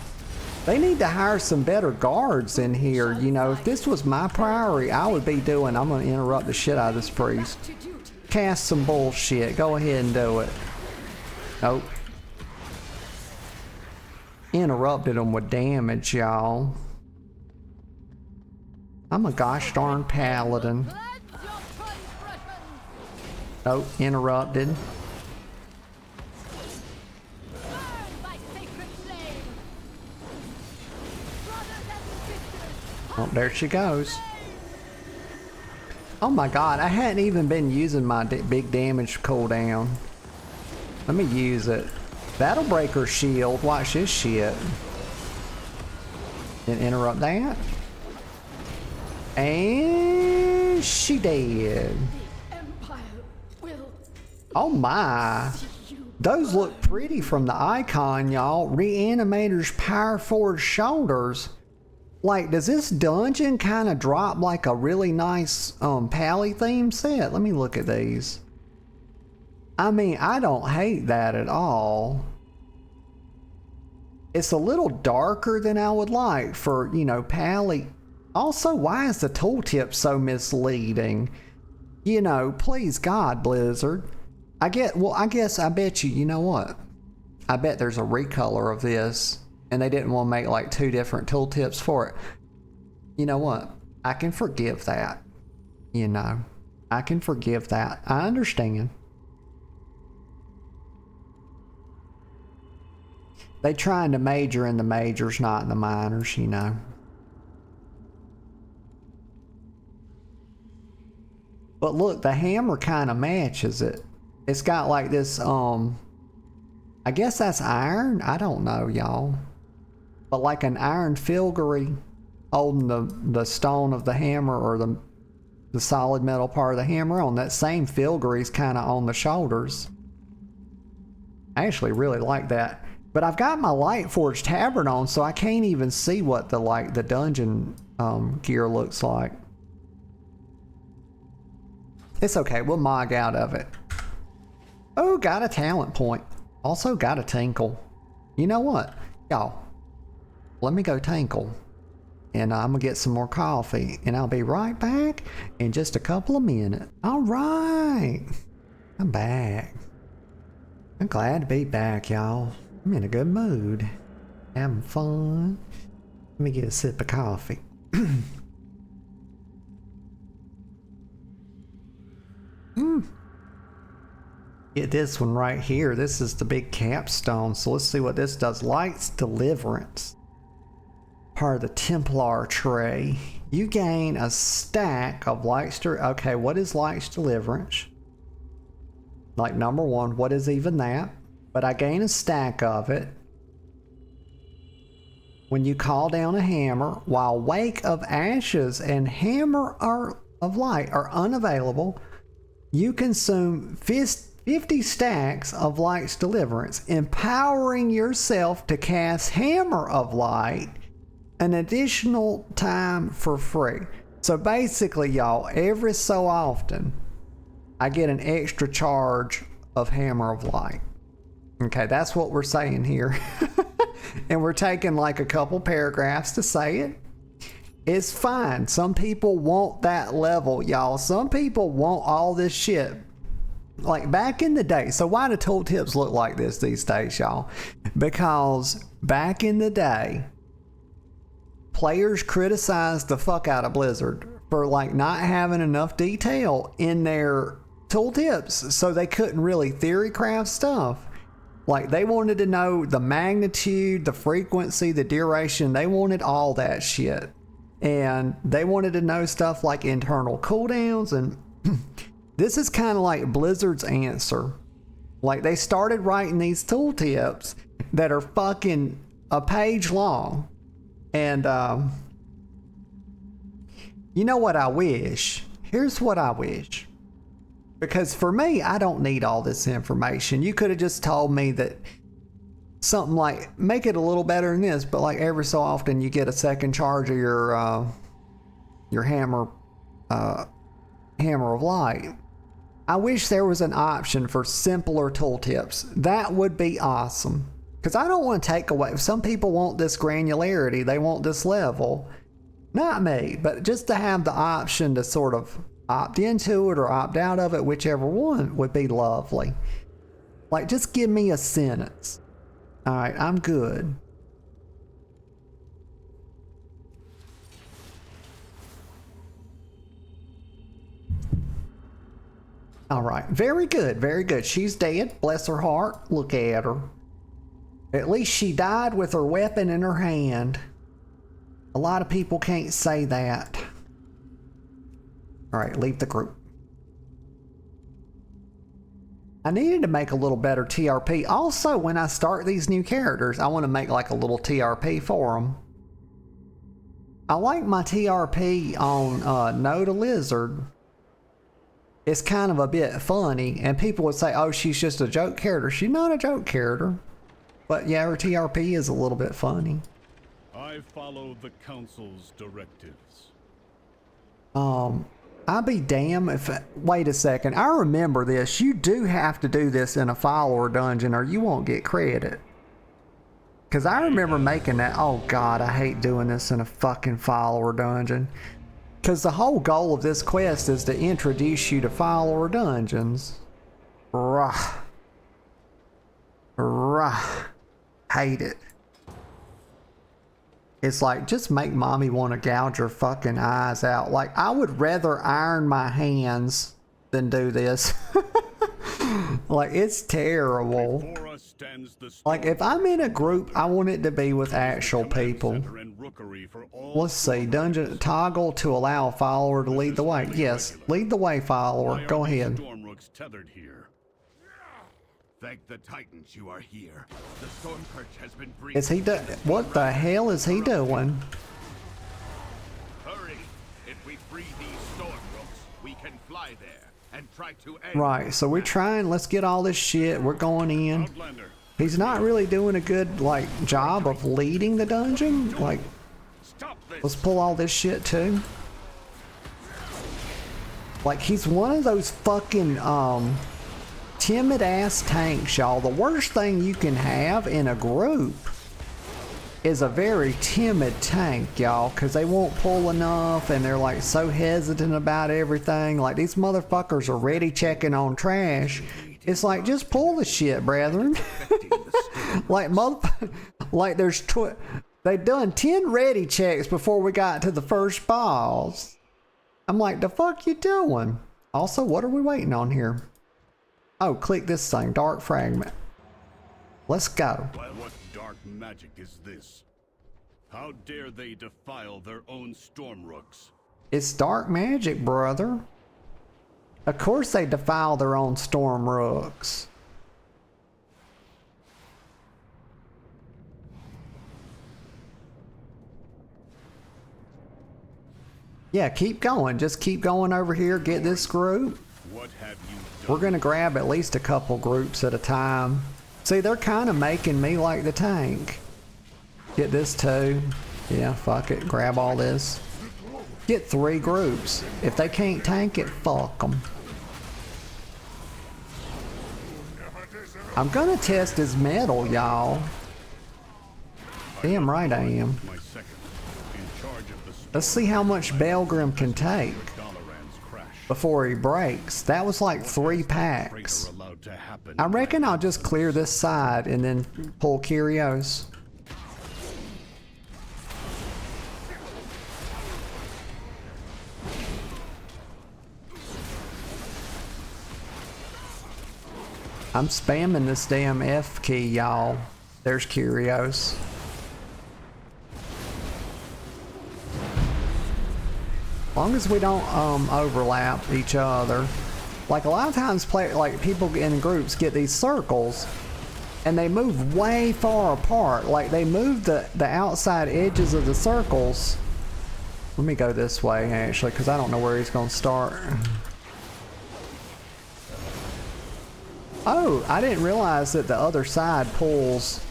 They need to hire some better guards in here. You know, if this was my Priory, I would be doing, I'm gonna interrupt the shit out of this priest. Cast some bullshit. Go ahead and do it. Nope. Interrupted them with damage, y'all. I'm a gosh darn paladin. Oh, interrupted. Oh, there she goes. Oh my god, I hadn't even been using my big damage cooldown. Let me use it. That'll break her shield. Watch this shit. Didn't interrupt that. And she dead. Oh my. Those look pretty from the icon, y'all. Reanimator's Power Forged Shoulders. Like, does this dungeon kind of drop like a really nice Pally theme set? Let me look at these. I mean, I don't hate that at all. It's a little darker than I would like for, you know, Pally. Also, why is the tooltip so misleading? You know, please God, Blizzard. I bet you know what? I bet there's a recolor of this and they didn't want to make like 2 different tooltips for it. You know what? I can forgive that. You know, I can forgive that. I understand. They trying to major in the majors, not in the minors, you know. But look, the hammer kind of matches it. It's got like this, I guess that's iron? I don't know, y'all. But like an iron filigree holding the stone of the hammer, or the solid metal part of the hammer on. That same filigree is kind of on the shoulders. I actually really like that. But I've got my Lightforged tabard on, so I can't even see what the dungeon gear looks like. It's okay, we'll mog out of it. Oh, got a talent point. Also got a tinkle. You know what, y'all? Let me go tinkle. And I'm gonna get some more coffee. And I'll be right back in just a couple of minutes. All right. I'm back. I'm glad to be back, y'all. I'm in a good mood. Having fun. Let me get a sip of coffee. Get this one right here. This is the big capstone. So let's see what this does. Light's Deliverance. Part of the Templar tray. You gain a stack of Light's... Okay, what is Light's Deliverance? Like, number one, what is even that? But I gain a stack of it when you call down a hammer, while Wake of Ashes and Hammer of Light are unavailable. You consume 50 stacks of Light's Deliverance, empowering yourself to cast Hammer of Light an additional time for free. So basically, y'all, every so often, I get an extra charge of Hammer of Light. Okay, that's what we're saying here. And we're taking like a couple paragraphs to say it. It's fine. Some people want that level, y'all. Some people want all this shit. Like back in the day. So why do tooltips look like this these days, y'all? Because back in the day, players criticized the fuck out of Blizzard for like not having enough detail in their tooltips. So they couldn't really theory craft stuff. Like, they wanted to know the magnitude, the frequency, the duration. They wanted all that shit. And they wanted to know stuff like internal cooldowns. And this is kind of like Blizzard's answer. Like, they started writing these tooltips that are fucking a page long. And, you know what I wish? Here's what I wish. Because for me, I don't need all this information. You could have just told me that something like, make it a little better than this, but like every so often you get a second charge of your hammer of light. I wish there was an option for simpler tooltips. That would be awesome. Because I don't want to take away. Some people want this granularity. They want this level. Not me, but just to have the option to sort of opt into it or opt out of it, whichever one would be lovely. Like, just give me a sentence. Alright, I'm good. Alright, very good, very good. She's dead, bless her heart. Look at her. At least she died with her weapon in her hand. A lot of people can't say that. Alright, leave the group. I needed to make a little better TRP. Also, when I start these new characters, I want to make like a little TRP for them. I like my TRP on No to Lizard. It's kind of a bit funny, and people would say, oh, she's just a joke character. She's not a joke character. But yeah, her TRP is a little bit funny. I follow the Council's directives. I'll be damned if... Wait a second. I remember this. You do have to do this in a follower dungeon or you won't get credit. Because I remember making that... Oh god, I hate doing this in a fucking follower dungeon. Because the whole goal of this quest is to introduce you to follower dungeons. Rah. Rah. Hate it. It's like, just make mommy want to gouge her fucking eyes out. Like, I would rather iron my hands than do this. Like, it's terrible. Like, if I'm in a group, I want it to be with actual people. Let's see, dungeon toggle to allow a follower to lead the way. Yes, lead the way, follower. Go ahead. Thank the Titans you are here. The storm perch has been breached. Is he what the hell is he doing? Hurry! If we free these storm rooks, we can fly there and try to end. Right, so we're trying, let's get all this shit. We're going in. He's not really doing a good like job of leading the dungeon. Like, let's pull all this shit too. Like, he's one of those fucking timid ass tanks, y'all. The worst thing you can have in a group is a very timid tank, y'all, because they won't pull enough and they're like so hesitant about everything. Like, these motherfuckers are ready checking on trash. It's like, just pull the shit, brethren. Like, like there's they done 10 ready checks before we got to the first boss. I'm like, the fuck you doing? Also, what are we waiting on here? Oh, click this thing, dark fragment. Let's go. What dark magic is this? How dare they defile their own storm rooks? It's dark magic, brother. Of course they defile their own storm rooks. Yeah, keep going. Just keep going over here, get this group. What have you done? We're gonna grab at least a couple groups at a time. See, they're kind of making me like the tank. Get this too. Yeah, fuck it. Grab all this. Get 3 groups. If they can't tank it, fuck them. I'm gonna test his metal, y'all. Damn right I am. Let's see how much Belgrim can take before he breaks. That was like 3 packs. I reckon I'll just clear this side and then pull Kyrios. I'm spamming this damn F key, y'all. There's Kyrios. As long as we don't overlap each other. Like, a lot of times people in groups get these circles and they move way far apart. Like, they move the outside edges of the circles. Let me go this way actually, because I don't know where he's gonna start. Oh, I didn't realize that the other side pulls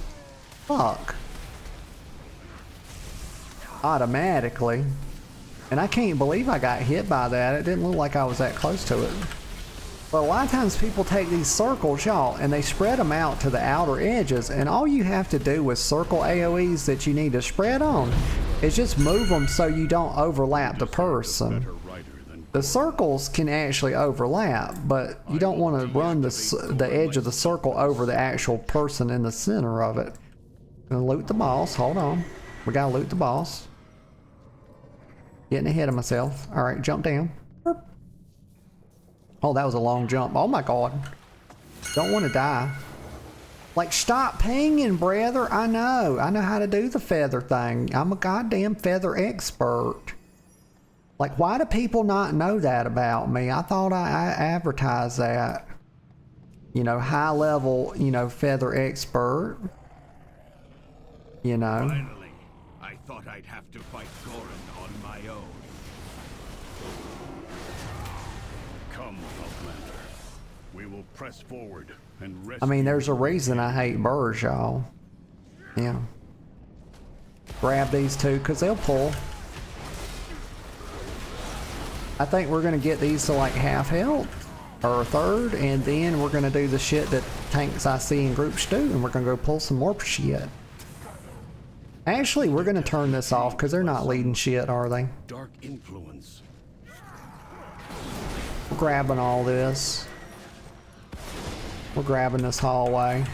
automatically. And I can't believe I got hit by that. It didn't look like I was that close to it. But a lot of times people take these circles, y'all, and they spread them out to the outer edges. And all you have to do with circle AoEs that you need to spread on is just move them so you don't overlap the person. The circles can actually overlap, but you don't want to run the edge of the circle over the actual person in the center of it. Gonna loot the boss. Hold on. We gotta loot the boss. Getting ahead of myself. Alright, jump down. Oh, that was a long jump. Oh my god. Don't want to die. Like, stop pinging, brother. I know how to do the feather thing. I'm a goddamn feather expert. Like, why do people not know that about me? I thought I advertised that. You know, high level, you know, feather expert. You know. Finally, I thought I'd have to fight Dorn on my own. Come, Outlander. We will press forward and rescue. I mean, there's a reason I hate birds, y'all. Yeah. Grab these two, because they'll pull. I think we're going to get these to like half health, or a third, and then we're going to do the shit that tanks I see in groups do, and we're going to go pull some more shit. Actually, we're going to turn this off, because they're not leading shit, are they? Dark influence. We're grabbing all this. We're grabbing this hallway.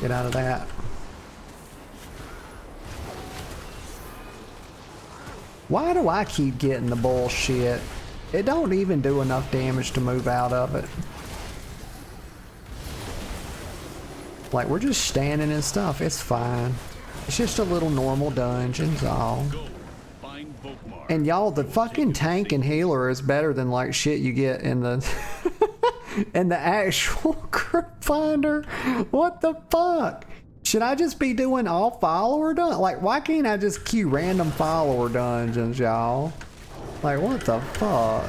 Get out of that. Why do I keep getting the bullshit? It don't even do enough damage to move out of it. Like, we're just standing and stuff. It's fine. It's just a little normal dungeon's all. And y'all, the fucking tank and healer is better than like shit you get in the in the actual group finder. What the fuck? Should I just be doing all follower dungeons? Like, why can't I just queue random follower dungeons, y'all? Like, what the fuck?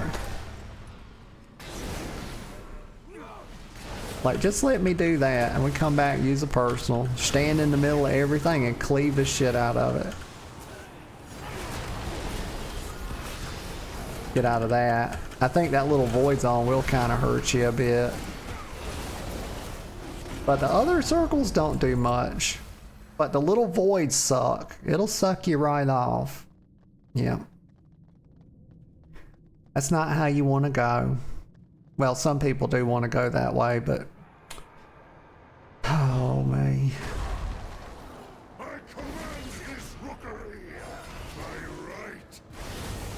Like, just let me do that, and we come back, use a personal, stand in the middle of everything, and cleave the shit out of it. Get out of that. I think that little void zone will kind of hurt you a bit. But the other circles don't do much. But the little voids suck. It'll suck you right off. Yeah. That's not how you want to go. Well, some people do want to go that way, but... Oh, me. I command this Rookery by right.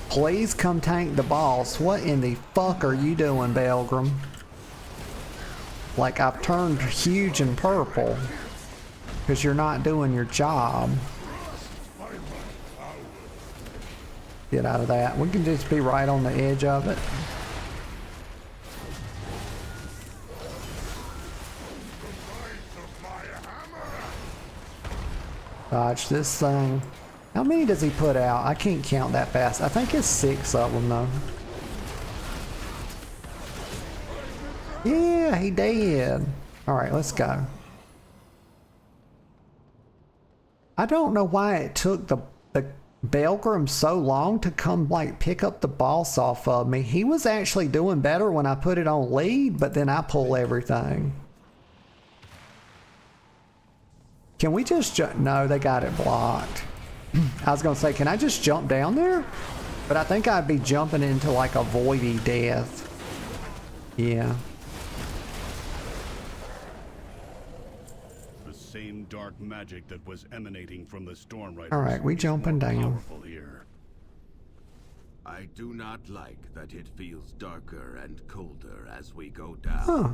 Please come tank the boss. What in the fuck are you doing, Belgrim? Like, I've turned huge and purple. Because you're not doing your job. Get out of that. We can just be right on the edge of it. Dodge this thing. How many does he put out? I can't count that fast. I think it's 6 of them though. Yeah, he did. Alright, let's go. I don't know why it took the Belgrim so long to come like pick up the boss off of me. He was actually doing better when I put it on lead, but then I pull everything. Can we just jump? No, they got it blocked. I was gonna say, can I just jump down there? But I think I'd be jumping into like a voidy death. Yeah. The same dark magic that was emanating from the storm riders. All right, we jumping down. Here. I do not like that it feels darker and colder as we go down. Huh.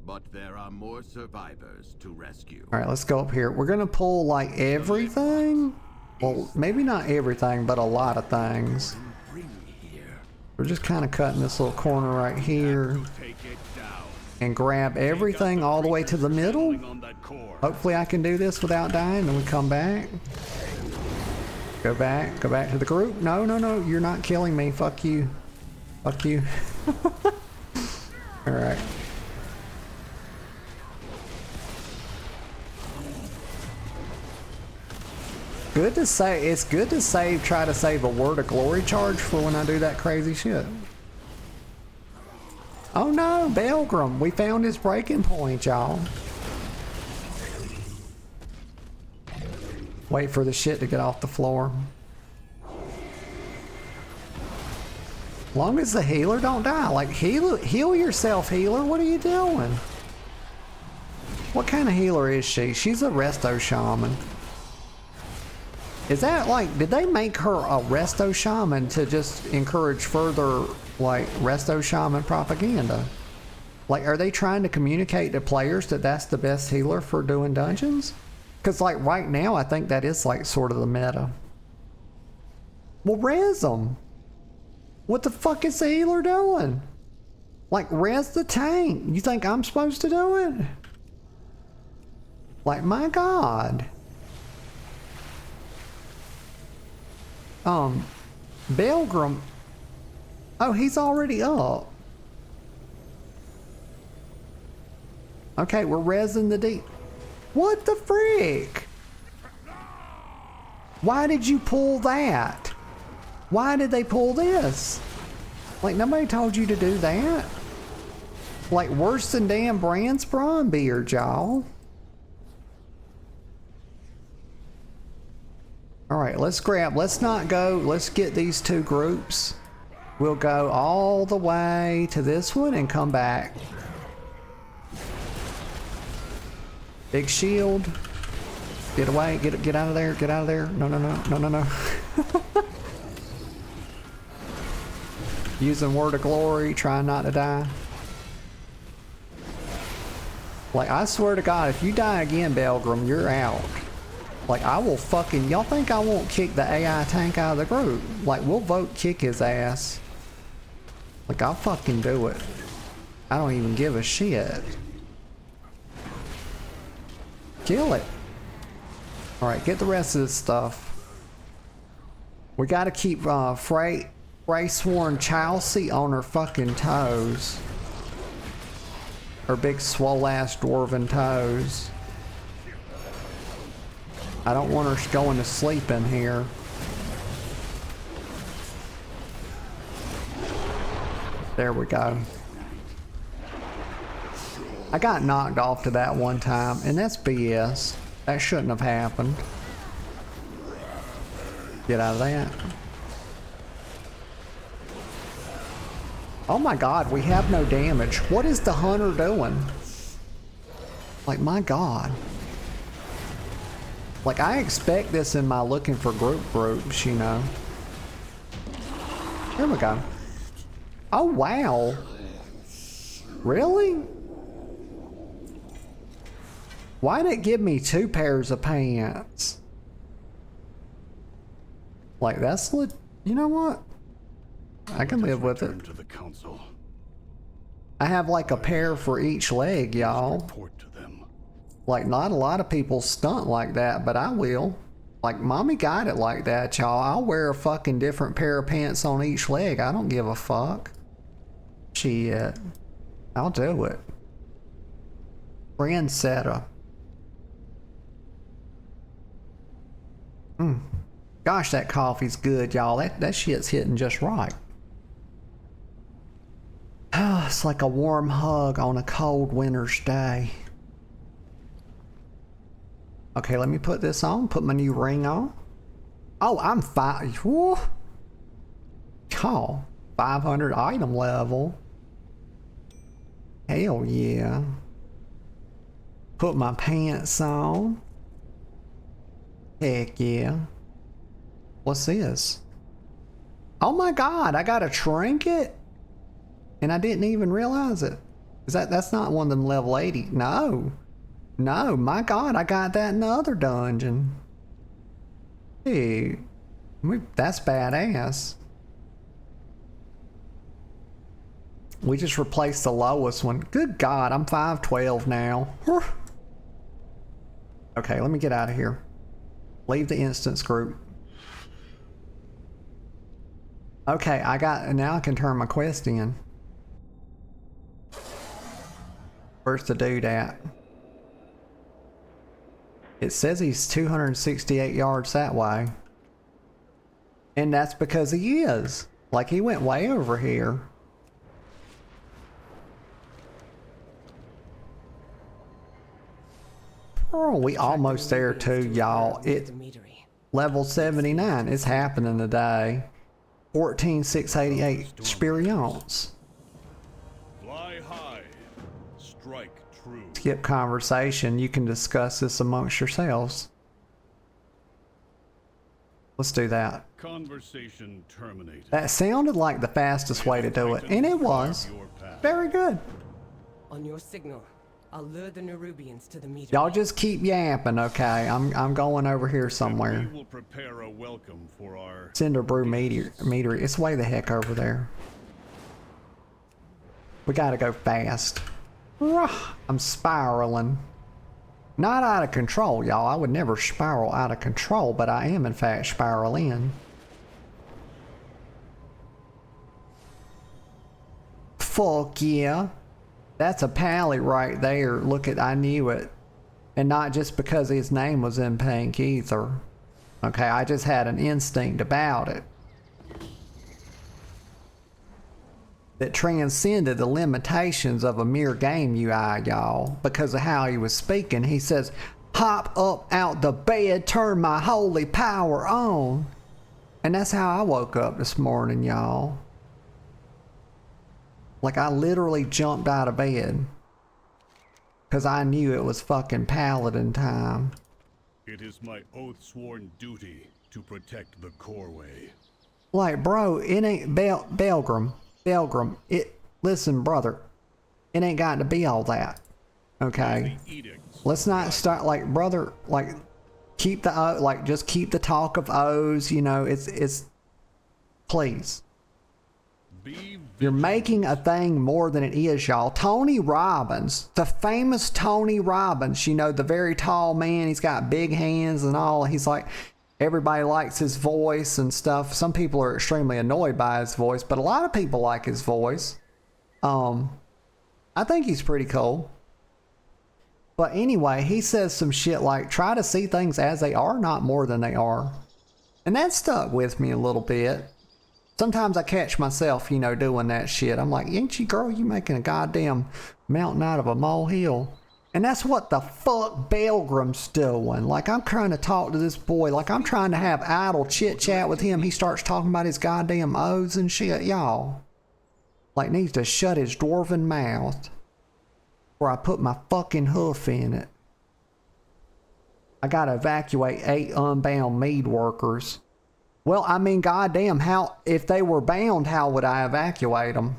But there are more survivors to rescue. All right, let's go up here. We're gonna pull like everything. Well, maybe not everything, but a lot of things. We're just kind of cutting this little corner right here and grab everything all the way to the middle. Hopefully I can do this without dying. Then we come back. Go back to the group. No, no, no, you're not killing me. Fuck you. Fuck you. All right. Good to say, it's good to save, try to save a word of glory charge for when I do that crazy shit. Oh no, Belgrim, we found his breaking point, y'all. Wait for the shit to get off the floor. Long as the healer don't die. Like, heal yourself, healer. What are you doing? What kind of healer is she? She's a resto shaman. Is that like, did they make her a resto shaman to just encourage further, like, resto shaman propaganda? Like, are they trying to communicate to players that that's the best healer for doing dungeons? Because, like, right now, I think that is, like, sort of the meta. Well, res them. What the fuck is the healer doing? Like, res the tank. You think I'm supposed to do it? Like, my God. Belgrim. Oh, he's already up. Okay, we're rezzing the deep. What the frick? Why did you pull that? Why did they pull this? Like, nobody told you to do that? Like, worse than damn Brand's Brawn Beard, y'all. Alright, let's not go, let's get these two groups. We'll go all the way to this one and come back. Big shield. Get away, get out of there, get out of there. No, no, no, no, no, no. Using Word of Glory, trying not to die. Like, I swear to God, if you die again, Belgrim, you're out. Like, I will fucking... Y'all think I won't kick the AI tank out of the group? Like, we'll vote kick his ass. Like, I'll fucking do it. I don't even give a shit. Kill it. Alright, get the rest of this stuff. We gotta keep Frey-sworn Chelsea on her fucking toes. Her big swole-ass dwarven toes. I don't want her going to sleep in here. There we go. I got knocked off to that one time, and that's BS. That shouldn't have happened. Get out of that. Oh my God, we have no damage. What is the hunter doing? Like, my God. Like, I expect this in my looking for groups, you know. Here we go. Oh, wow. Really? Why did it give me 2 pairs of pants? Like, that's you know what? I can live with it. To the council. I have like a pair for each leg, y'all. Like, not a lot of people stunt like that, but I will. Like, mommy got it like that, y'all. I'll wear a fucking different pair of pants on each leg. I don't give a fuck. Shit. I'll do it. Trendsetter. Gosh, that coffee's good, y'all. That shit's hitting just right. It's like a warm hug on a cold winter's day. Okay, let me put this on. Put my new ring on. Oh, I'm Y'all, 500 item level. Hell yeah. Put my pants on. Heck yeah. What's this? Oh my God, I got a trinket? And I didn't even realize it. Is that's not one of them level 80? No. No, my God, I got that in the other dungeon. Dude, that's badass. We just replaced the lowest one. Good God, I'm 512 now. Okay, let me get out of here. Leave the instance group. Okay, now I can turn my quest in. Where's the dude at? It says he's 268 yards that way. And that's because he is. Like, he went way over here. Oh, we almost there too, y'all. It level 79. It's happening today. 14,688 experience. Fly high, strike true. Skip conversation. You can discuss this amongst yourselves. Let's do that. Conversation terminated. That sounded like the fastest way to do it, and it was. Very good. On your signal, I'll lure the Nerubians to the meeting. Y'all just keep yapping, okay? I'm going over here somewhere. We will prepare a welcome for our Cinder Brew meadery. It's way the heck over there. We gotta go fast. I'm spiraling. Not out of control, y'all. I would never spiral out of control, but I am in fact spiraling. Fuck yeah. That's a pally right there. Look at, I knew it. And not just because his name was in pink either. Okay, I just had an instinct about it that transcended the limitations of a mere game UI, y'all, because of how he was speaking. He says, hop up out the bed, turn my holy power on. And that's how I woke up this morning, y'all. Like, I literally jumped out of bed because I knew it was fucking Paladin time. It is my oath-sworn duty to protect the Coreway. Like, bro, it ain't Belgrim, listen, brother, it ain't got to be all that, okay? Let's not start, like, brother, like, keep the, like, just keep the talk of O's, you know, it's, please. You're making a thing more than it is, y'all. Tony Robbins, the famous Tony Robbins, you know, the very tall man, he's got big hands and all. He's like, everybody likes his voice and stuff. Some people are extremely annoyed by his voice, but a lot of people like his voice. I think he's pretty cool. But anyway, he says some shit like, try to see things as they are, not more than they are. And that stuck with me a little bit. Sometimes I catch myself, you know, doing that shit. I'm like, ain't you, girl, you making a goddamn mountain out of a molehill? And that's what the fuck Belgrim's doing. Like, I'm trying to talk to this boy. Like, I'm trying to have idle chit-chat with him. He starts talking about his goddamn O's and shit. Y'all, like, needs to shut his dwarven mouth where I put my fucking hoof in it. I gotta evacuate 8 unbound mead workers. Well, I mean, goddamn, how, if they were bound, how would I evacuate them?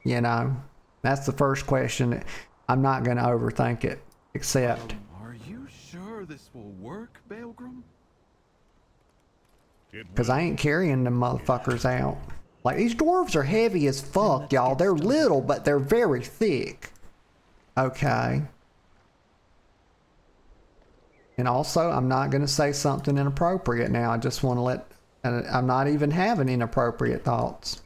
You know, that's the first question. I'm not going to overthink it, except... Are you sure this will work, Belgrim? Because I ain't carrying them motherfuckers out. Like, these dwarves are heavy as fuck, y'all. They're little, but they're very thick. Okay. And also, I'm not going to say something inappropriate now. I just want to let... I'm not even having inappropriate thoughts.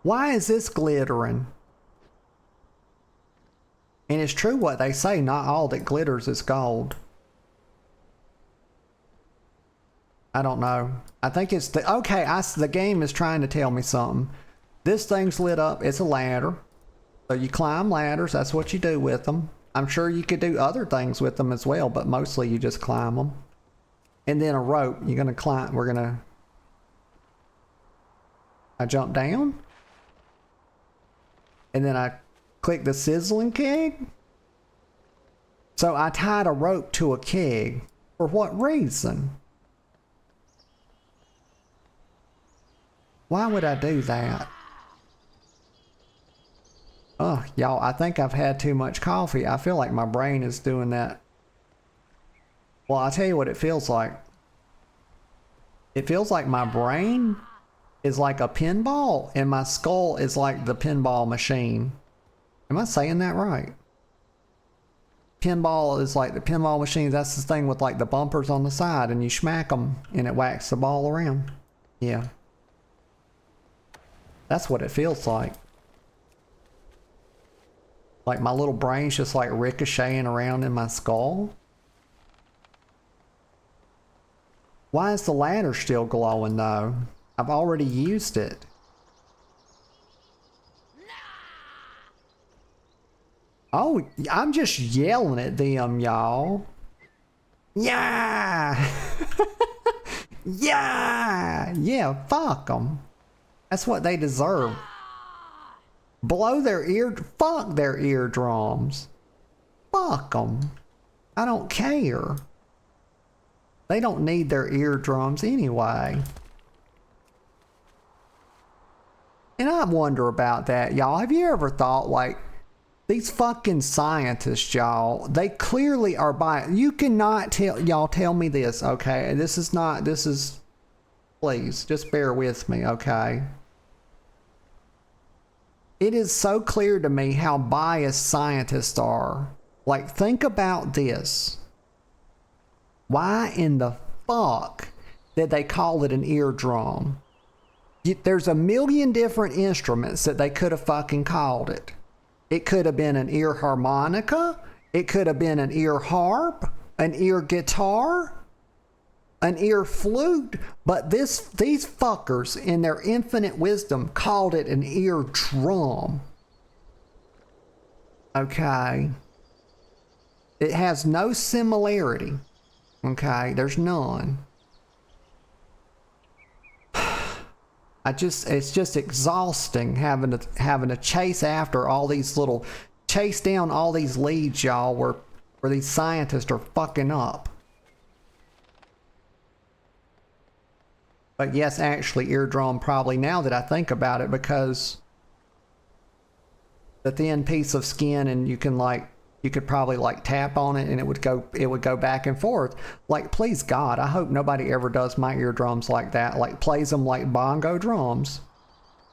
Why is this glittering? And it's true what they say, not all that glitters is gold. I don't know. I think it's the... Okay, the game is trying to tell me something. This thing's lit up. It's a ladder. So you climb ladders, that's what you do with them. I'm sure you could do other things with them as well, but mostly you just climb them. And then a rope, you're gonna climb, I jump down. And then I click the sizzling keg. So I tied a rope to a keg. For what reason? Why would I do that? Oh, y'all, I think I've had too much coffee. I feel like my brain is doing that. Well, I'll tell you what it feels like. It feels like my brain is like a pinball and my skull is like the pinball machine. Am I saying that right? Pinball is like the pinball machine. That's the thing with like the bumpers on the side and you smack them and it whacks the ball around. Yeah. That's what it feels like. Like my little brain's just like ricocheting around in my skull. Why is the ladder still glowing though? I've already used it. Oh, I'm just yelling at them, y'all. Yeah! Yeah, fuck them. That's what they deserve. Blow fuck their eardrums. Fuck them. I don't care. They don't need their eardrums anyway. And I wonder about that, y'all. Have you ever thought, like, these fucking scientists, y'all, they clearly are you cannot tell me this, okay? Please, just bear with me, okay? It is so clear to me how biased scientists are. Like, think about this. Why in the fuck did they call it an eardrum? There's a million different instruments that they could have fucking called it. It could have been an ear harmonica. It could have been an ear harp, an ear guitar, an ear flute. But these fuckers, in their infinite wisdom, called it an ear drum. Okay. It has no similarity. Okay, there's none. It's just exhausting having to chase after all these chase down all these leads, y'all, where these scientists are fucking up. But yes, actually, eardrum probably, now that I think about it, because the thin piece of skin, and you could probably like tap on it and it would go back and forth. Like, please God, I hope nobody ever does my eardrums like that, like plays them like bongo drums.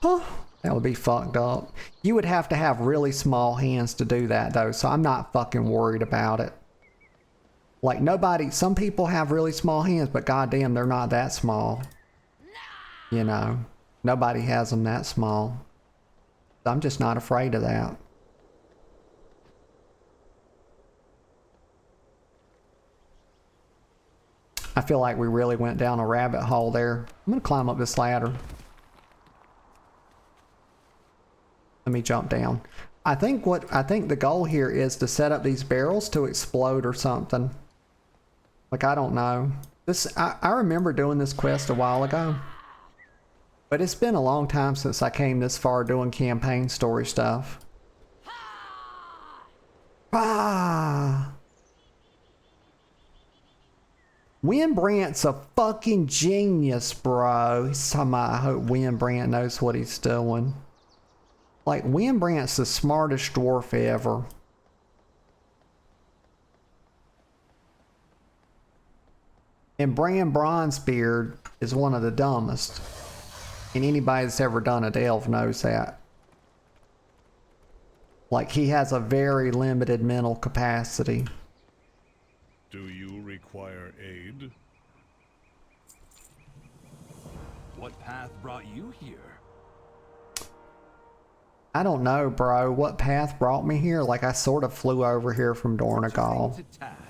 Huh, that would be fucked up. You would have to have really small hands to do that though, so I'm not fucking worried about it. Like, some people have really small hands, but goddamn, they're not that small. You know, nobody has them that small. I'm just not afraid of that. I feel like we really went down a rabbit hole there. I'm gonna climb up this ladder. Let me jump down. I think the goal here is to set up these barrels to explode or something. Like, I don't know. I remember doing this quest a while ago. But it's been a long time since I came this far doing campaign story stuff. Ah! Windbrandt's a fucking genius, bro. He's talking about, I hope Windbrandt knows what he's doing. Like, Windbrandt's the smartest dwarf ever. And Bran Bronzebeard is one of the dumbest. And anybody that's ever done a delve knows that. Like, he has a very limited mental capacity. Do you require aid? What path brought you here? I don't know, bro. What path brought me here? Like, I sort of flew over here from Dornagal.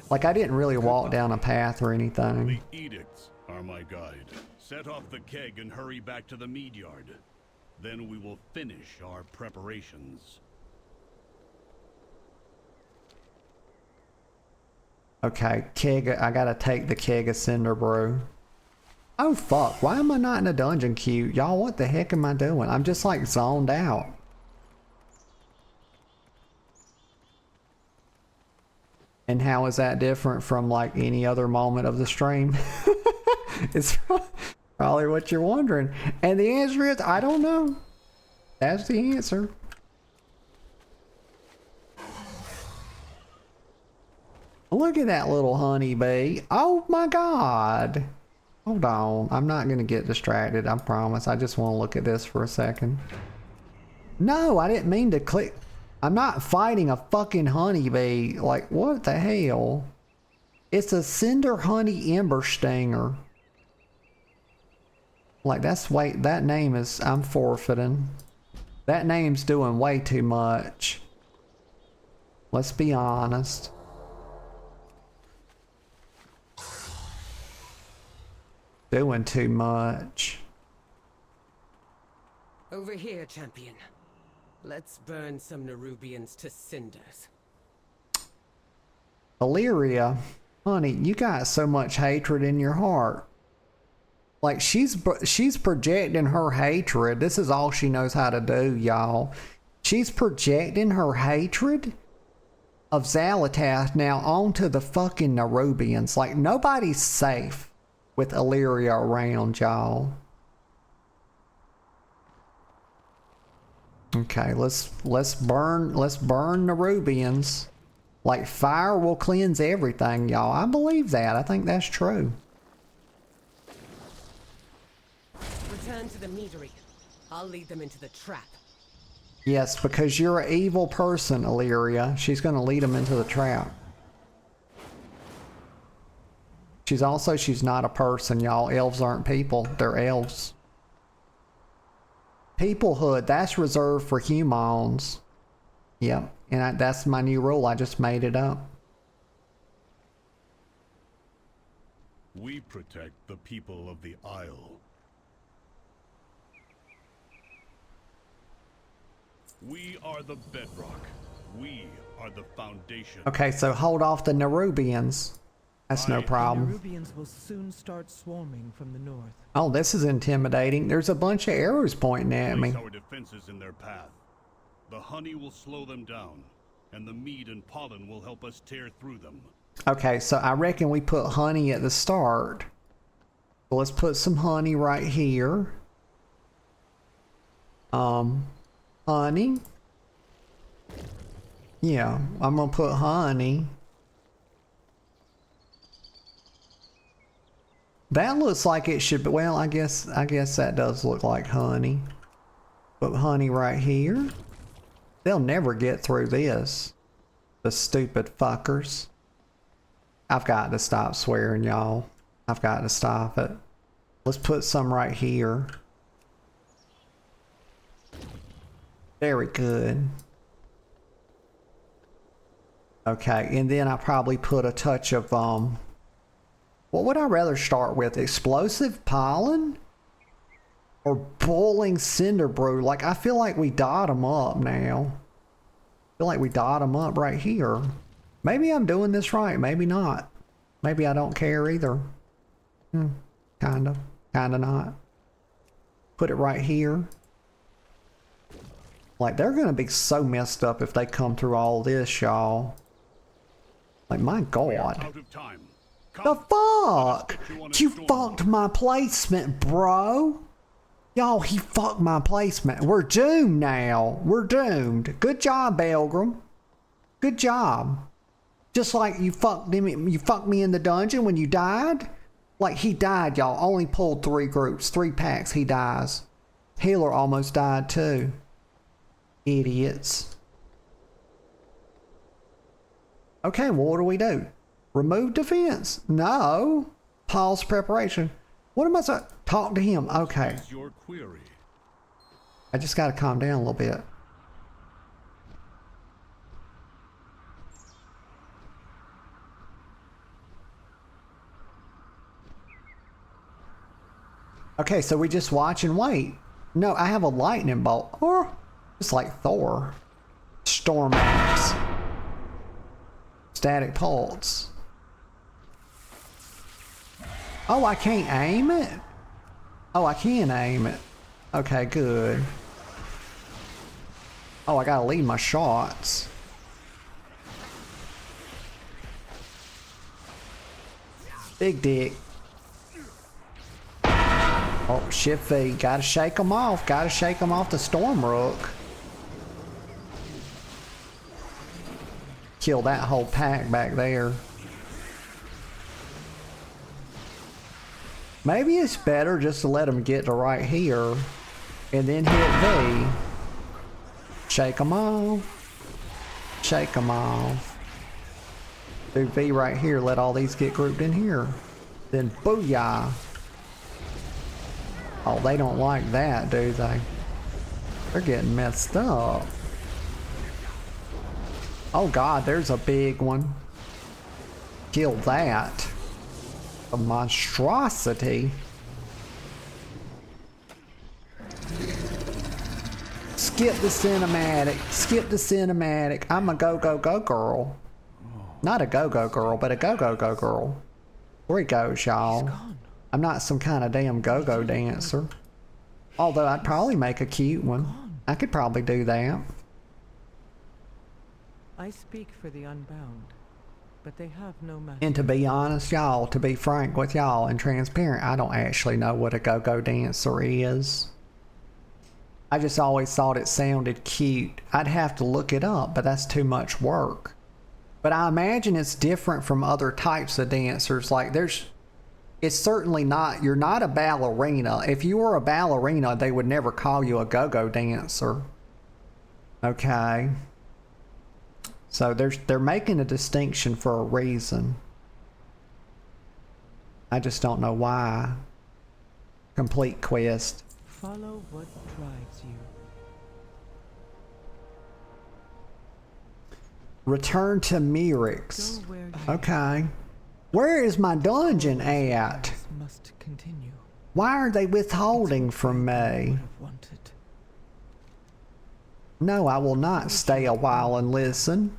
Like, I didn't really walk down a path or anything. The edicts are my guide. Set off the keg and hurry back to the mead yard. Then we will finish our preparations. Okay, keg. I gotta take the keg of cinder brew. Oh fuck, why am I not in a dungeon queue? Y'all, what the heck am I doing? I'm just like zoned out. And how is that different from like any other moment of the stream? It's probably what you're wondering. And the answer is, I don't know. That's the answer. Look at that little honeybee. Oh my God. Hold on. I'm not going to get distracted. I promise. I just want to look at this for a second. No, I didn't mean to click. I'm not fighting a fucking honeybee. Like, what the hell? It's a cinder honey ember stinger. Like, that name is, I'm forfeiting. That name's doing way too much. Let's be honest. Doing too much. Over here, champion. Let's burn some Nerubians to cinders. Illyria. Honey, you got so much hatred in your heart. Like, she's projecting her hatred. This is all she knows how to do, y'all. She's projecting her hatred of Xalatath now onto the fucking Nerubians. Like, nobody's safe with Illyria around, y'all. Okay, let's burn Nerubians. Like, fire will cleanse everything, y'all. I believe that. I think that's true. Return to the meadery. I'll lead them into the trap. Yes, because you're an evil person, Illyria. She's going to lead them into the trap. She's not a person, y'all. Elves aren't people. They're elves. Peoplehood, that's reserved for humans. Yep, and that's my new rule. I just made it up. We protect the people of the Isle. We are the bedrock. We are the foundation. Okay, so hold off the Nerubians. That's no problem. The Nerubians will soon start swarming from the north. Oh, this is intimidating. There's a bunch of arrows pointing at me. Place our defenses in their path. The honey will slow them down, and the mead and pollen will help us tear through them. Okay, so I reckon we put honey at the start. So let's put some honey right here. Honey. Yeah, I'm gonna put honey. That looks like it should be, well, I guess that does look like honey. Put honey right here. They'll never get through this. The stupid fuckers. I've got to stop swearing, y'all. I've got to stop it. Let's put some right here. Very good. Okay, and then I probably put a touch of, what would I rather start with? Explosive pollen? Or boiling cinder brew? Like, I feel like we dot them up now. I feel like we dot them up right here. Maybe I'm doing this right. Maybe not. Maybe I don't care either. Kinda. Kinda not. Put it right here. Like, they're gonna be so messed up if they come through all this, y'all. Like, my God. The fuck? You fucked my placement, bro. Y'all, he fucked my placement. We're doomed now. We're doomed. Good job, Belgrim. Good job. Just like you fucked him, you fucked me in the dungeon when you died. Like, he died, y'all. Only pulled 3 groups, 3 packs, he dies. Healer almost died too. Idiots. Okay, well, what do we do? Remove defense? No. Pause preparation. What am I saying? Talk to him. Okay. Your query. I just got to calm down a little bit. Okay, so we just watch and wait. No, I have a lightning bolt. Or just like Thor. Storm axe. Static pulse. Oh, I can't aim it? Oh, I can aim it. Okay, good. Oh, I gotta lead my shots. Big dick. Oh, Shifty. Gotta shake them off. Gotta shake them off the Storm Rook. Kill that whole pack back there. Maybe it's better just to let them get to right here and then hit V. Shake them off. Shake them off. Do V right here. Let all these get grouped in here. Then booyah. Oh, they don't like that, do they? They're getting messed up. Oh God, there's a big one. Kill that. A monstrosity. Skip the cinematic. Skip the cinematic. I'm a go, go, go girl. Not a go-go girl, but a go-go-go girl. Where he goes, y'all. I'm not some kind of damn go-go dancer. Although I'd probably make a cute one. I could probably do that. I speak for the unbound, but they have no master. And to be honest, y'all, to be frank with y'all and transparent, I don't actually know what a go-go dancer is. I just always thought it sounded cute. I'd have to look it up, but that's too much work. But I imagine it's different from other types of dancers. Like it's certainly not, you're not a ballerina. If you were a ballerina, they would never call you a go-go dancer. Okay. So they're making a distinction for a reason. I just don't know why. Complete quest. Follow what drives you. Return to Mirix. Okay. Where is my dungeon at? Must continue. Why are they withholding from me? No, I will not stay a while and listen.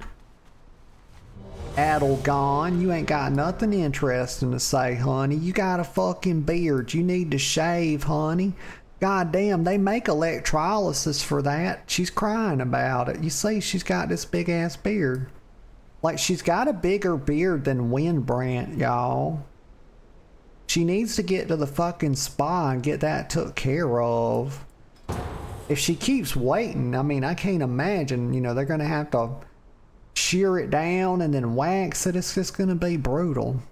Adelgon, you ain't got nothing interesting to say, honey. You got a fucking beard. You need to shave, honey. God damn, they make electrolysis for that. She's crying about it. You see, she's got this big ass beard. Like, she's got a bigger beard than Windbrand, y'all. She needs to get to the fucking spa and get that took care of. If she keeps waiting, I mean, I can't imagine, you know, they're gonna have to shear it down and then wax it. It's just gonna be brutal.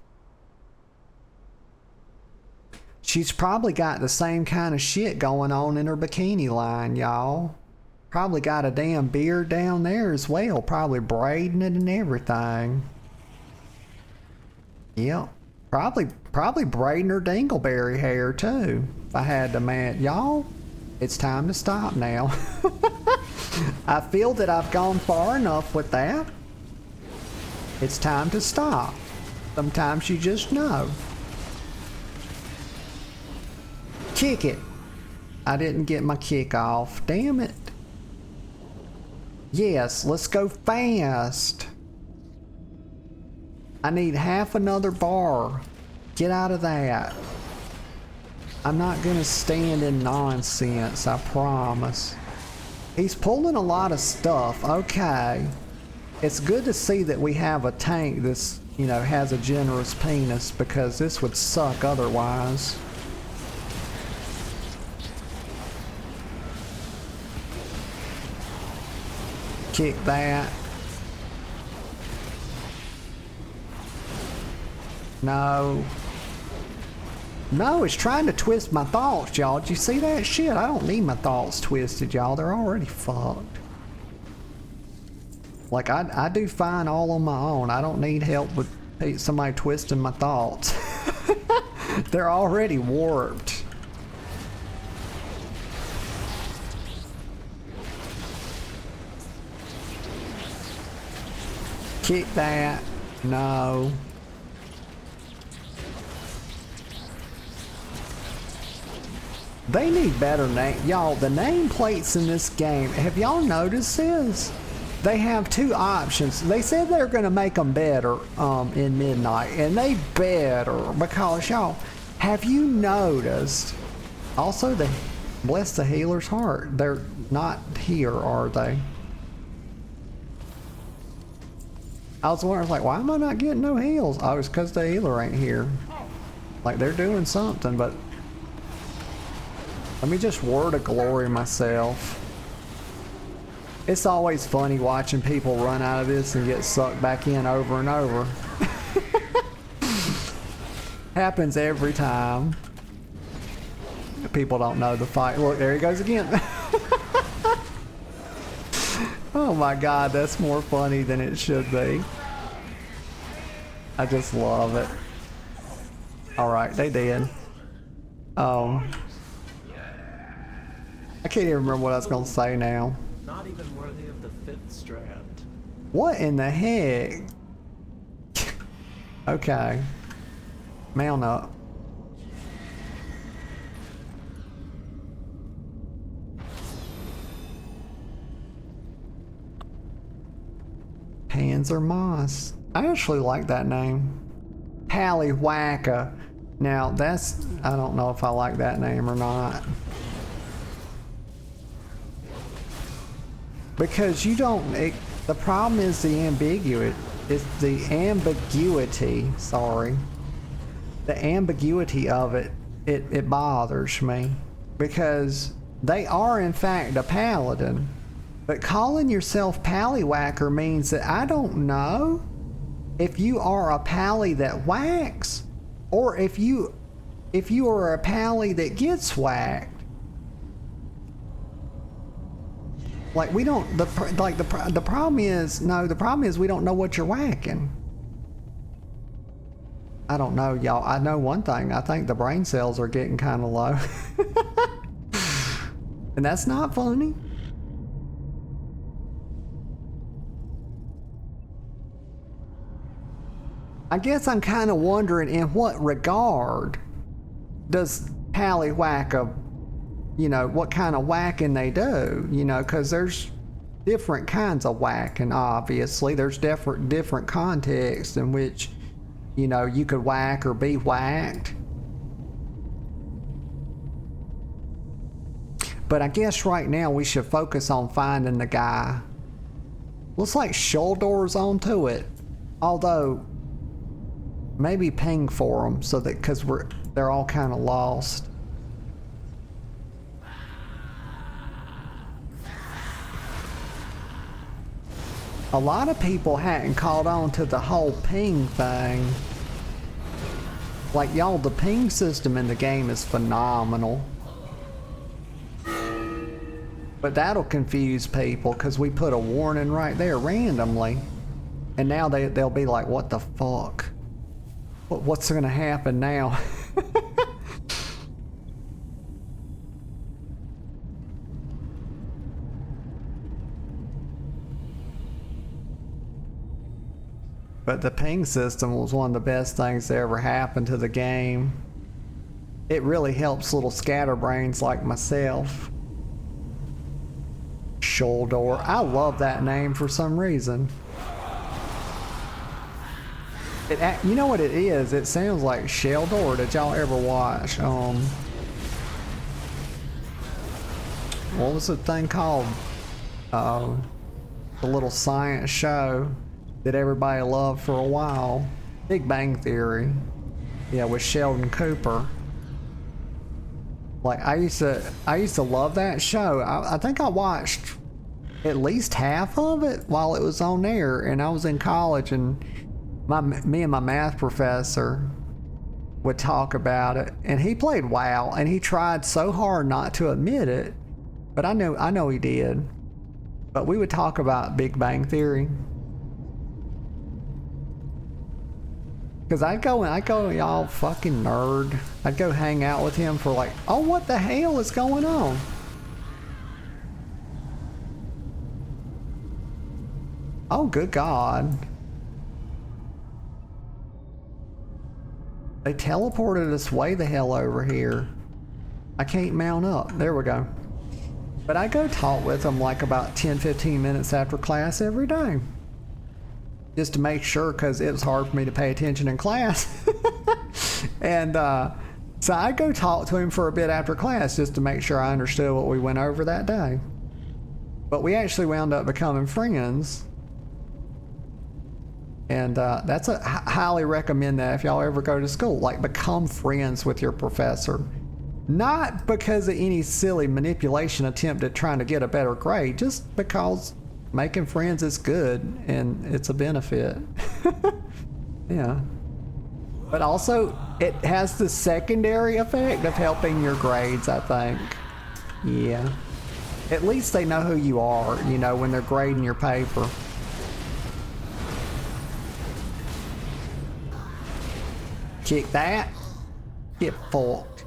She's probably got the same kind of shit going on in her bikini line, y'all. Probably got a damn beard down there as well. Probably braiding it and everything. Yep. Probably braiding her dingleberry hair too. If I had to man, y'all, it's time to stop now. I feel that I've gone far enough with that. It's time to stop. Sometimes you just know. Kick it. I didn't get my kick off. Damn it. Yes, let's go fast. I need half another bar. Get out of that. I'm not gonna stand in nonsense, I promise. He's pulling a lot of stuff. Okay. It's good to see that we have a tank that's, you know, has a generous penis, because this would suck otherwise. Kick that. No. No, it's trying to twist my thoughts, y'all. Did you see that shit? I don't need my thoughts twisted, y'all. They're already fucked. Like, I do fine all on my own. I don't need help with somebody twisting my thoughts. They're already warped. Kick that. No. They need better name. Y'all, the nameplates in this game, have y'all noticed this? They have two options. They said they're going to make them better in Midnight, and they better, because y'all, have you noticed? Also, the bless the healer's heart. They're not here, are they? I was wondering, like, why am I not getting no heals? Oh, it's because the healer ain't here. Like, they're doing something, but let me just word of glory myself. It's always funny watching people run out of this and get sucked back in over and over. Happens every time. People don't know the fight. Look, there he goes again. Oh my god, that's more funny than it should be. I just love it. Alright, they did. I can't even remember what I was going to say now. Not even worthy of the fifth strand. What in the heck? Okay. Mount up. Hands are moss. I actually like that name. Pallywhacka. Now that's, I don't know if I like that name or not. Because you don't, the problem is the ambiguity. It's the ambiguity, sorry. The ambiguity of it, it bothers me. Because they are in fact a paladin. But calling yourself Pallywhacker means that I don't know if you are a pally that whacks, or if you are a pally that gets whacked. Like we don't, the problem is, no, the problem is we don't know what you're whacking. I don't know, y'all. I know one thing. I think the brain cells are getting kind of low. And that's not funny. I guess I'm kind of wondering in what regard does Pallywhacka, you know, what kind of whacking they do, you know, because there's different kinds of whacking, obviously. There's different contexts in which, you know, you could whack or be whacked. But I guess right now we should focus on finding the guy. Looks like Shoulder's onto it. Although, maybe ping for them so that, because they're all kind of lost. A lot of people hadn't caught on to the whole ping thing. Like, y'all, the ping system in the game is phenomenal. But that'll confuse people because we put a warning right there randomly. And now they'll be like, what the fuck? What's gonna happen now? But the ping system was one of the best things that ever happened to the game. It really helps little scatterbrains like myself. Shoulder. I love that name for some reason. You know what it is? It sounds like Sheldor. Did y'all ever watch, what was the thing called? The little science show that everybody loved for a while. Big Bang Theory. Yeah, with Sheldon Cooper. Like, I used to love that show. I think I watched at least half of it while it was on there, and I was in college, and me and my math professor would talk about it, and he played WoW, and he tried so hard not to admit it, but I know he did. But we would talk about Big Bang Theory. Cause I'd go, y'all fucking nerd. I'd go hang out with him for like, oh, what the hell is going on? Oh, good God. They teleported us way the hell over here. I can't mount up. There we go. But I go talk with them like about 10-15 minutes after class every day. Just to make sure, because it was hard for me to pay attention in class. And so I go talk to him for a bit after class just to make sure I understood what we went over that day. But we actually wound up becoming friends. And that's highly recommend that if y'all ever go to school. Like, become friends with your professor. Not because of any silly manipulation attempt at trying to get a better grade, just because making friends is good and it's a benefit. Yeah. But also, it has the secondary effect of helping your grades, I think. Yeah. At least they know who you are, you know, when they're grading your paper. Kick that. Get fucked.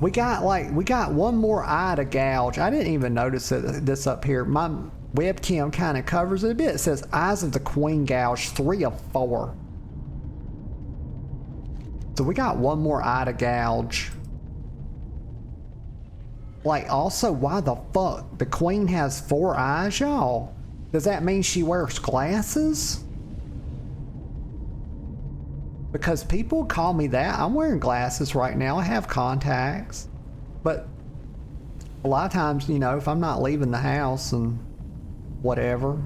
We got one more eye to gouge. I didn't even notice this up here. My webcam kind of covers it a bit. It says Eyes of the Queen gouge, 3 of 4. So we got one more eye to gouge. Like, also, why the fuck? The queen has 4 eyes, y'all? Does that mean she wears glasses? Because people call me that. I'm wearing glasses right now. I have contacts. But a lot of times, you know, if I'm not leaving the house and whatever,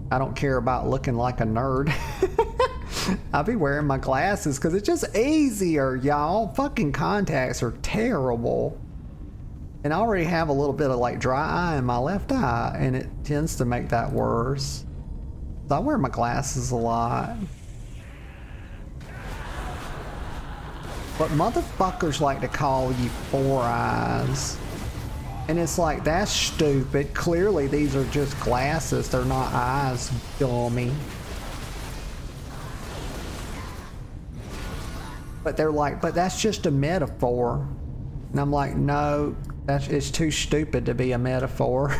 I don't care about looking like a nerd. I'll be wearing my glasses because it's just easier, y'all. Fucking contacts are terrible. And I already have a little bit of like dry eye in my left eye, and it tends to make that worse. So I wear my glasses a lot. But motherfuckers like to call you 4 eyes. And it's like, that's stupid. Clearly these are just glasses, they're not eyes, dummy. But they're like, but that's just a metaphor. And I'm like, no, it's too stupid to be a metaphor.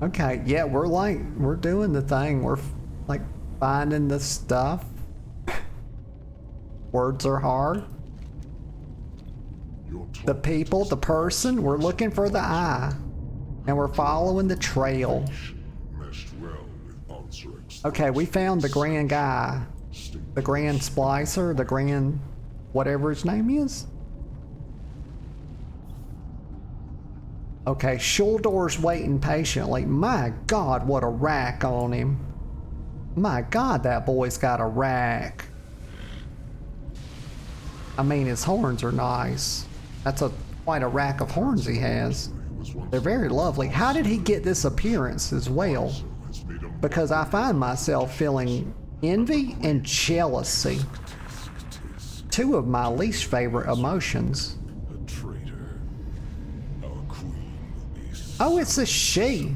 Okay, yeah, we're doing the thing. We're like finding the stuff. Words are hard. The people, the person, we're looking for the eye. And we're following the trail. Okay, we found the grand guy. The grand splicer, the grand whatever his name is. Okay, Shuldor's waiting patiently. My God, what a rack on him. My God, that boy's got a rack. I mean, his horns are nice. That's quite a rack of horns he has. They're very lovely. How did he get this appearance as well? Because I find myself feeling envy and jealousy. 2 of my least favorite emotions. Oh, it's a she.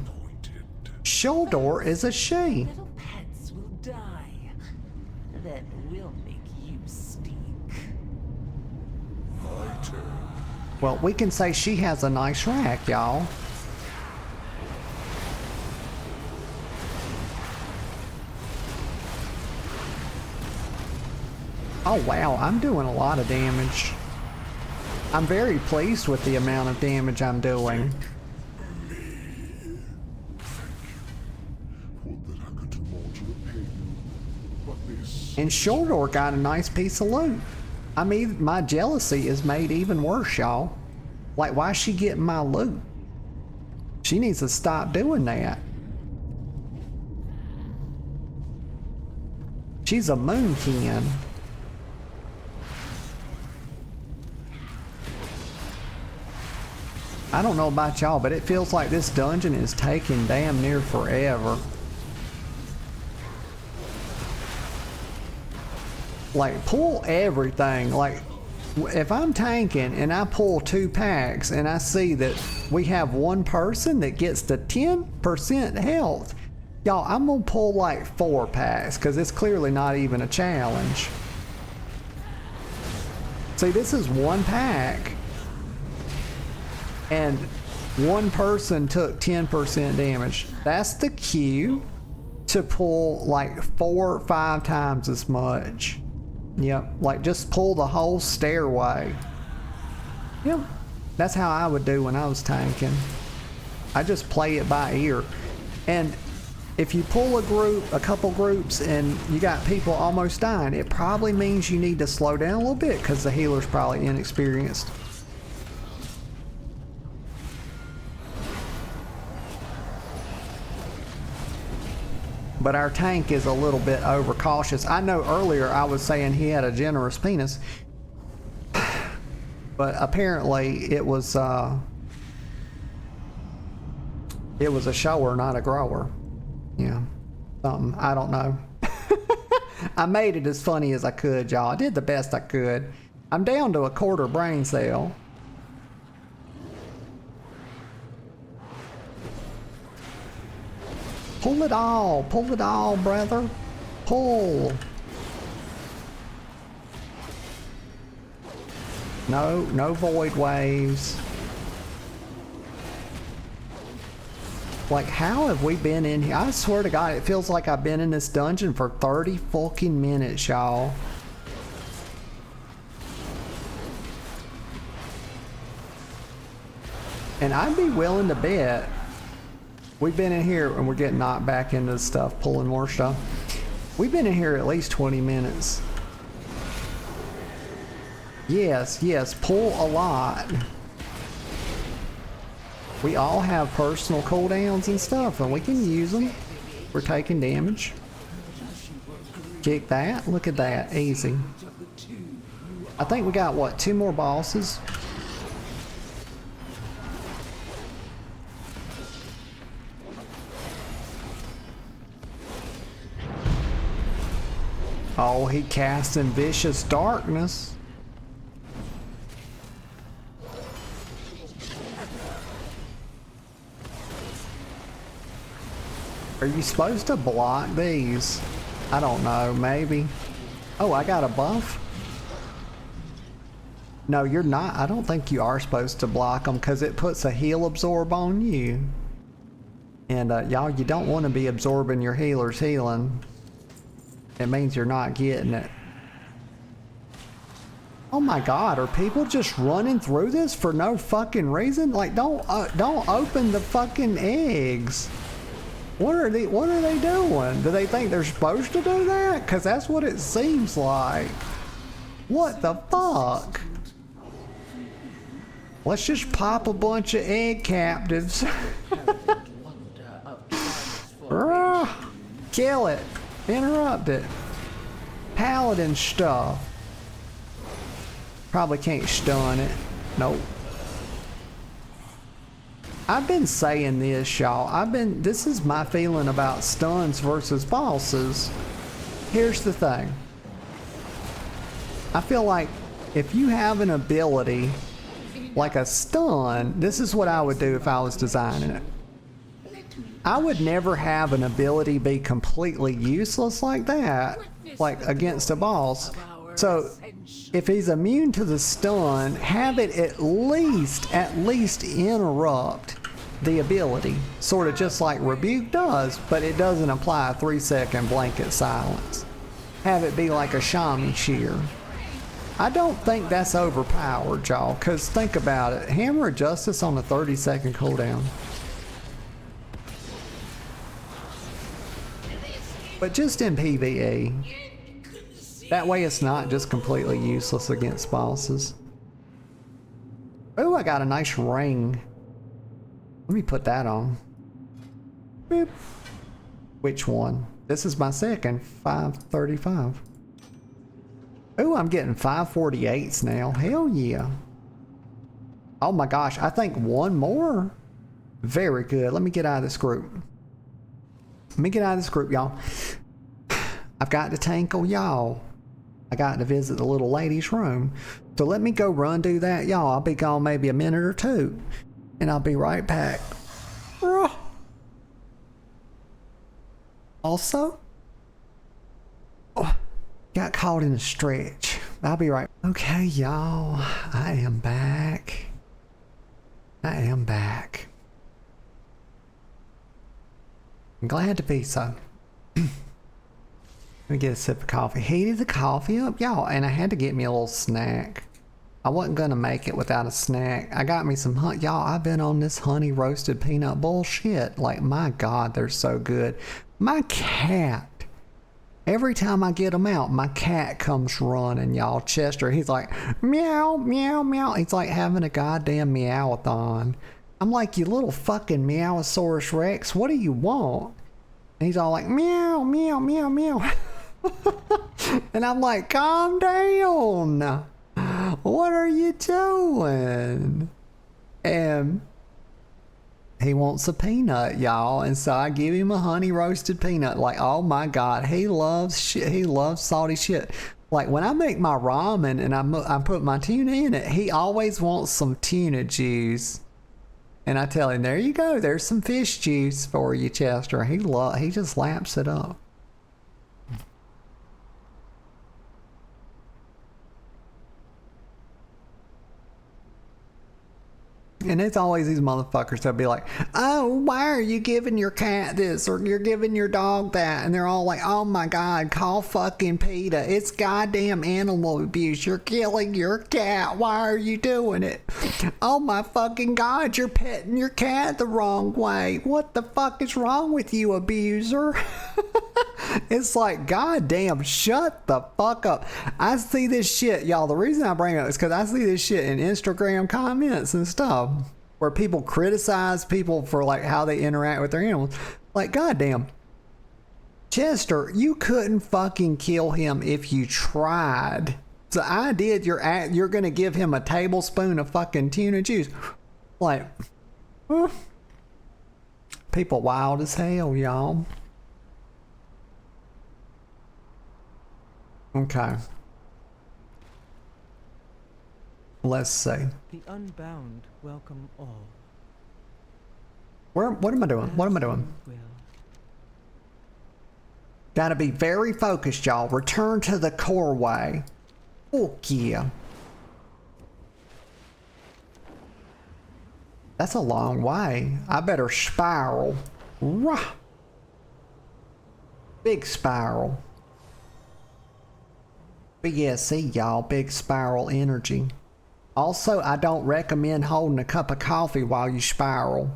Shuldor is a she. Little pets will die. Then we'll make you stink. Well, we can say she has a nice rack, y'all. Oh wow, I'm doing a lot of damage. I'm very pleased with the amount of damage I'm doing. And Shuldor got a nice piece of loot. I mean, my jealousy is made even worse, y'all. Like, why is she getting my loot? She needs to stop doing that. She's a moonkin. I don't know about y'all, but it feels like this dungeon is taking damn near forever. Like, pull everything. Like, if I'm tanking and I pull 2 packs and I see that we have 1 person that gets to 10% health, y'all, I'm gonna pull like 4 packs because it's clearly not even a challenge. See, this is 1 pack and 1 person took 10% damage. That's the cue to pull like 4 or 5 times as much. Yep, like just pull the whole stairway. Yep, that's how I would do when I was tanking. I just play it by ear. And if you pull a couple groups and you got people almost dying, it probably means you need to slow down a little bit because the healer's probably inexperienced. But our tank is a little bit overcautious. I know earlier I was saying he had a generous penis, but apparently it was a shower, not a grower. Yeah, something, I don't know. I made it as funny as I could, y'all. I did the best I could. I'm down to a 1/4 brain cell. Pull it all, brother. Pull. No void waves. Like, how have we been in here? I swear to God, it feels like I've been in this dungeon for 30 fucking minutes, y'all. And I'd be willing to bet we've been in here and we're getting knocked back into stuff, pulling more stuff. We've been in here at least 20 minutes. Yes, pull a lot. We all have personal cooldowns and stuff, and we can use them. We're taking damage. Kick that. Look at that. Easy. I think we got, what, 2 more bosses? Oh, he casting vicious darkness. Are you supposed to block these? I don't know, maybe. Oh, I got a buff? No, you're not. I don't think you are supposed to block them because it puts a heal absorb on you. And y'all, you don't want to be absorbing your healer's healing. It means you're not getting it. Oh my God, are people just running through this for no fucking reason? Like, don't open the fucking eggs. What are they doing? Do they think they're supposed to do that? Because that's what it seems like. What the fuck? Let's just pop a bunch of egg captives. Kill it. Interrupt it. Paladin stuff. Probably can't stun it. Nope. I've been saying this, y'all. This is my feeling about stuns versus bosses. Here's the thing. I feel like if you have an ability like a stun, this is what I would do if I was designing it. I would never have an ability be completely useless like that, like against a boss. So if he's immune to the stun, have it at least interrupt the ability, sort of just like Rebuke does, but it doesn't apply a 3-second blanket silence. Have it be like a Shaman Shear. I don't think that's overpowered, y'all, because think about it. Hammer of Justice on a 30-second cooldown. But just in PvE. That way it's not just completely useless against bosses. Oh, I got a nice ring. Let me put that on. Boop. Which one? This is my second, 535. Oh, I'm getting 548s now. Hell yeah. Oh my gosh, I think one more. Very good. Let me get out of this group. Let me get out of this group, y'all. I've got to tankle y'all. I got to visit the little lady's room. So let me go run do that, y'all. I'll be gone maybe a minute or two. And I'll be right back. Also, got caught in a stretch. I'll be right. Okay, y'all. I am back. I'm glad to be so. Let me get a sip of coffee. Heated the coffee up, y'all, and I had to get me a little snack. I wasn't gonna make it without a snack. I got me some y'all, I've been on this honey roasted peanut bullshit. Like, my God, they're so good. My cat, every time I get them out, my cat comes running, y'all. Chester, he's like, meow, meow, meow. He's like having a goddamn meowathon. I'm like, you little fucking Meowosaurus Rex, what do you want? And he's all like, meow, meow, meow, meow. And I'm like, calm down. What are you doing? And he wants a peanut, y'all. And so I give him a honey roasted peanut. Like, oh my God, he loves shit. He loves salty shit. Like, when I make my ramen and I put my tuna in it, he always wants some tuna juice. And I tell him, there you go. There's some fish juice for you, Chester. He just laps it up. And it's always these motherfuckers that'll be like, oh, why are you giving your cat this or you're giving your dog that? And they're all like, oh my God, call fucking PETA. It's goddamn animal abuse. You're killing your cat. Why are you doing it? Oh my fucking God, you're petting your cat the wrong way. What the fuck is wrong with you, abuser? It's like, goddamn, shut the fuck up. I see this shit, y'all. The reason I bring it up is because I see this shit in Instagram comments and stuff where people criticize people for like how they interact with their animals. Like, goddamn, Chester, you couldn't fucking kill him if you tried. So I did. You're gonna give him a tablespoon of fucking tuna juice. Like, people wild as hell, y'all. Okay. Let's see. The unbound welcome all. What am I doing? What am I doing? Gotta be very focused, y'all. Return to the core way. Oh, yeah. That's a long way. I better spiral. Rah. Big spiral. But yeah, see y'all, big spiral energy. Also, I don't recommend holding a cup of coffee while you spiral.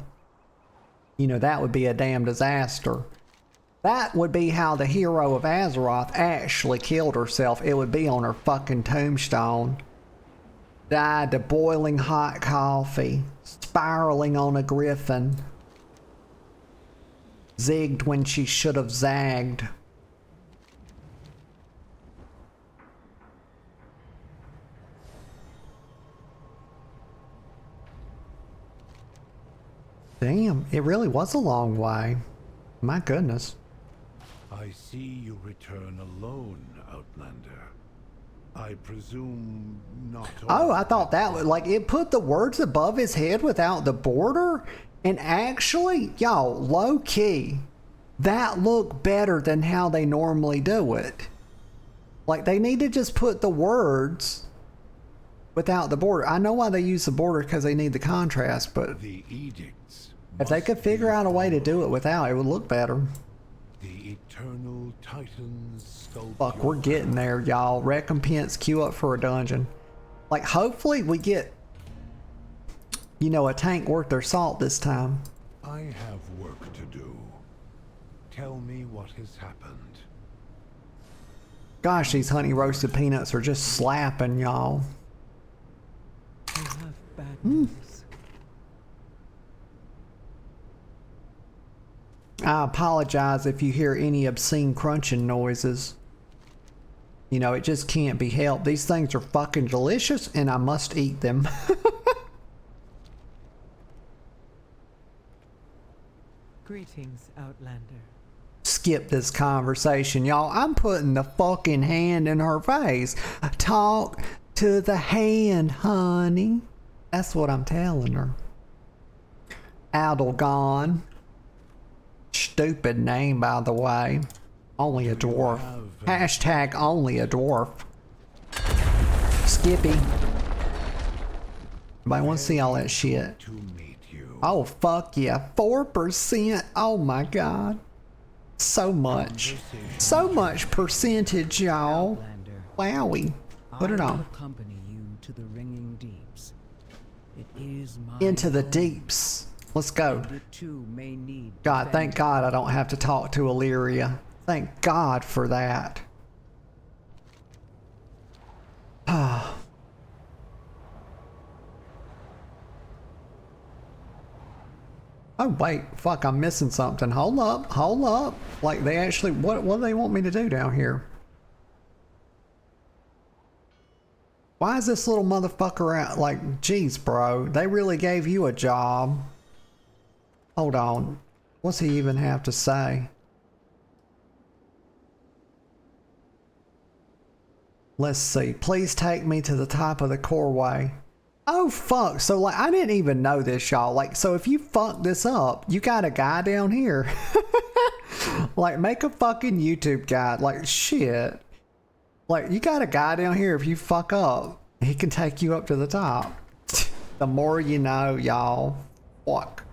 You know, that would be a damn disaster. That would be how the hero of Azeroth actually killed herself. It would be on her fucking tombstone. Died to boiling hot coffee. Spiraling on a griffin. Zigged when she should have zagged. Damn, it really was a long way. My goodness. I see you return alone, Outlander. I presume not all. Oh, I thought that was like it put the words above his head without the border. And actually, y'all, low key, that looked better than how they normally do it. Like they need to just put the words without the border. I know why they use the border because they need the contrast, but the edicts, if they could figure out a way to do it without, it would look better. The eternal titans sculpt. Fuck, we're getting there, y'all. Recompense, queue up for a dungeon. Like, hopefully we get, you know, a tank worth their salt this time. I have work to do. Tell me what has happened. Gosh, these honey roasted peanuts are just slapping, y'all. I have bad news. I apologize if you hear any obscene crunching noises. You know, it just can't be helped. These things are fucking delicious and I must eat them. Greetings, Outlander. Skip this conversation, y'all. I'm putting the fucking hand in her face. Talk to the hand, honey. That's what I'm telling her. Adelgon. Stupid name, by the way. Only a dwarf. Hashtag only a dwarf. Skippy. Anybody want to see all that shit? Oh, fuck yeah. 4%. Oh my god. So much. So much percentage, y'all. Wowie. Put it on. Accompany you to the ringing deeps. It is my Into the deeps. Let's go. It too may need God, thank God I don't have to talk to Illyria. Thank God for that. Ah. Oh wait, fuck, I'm missing something. Hold up. Like they actually, what do they want me to do down here? Why is this little motherfucker out? Like, geez, bro, they really gave you a job. Hold on, what's he even have to say? Let's see, please take me to the top of the coreway. Oh fuck, so like I didn't even know this, y'all. Like, so if you fuck this up, you got a guy down here. Like, make a fucking YouTube guide. Like, shit. Like, you got a guy down here if you fuck up. He can take you up to the top. The more you know, y'all. Fuck.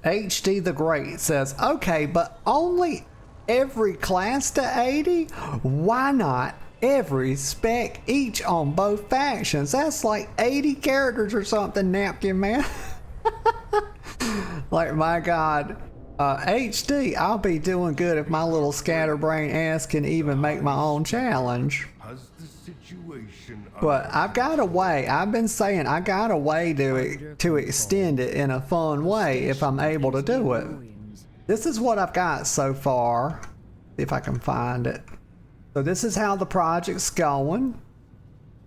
HD the Great says, okay, but only every class to 80? Why not every spec each on both factions? That's like 80 characters or something, Napkin Man. Like, my God. HD, I'll be doing good if my little scatterbrain ass can even make my own challenge. But I've got a way. I've been saying I got a way to extend it in a fun way if I'm able to do it. This is what I've got so far. See if I can find it. So this is how the project's going.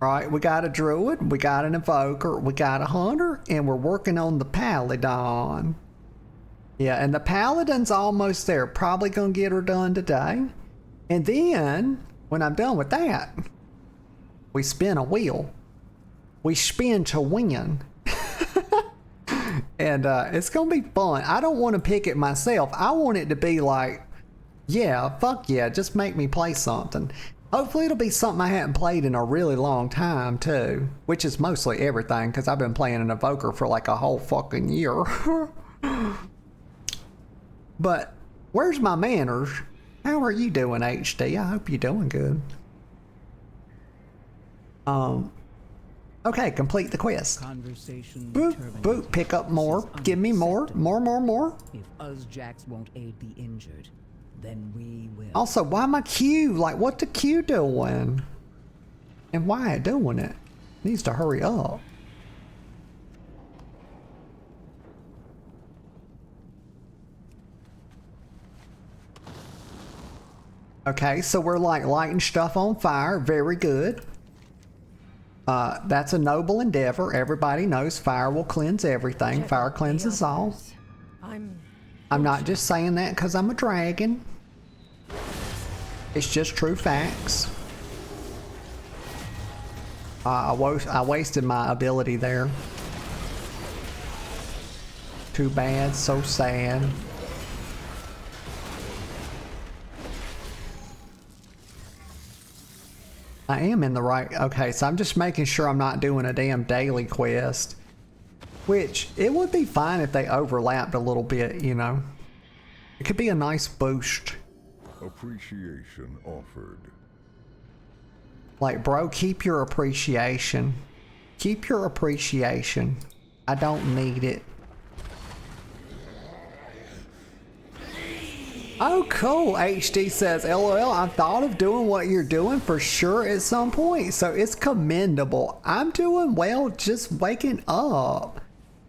Right, we got a druid, we got an invoker, we got a hunter, and we're working on the paladin. Yeah, and the paladin's almost there. Probably gonna get her done today. And then, when I'm done with that, we spin a wheel. We spin to win. And it's gonna be fun. I don't want to pick it myself. I want it to be like, yeah, fuck yeah, just make me play something. Hopefully it'll be something I haven't played in a really long time too. Which is mostly everything, because I've been playing an evoker for like a whole fucking year. But where's my manners? How are you doing, HD? I hope you're doing good. Okay, complete the quest. Conversation boop, boop, pick up more. Give me more. More. If us Jacks won't aid the injured, then we will. Also, why my Q? Like, what the Q doing? And why it doing it? Needs to hurry up. Okay, so we're like lighting stuff on fire. Very good. That's a noble endeavor. Everybody knows fire will cleanse everything. Fire cleanses all. I'm not just saying that because I'm a dragon. It's just true facts. I wasted my ability there. Too bad, so sad. I am in the right. Okay, so I'm just making sure I'm not doing a damn daily quest. Which, it would be fine if they overlapped a little bit, you know. It could be a nice boost. Appreciation offered. Like, bro, keep your appreciation. Keep your appreciation. I don't need it. Oh, cool. HD says, LOL, I thought of doing what you're doing for sure at some point. So it's commendable. I'm doing well just waking up.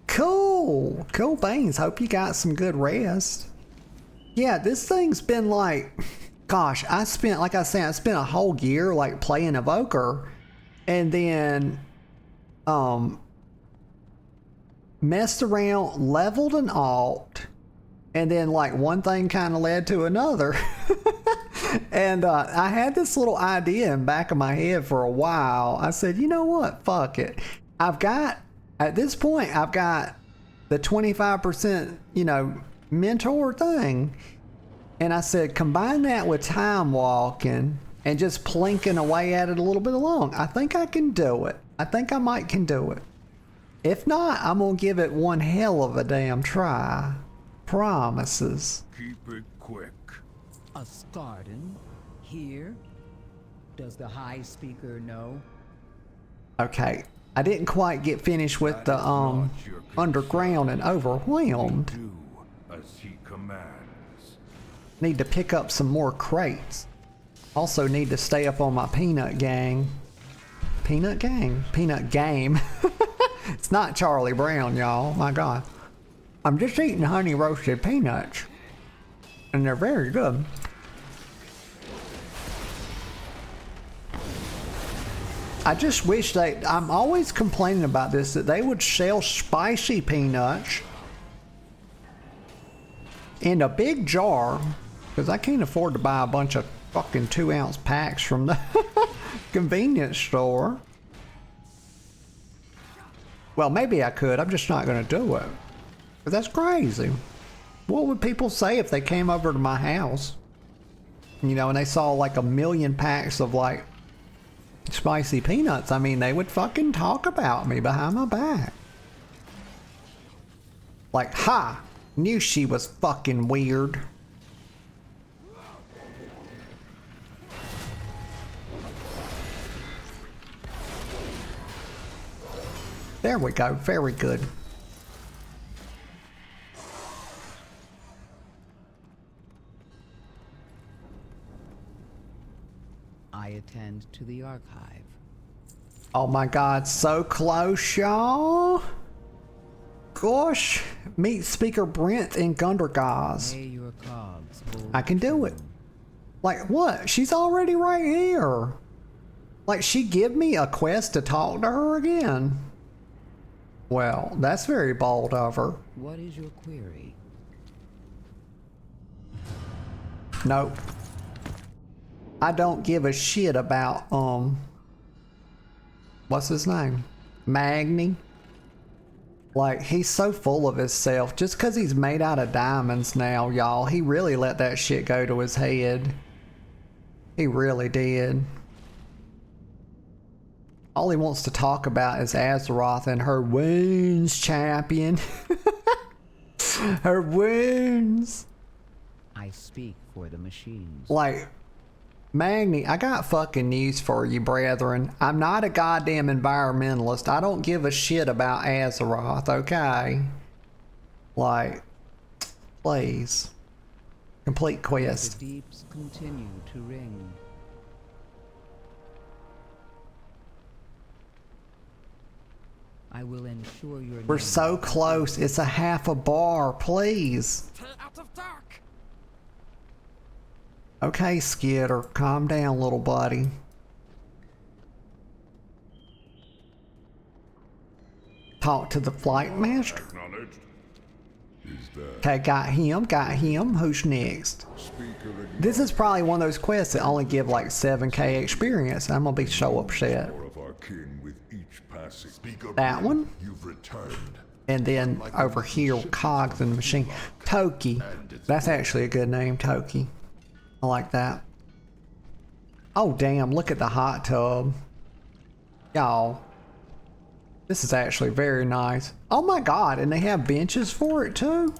Cool. Cool beans. Hope you got some good rest. Yeah, this thing's been like, gosh, I spent a whole year like playing Evoker and then messed around, leveled an alt, and then like one thing kind of led to another. And I had this little idea in the back of my head for a while. I said, you know what? Fuck it. At this point, I've got the 25%, you know, mentor thing. And I said, combine that with time walking and just plinking away at it a little bit along. I think I can do it. I think I might can do it. If not, I'm going to give it one hell of a damn try. Promises. Keep it quick. A Scarden? Here? Does the High Speaker know? Okay. I didn't quite get finished with the underground and overwhelmed. Do as he commands. Need to pick up some more crates. Also need to stay up on my peanut gang. Peanut gang? Peanut game. It's not Charlie Brown, y'all. My God. I'm just eating honey roasted peanuts. And they're very good. I just wish I'm always complaining about this, that they would sell spicy peanuts in a big jar, because I can't afford to buy a bunch of fucking 2-ounce packs from the convenience store. Well, maybe I could. I'm just not going to do it. But that's crazy. What would people say if they came over to my house, you know, and they saw like 1 million packs of like Spicy peanuts, I mean, they would fucking talk about me behind my back. Like, ha! Knew she was fucking weird. There we go, very good. I attend to the archive. Oh my god, so close, y'all. Gosh, meet Speaker Brent in Gundergaz. May your cogs hold I can do it. Like, what? She's already right here. Like, she give me a quest to talk to her again. Well, that's very bold of her. What is your query? Nope. I don't give a shit about, what's his name? Magni? Like, he's so full of himself. Just because he's made out of diamonds now, y'all, he really let that shit go to his head. He really did. All he wants to talk about is Azeroth and her wounds, champion. Her wounds. I speak for the machines. Like, Magni, I got fucking news for you, brethren. I'm not a goddamn environmentalist. I don't give a shit about Azeroth, okay? Like, please. Complete quest. The deeps continue to ring. I will ensure your We're so close. It's a half a bar, please. Out of dark. Okay, Skitter, calm down, little buddy. Talk to the flight master. Okay, got him. Who's next? This is probably one of those quests that only give like 7k experience. I'm gonna be so upset. That one? And then over here, cogs in the machine. Toki. That's actually a good name, Toki. I like that. Oh damn, look at the hot tub. Y'all. This is actually very nice. Oh my god, and they have benches for it too?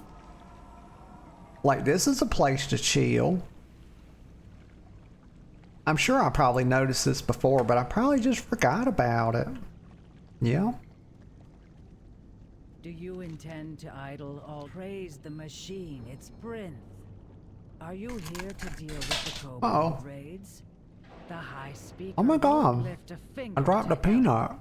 Like, this is a place to chill. I'm sure I probably noticed this before, but I probably just forgot about it. Yeah. Do you intend to idle all? Praise the machine, it's Brynth. Are you here to deal with the kobold raids? The high speaker. Oh my god. Lift a finger I dropped a peanut.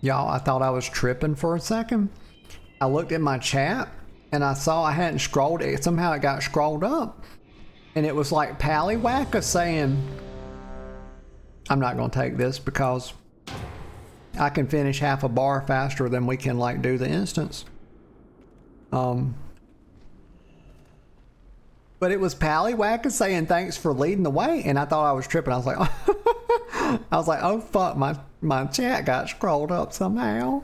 Y'all, I thought I was tripping for a second. I looked at my chat and I saw I hadn't scrolled it. Somehow it got scrolled up. And it was like Pallywacka saying, I'm not going to take this because I can finish half a bar faster than we can like do the instance. But it was Pallywacka saying thanks for leading the way. And I thought I was tripping. I was like, oh fuck, my chat got scrolled up somehow.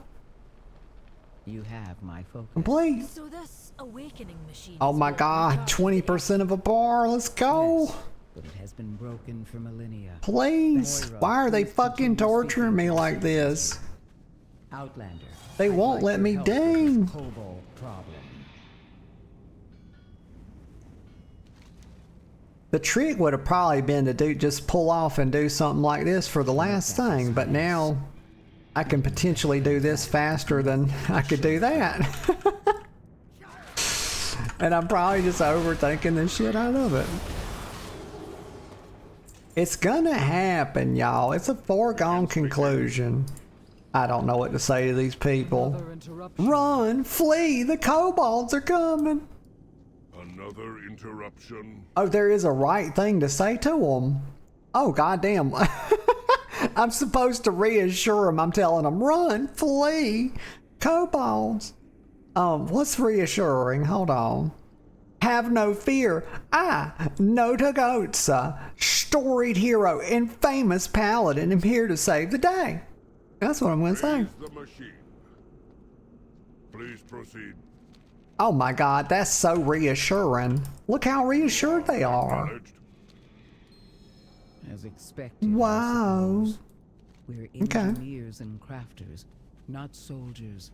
You have my focus. Complete. So this awakening machine. Oh my god, 20% of a bar, let's go. Yes, but it has been broken for millennia. Please, why are they fucking torturing me like this? Outlander. They won't let me ding. Kobold problem. The trick would have probably been to just pull off and do something like this for the last thing, but now I can potentially do this faster than I could do that. And I'm probably just overthinking the shit out of it. It's gonna happen, y'all. It's a foregone conclusion. I don't know what to say to these people. Run, flee, the kobolds are coming. Another interruption. Oh, there is a right thing to say to them. Oh, goddamn. I'm supposed to reassure them. I'm telling them, run, flee, kobolds. What's reassuring? Hold on. Have no fear. I, Notagotsa, storied hero and famous paladin, am here to save the day. That's what I'm going to say. The machine. Please proceed. Oh my god, that's so reassuring. Look how reassured they are. As expected. Wow. We're Okay. engineers and crafters, not soldiers.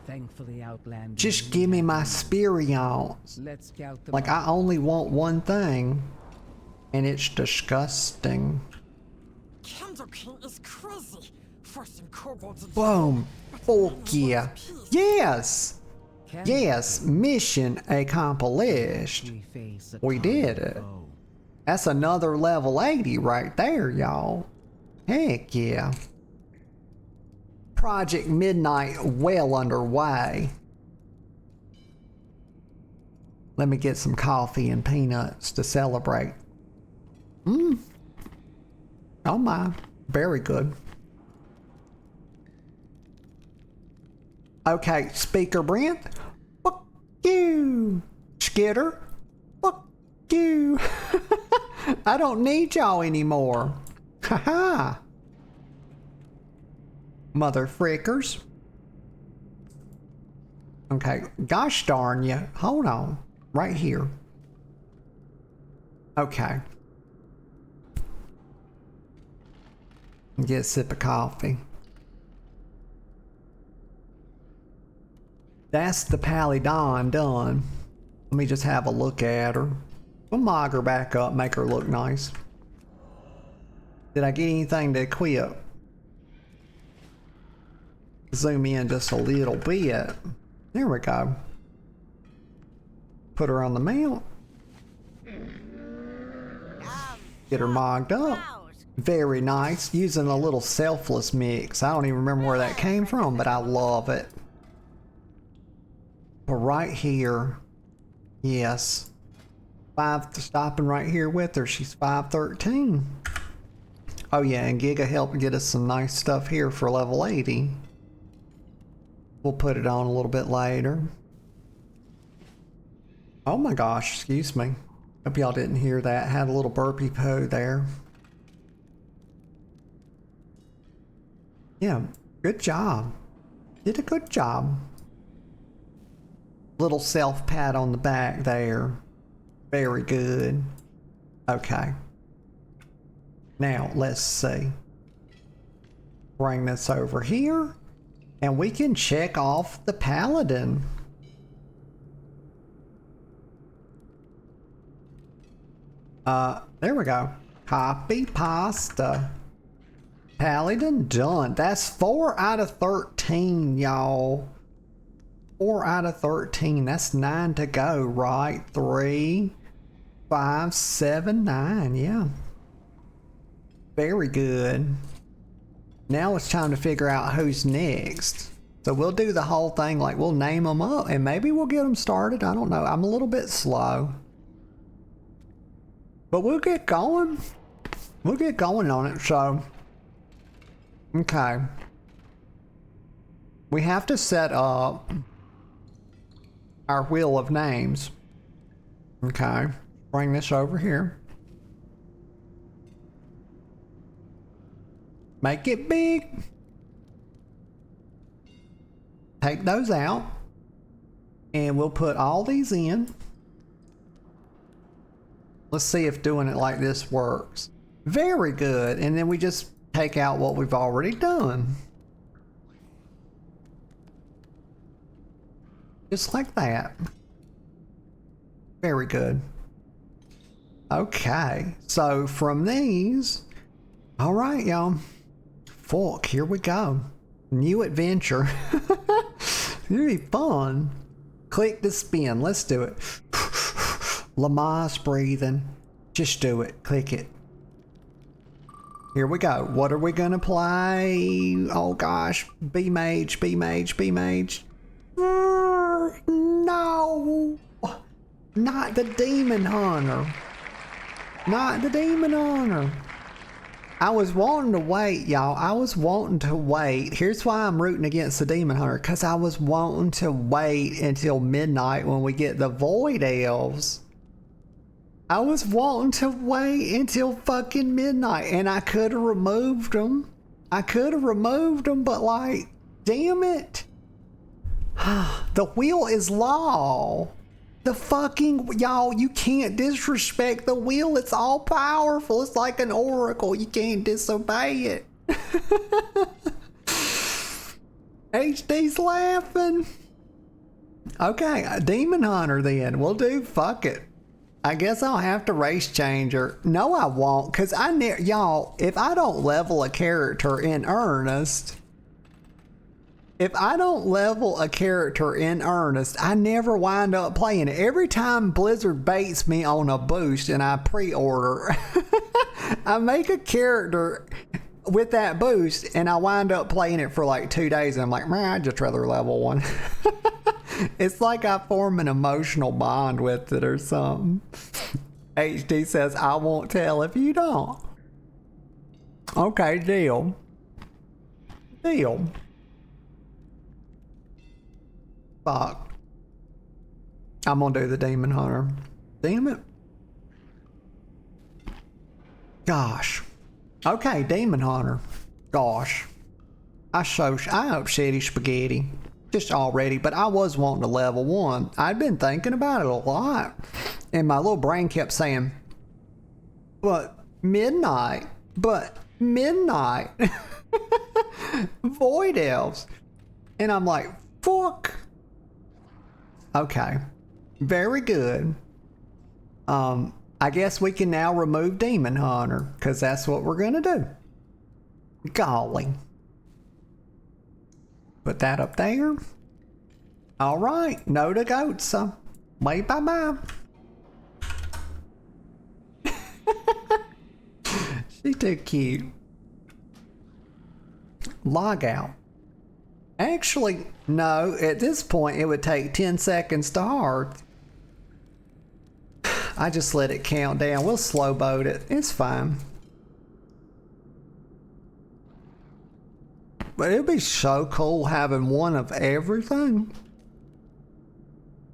Thankfully, Outlander. Just give me my experience. Let's scout the Like, I only want one thing, and it's disgusting. Candleking is crazy. Forcing kobolds and Boom. Fuck yeah. Yes. Yes. Mission accomplished. We did it. That's another level 80 right there, y'all. Heck yeah. Project Midnight well underway. Let me get some coffee and peanuts to celebrate. Oh my. Very good. Okay, Speaker Brent. Fuck you. Skitter. Fuck you. I don't need y'all anymore. Haha. Mother frickers. Okay, gosh darn you. Hold on. Right here. Okay. Get a sip of coffee. That's the Paladin done. Let me just have a look at her. We'll mog her back up, make her look nice. Did I get anything to equip? Zoom in just a little bit. There we go. Put her on the mount. Get her mogged up. Very nice. Using a little selfless mix. I don't even remember where that came from, but I love it. But right here, yes. Stopping right here with her. She's 513. Oh yeah, and Giga helped get us some nice stuff here for level 80. We'll put it on a little bit later. Oh my gosh, excuse me. Hope y'all didn't hear that. Had a little burpee poo there. Yeah, good job. Did a good job. Little self pat on the back there. Very good. Okay. Now, let's see. Bring this over here. And we can check off the Paladin. There we go. Copy pasta. Paladin done. That's 4 out of 13, y'all. 4 out of 13. That's 9 to go, right? 3, 5, 7, 9. Yeah. Very good. Now it's time to figure out who's next. So we'll do the whole thing, like we'll name them up and maybe we'll get them started. I don't know. I'm a little bit slow. But we'll get going. We'll get going on it, so. Okay. We have to set up our wheel of names. Okay. Bring this over here. Make it big. Take those out. And we'll put all these in. Let's see if doing it like this works. Very good. And then we just take out what we've already done. Just like that. Very good. Okay. So from these, all right, y'all. Fuck, here we go. New adventure. It'll be fun. Click to spin. Let's do it. Lamar's breathing. Just do it. Click it. Here we go. What are we gonna play? Oh gosh. B mage, B mage, B mage. No. Not the demon hunter. Not the demon hunter. I was wanting to wait, y'all. I was wanting to wait. Here's why I'm rooting against the Demon Hunter. Because I was wanting to wait until midnight when we get the Void Elves. I was wanting to wait until fucking midnight. And I could have removed them. I could have removed them, but like, damn it. The wheel is law. The fucking, y'all, you can't disrespect the wheel. It's all powerful. It's like an oracle. You can't disobey it. HD's laughing. Okay, a Demon Hunter then. We'll do, fuck it. I guess I'll have to race change her. No, I won't, because y'all, if I don't level a character in earnest, I never wind up playing it. Every time Blizzard baits me on a boost and I pre-order, I make a character with that boost and I wind up playing it for like 2 days and I'm like, man, I'd just rather level one. It's like I form an emotional bond with it or something. HD says, I won't tell if you don't. Okay, deal. Deal. Fuck. I'm gonna do the Demon Hunter. Damn it. Gosh. Okay, Demon Hunter. Gosh. I up shitty spaghetti. Just already, but I was wanting to level 1. I'd been thinking about it a lot. And my little brain kept saying, but midnight. Void Elves. And I'm like, fuck. Okay. Very good. I guess we can now remove Demon Hunter, because that's what we're gonna do. Golly. Put that up there. All right, no to goats. So, bye bye. She's too cute. Log out. Actually, no. At this point, it would take 10 seconds to hearth. I just let it count down. We'll slow boat it. It's fine. But it'd be so cool having one of everything.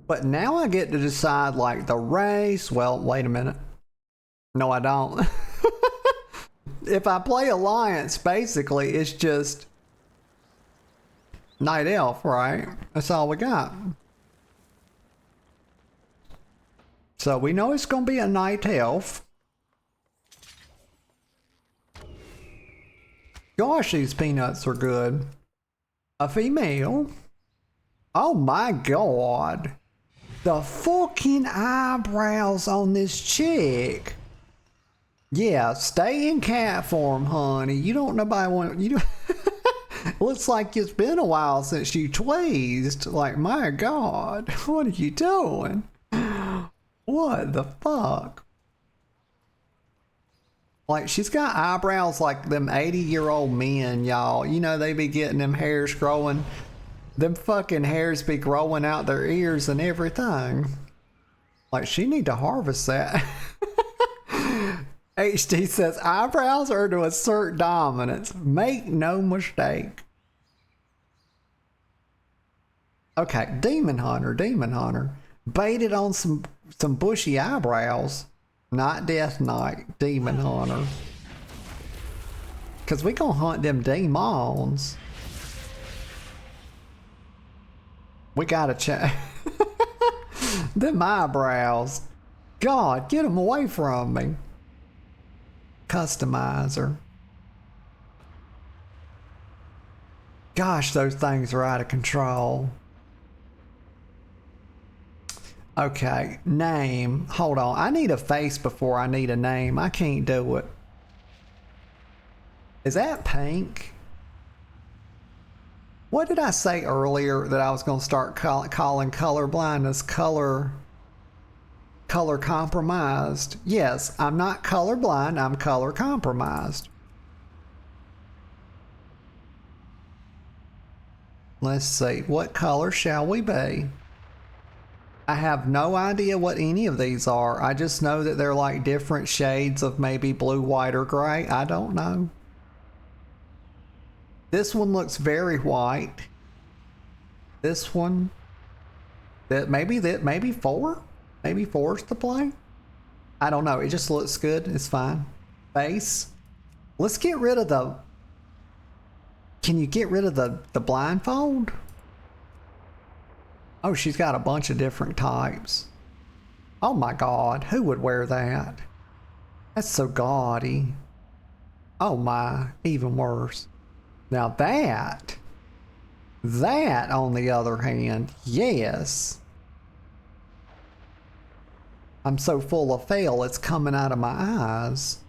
But now I get to decide like the race. Well, wait a minute. No, I don't. If I play Alliance, basically it's just Night Elf, right? That's all we got. So we know it's gonna be a Night Elf. Gosh, these peanuts are good. A female. Oh my god. The fucking eyebrows on this chick. Yeah, stay in cat form, honey. You don't nobody want you. Looks like it's been a while since you tweezed. Like, my god, what are you doing? What the fuck? Like, she's got eyebrows like them 80-year-old men, y'all. You know, they be getting them hairs growing. Them fucking hairs be growing out their ears and everything. Like, she need to harvest that. HD says, eyebrows are to assert dominance. Make no mistake. Okay, Demon Hunter. Baited on some bushy eyebrows. Not Death Knight, Demon Hunter. Cause we gonna hunt them demons. We gotta check. Them eyebrows. God, get them away from me. Customizer. Gosh, those things are out of control. Okay, name. Hold on. I need a face before I need a name. I can't do it. Is that pink? What did I say earlier that I was going to start calling color blindness color compromised? Yes, I'm not colorblind. I'm color compromised. Let's see. What color shall we be? I have no idea what any of these are. I just know that they're like different shades of maybe blue, white, or gray. I don't know. This one looks very white. This one, maybe 4? Maybe 4's the play? I don't know. It just looks good. It's fine. Face. Let's get rid of the... Can you get rid of the blindfold? Oh, she's got a bunch of different types. Oh my god, who would wear that? That's so gaudy. Oh my, even worse. Now that on the other hand, yes. I'm so full of fail, it's coming out of my eyes.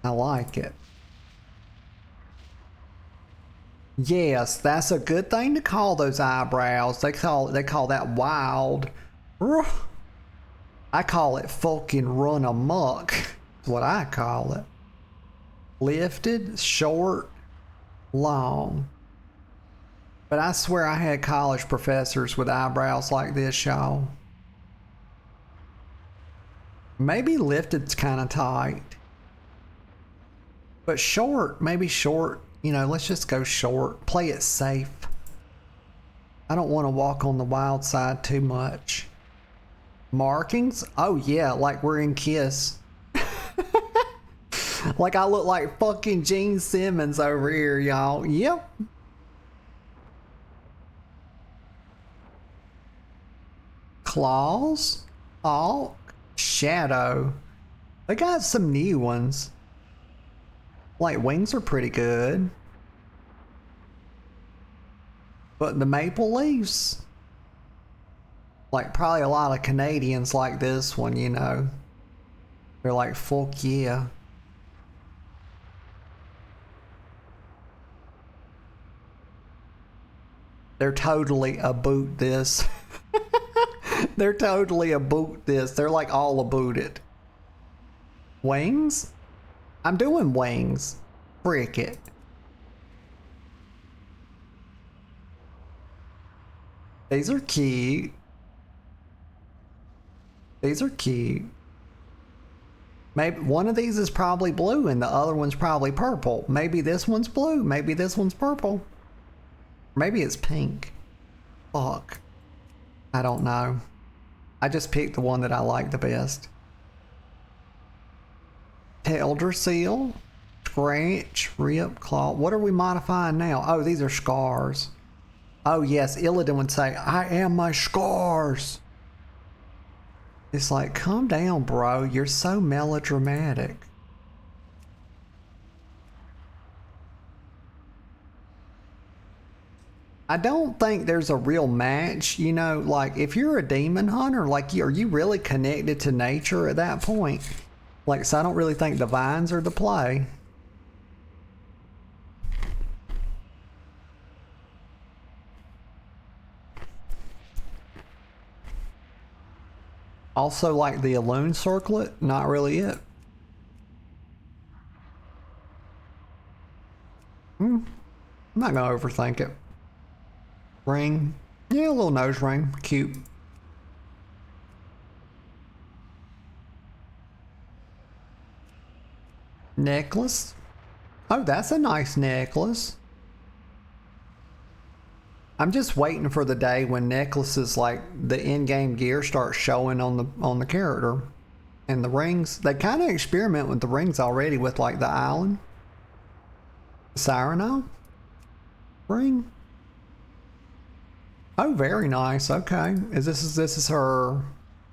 I like it. Yes, that's a good thing to call those eyebrows. They call that wild. I call it fucking run amok. That's what I call it. Lifted, short, long. But I swear I had college professors with eyebrows like this, y'all. Maybe lifted's kind of tight. But short, maybe short. You know, let's just go short. Play it safe. I don't want to walk on the wild side too much. Markings? Oh yeah, like we're in Kiss. Like I look like fucking Gene Simmons over here, y'all. Yep. Claws? Hulk? Shadow. They got some new ones. Like wings are pretty good. But the maple leaves, like probably a lot of Canadians like this one, you know. They're like, fuck yeah. They're totally about this. They're totally about this. They're like all about it. Wings? I'm doing wings. Frick it. These are cute. These are cute. Maybe one of these is probably blue and the other one's probably purple. Maybe this one's blue. Maybe this one's purple. Maybe it's pink. Fuck. I don't know. I just picked the one that I like the best. Elder Seal, Scratch, Rip, Claw. What are we modifying now? Oh, these are scars. Oh yes, Illidan would say, I am my scars. It's like, calm down, bro. You're so melodramatic. I don't think there's a real match, you know, like if you're a demon hunter, like are you really connected to nature at that point? Like, so I don't really think the vines are the play. Also, like the Alone Circlet, not really it. I'm not gonna overthink it. Ring. Yeah, a little nose ring. Cute. Necklace. Oh, that's a nice necklace. I'm just waiting for the day when necklaces like the in-game gear start showing on the character. And the rings, they kind of experiment with the rings already with like the island. Cyrano ring. Oh, very nice. Okay. This is her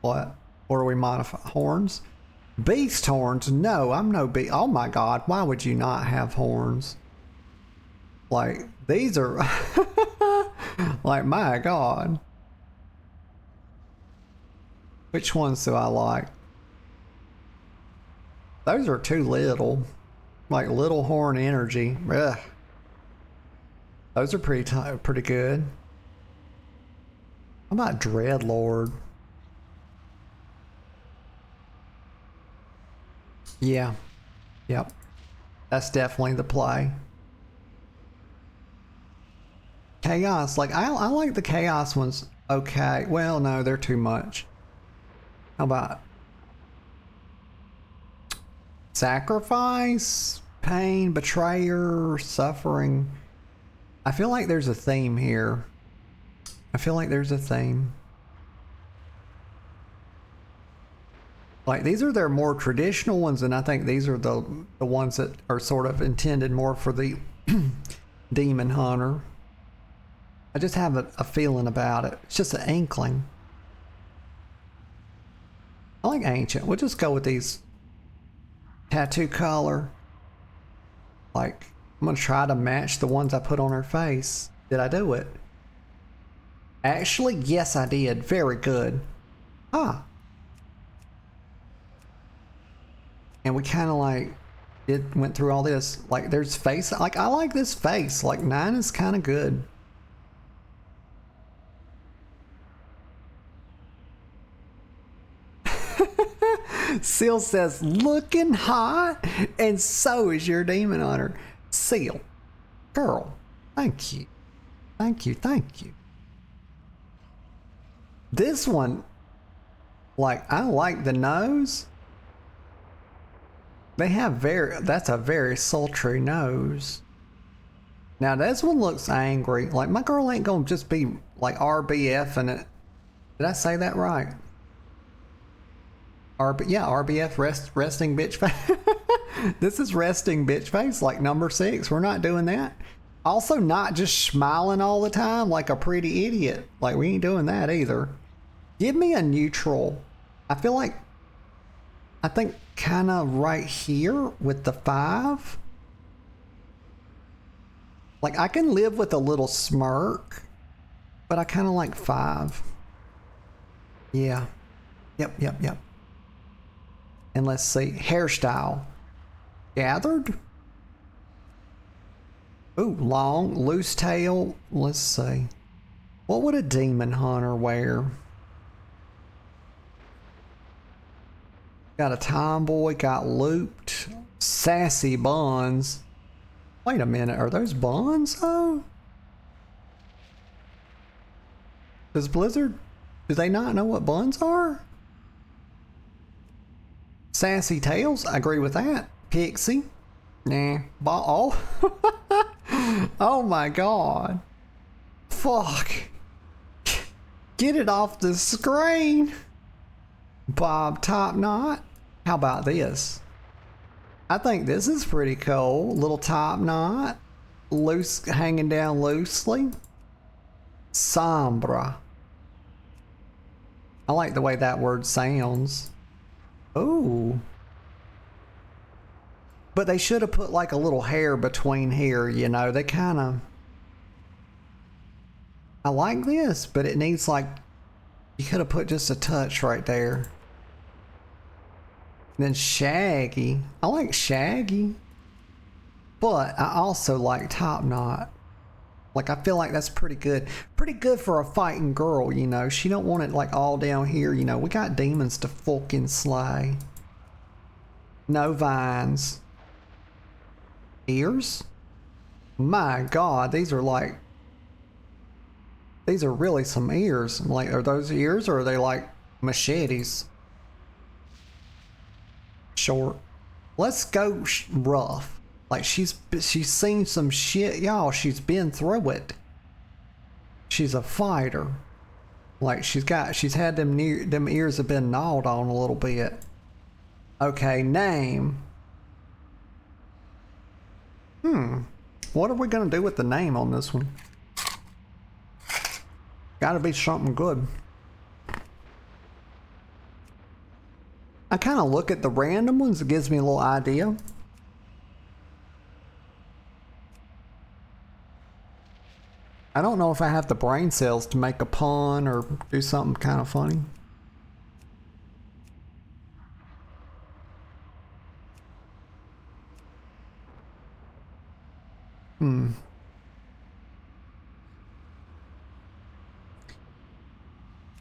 what? What are we modifying? Horns? Beast horns? No, I'm no beast. Oh my god, why would you not have horns? Like, these are like, my god. Which ones do I like? Those are too little. Like little horn energy. Ugh. Those are pretty good. How about Dreadlord? Yeah. Yep. That's definitely the play. Chaos, like I like the chaos ones. Okay, well no, they're too much. How about sacrifice, pain, betrayer, suffering? I feel like there's a theme here. I feel like there's a theme. Like these are their more traditional ones, and I think these are the ones that are sort of intended more for the demon hunter. I just have a feeling about it. It's just an inkling. I like ancient. We'll just go with these. Tattoo color. Like, I'm gonna try to match the ones I put on her face. Did I do it? Actually, yes I did. Very good. Ah. And we kind of like went through all this. Like there's face. Like I like this face. Like 9 is kind of good. Seal says, looking hot, and so is your demon hunter. Seal, girl, thank you. Thank you, thank you. This one, like, I like the nose. They have that's a very sultry nose. Now this one looks angry. Like my girl ain't gonna just be like RBF in it. Did I say that right? RBF, resting bitch face. This is resting bitch face, like number 6. We're not doing that. Also not just smiling all the time like a pretty idiot. Like we ain't doing that either. Give me a neutral. I feel like, I think kind of right here with the 5. Like I can live with a little smirk, but I kind of like 5. Yeah. Yep. And let's see, hairstyle. Gathered? Ooh, long, loose tail. Let's see. What would a demon hunter wear? Got a tomboy, got looped, sassy buns. Wait a minute, are those buns though? Does Blizzard, do they not know what buns are? Sassy tails, I agree with that. Pixie, nah. Oh, oh my god. Fuck. Get it off the screen. Bob top knot. How about this? I think this is pretty cool. Little top knot. Loose, hanging down loosely. Sombra. I like the way that word sounds. Ooh. But they should have put like a little hair between here, you know. They kind of... I like this, but it needs like... You could have put just a touch right there. Then shaggy. I like shaggy. But I also like top knot. Like I feel like that's pretty good. Pretty good for a fighting girl, you know. She don't want it like all down here, you know. We got demons to fucking slay. No vines. Ears? My god, these are like... These are really some ears. Like, are those ears or are they like machetes? Short. Let's go rough. Like she's seen some shit, y'all. She's been through it. She's a fighter. Like she's had them ears have been gnawed on a little bit. Okay, name. What are we gonna do with the name on this one? Gotta be something good. I kind of look at the random ones. It gives me a little idea. I don't know if I have the brain cells to make a pun or do something kind of funny.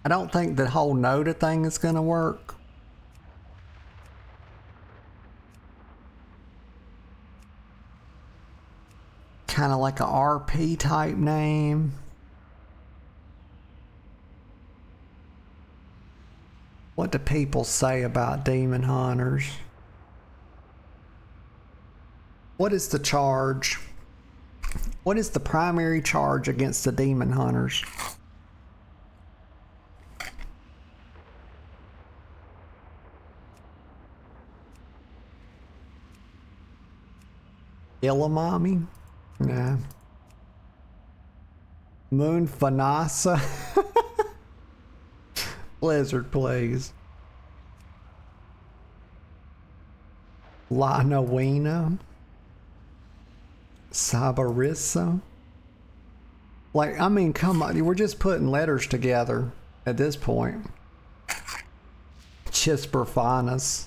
I don't think the whole Noda thing is gonna work. Kind of like a RP type name. What do people say about demon hunters? What is the charge? What is the primary charge against the demon hunters? Illamami? Nah. Moon Fanasa? Blizzard, please. Lanawina? Sabarissa? Like, I mean, come on. We're just putting letters together at this point. Chisperfanus.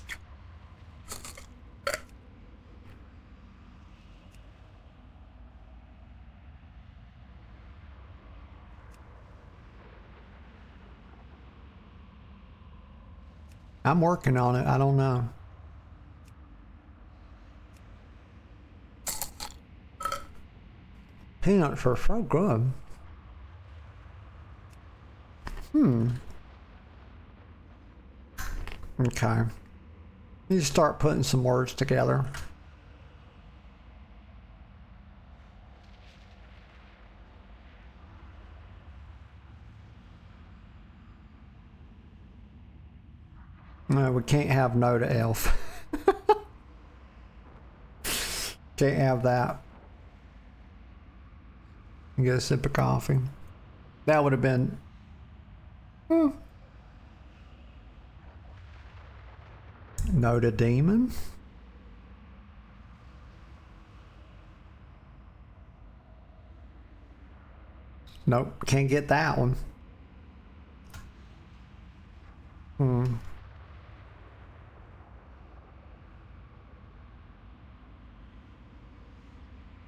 I'm working on it. I don't know. Peanuts are so good. Okay. You start putting some words together. No, we can't have no to elf. Can't have that. Get a sip of coffee. That would have been... No to demon. Nope, can't get that one.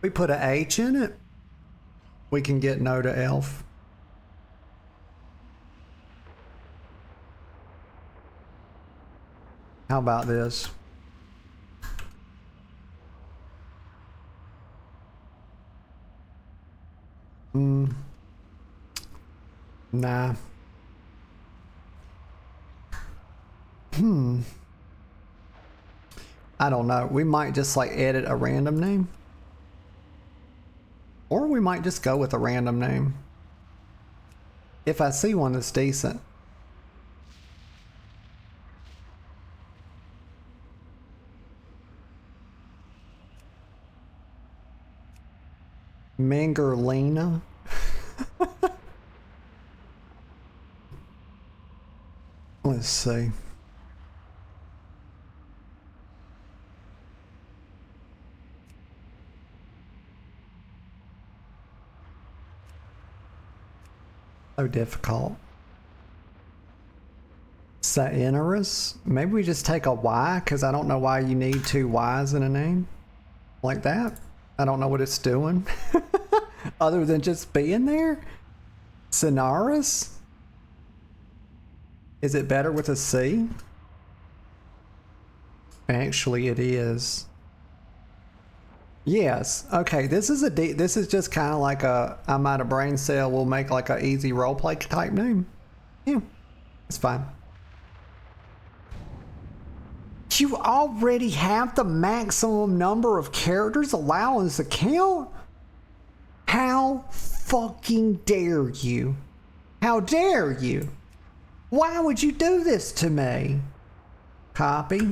We put an H in it. We can get no to elf. How about this? Nah. I don't know. We might just like edit a random name. Or we might just go with a random name. If I see one that's decent. Mangerlina. Let's see. So difficult. Sainurus? Maybe we just take a Y, because I don't know why you need two Y's in a name. Like that. I don't know what it's doing. Other than just being there. Sinaris? Is it better with a C? Actually, it is. Yes. Okay. This is this is just kind of like a I'm out of brain cell. We'll make like a easy roleplay type name. Yeah, it's fine. You already have the maximum number of characters allowed in this account? How fucking dare you? How dare you? Why would you do this to me? Copy.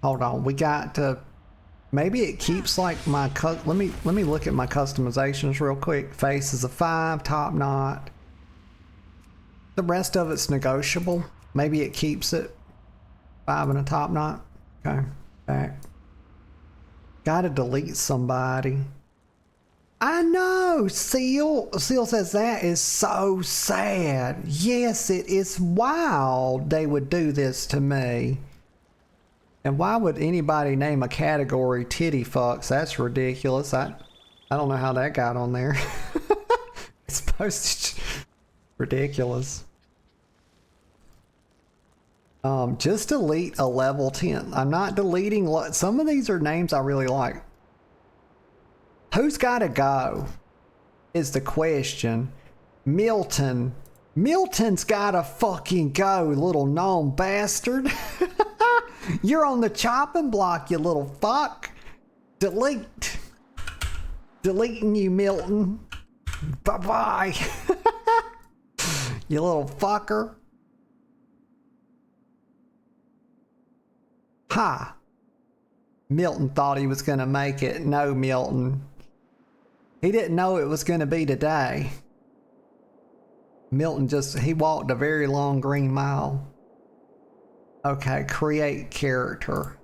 Hold on, we got to... Maybe it keeps like my... Let me look at my customizations real quick. Face is a 5, top knot. The rest of it's negotiable. Maybe it keeps it 5 and a top knot. Okay, back. Gotta delete somebody. I know! Seal says that is so sad. Yes, it is wild they would do this to me. And why would anybody name a category titty fucks? That's ridiculous. I don't know how that got on there. It's supposed to... Ridiculous. Just delete a level 10. I'm not deleting. Some of these are names I really like. Who's gotta go? Is the question. Milton. Milton's gotta fucking go, little gnome bastard. You're on the chopping block, you little fuck. Delete. Deleting you, Milton. Bye-bye. You little fucker. Ha. Milton thought he was gonna make it. No, Milton. He didn't know it was gonna be today. Milton he walked a very long green mile. Okay, create character.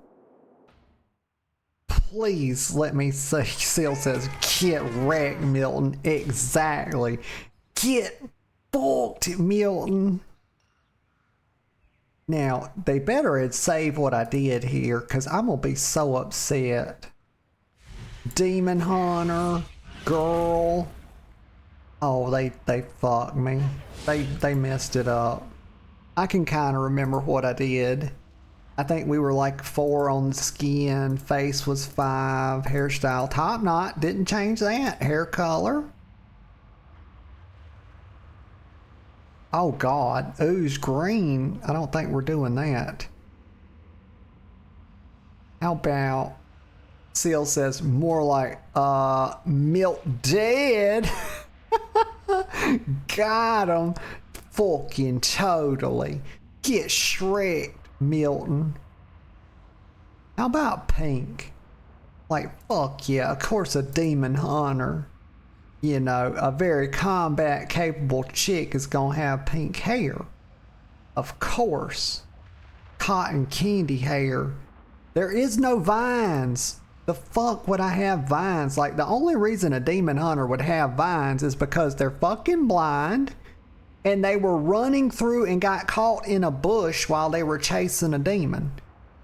Please let me see. Seal says, get wrecked, Milton. Exactly. Get fucked, Milton. Now, they better had saved what I did here, because I'm going to be so upset. Demon Hunter, girl. Oh, they fucked me. They messed it up. I can kind of remember what I did. I think we were like 4 on the skin, face was 5, hairstyle, top knot, didn't change that, hair color. Oh God, ooze green, I don't think we're doing that. How about, Seal says more like, Milk dead. Got him. Fucking totally. Get shreked, Milton. How about pink? Like, fuck yeah, of course a demon hunter. You know, a very combat capable chick is gonna have pink hair. Of course. Cotton candy hair. There is no vines. The fuck would I have vines? Like, the only reason a demon hunter would have vines is because they're fucking blind and they were running through and got caught in a bush while they were chasing a demon.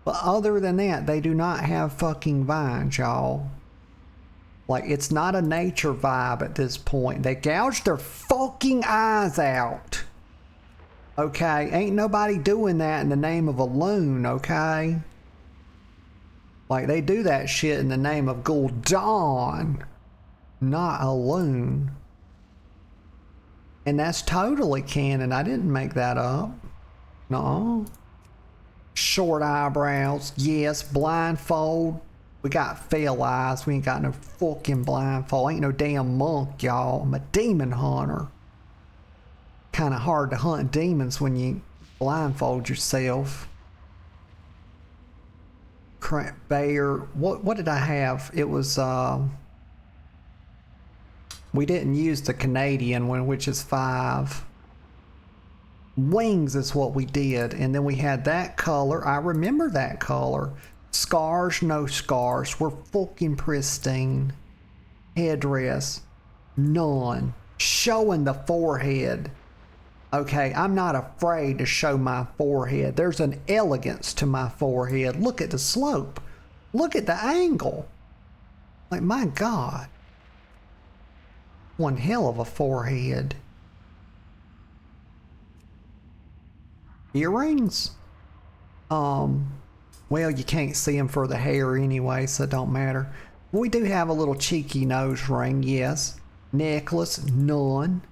But other than that, they do not have fucking vines, y'all. Like, it's not a nature vibe at this point. They gouged their fucking eyes out. Okay? Ain't nobody doing that in the name of a loon, okay? Like, they do that shit in the name of Gul'dan, not a loon. And that's totally canon. I didn't make that up. No. Short eyebrows. Yes. Blindfold. We got fail eyes. We ain't got no fucking blindfold. Ain't no damn monk, y'all. I'm a demon hunter. Kind of hard to hunt demons when you blindfold yourself. Bear. What did I have? It was we didn't use the Canadian one, which is 5. Wings is what we did, and then we had that color. I remember that color. Scars, no scars. We're fucking pristine. Headdress, none. Showing the forehead. Okay, I'm not afraid to show my forehead. There's an elegance to my forehead. Look at the slope. Look at the angle. Like, my God. One hell of a forehead. Earrings? Well, you can't see them for the hair anyway, so it don't matter. We do have a little cheeky nose ring, yes. Necklace, none.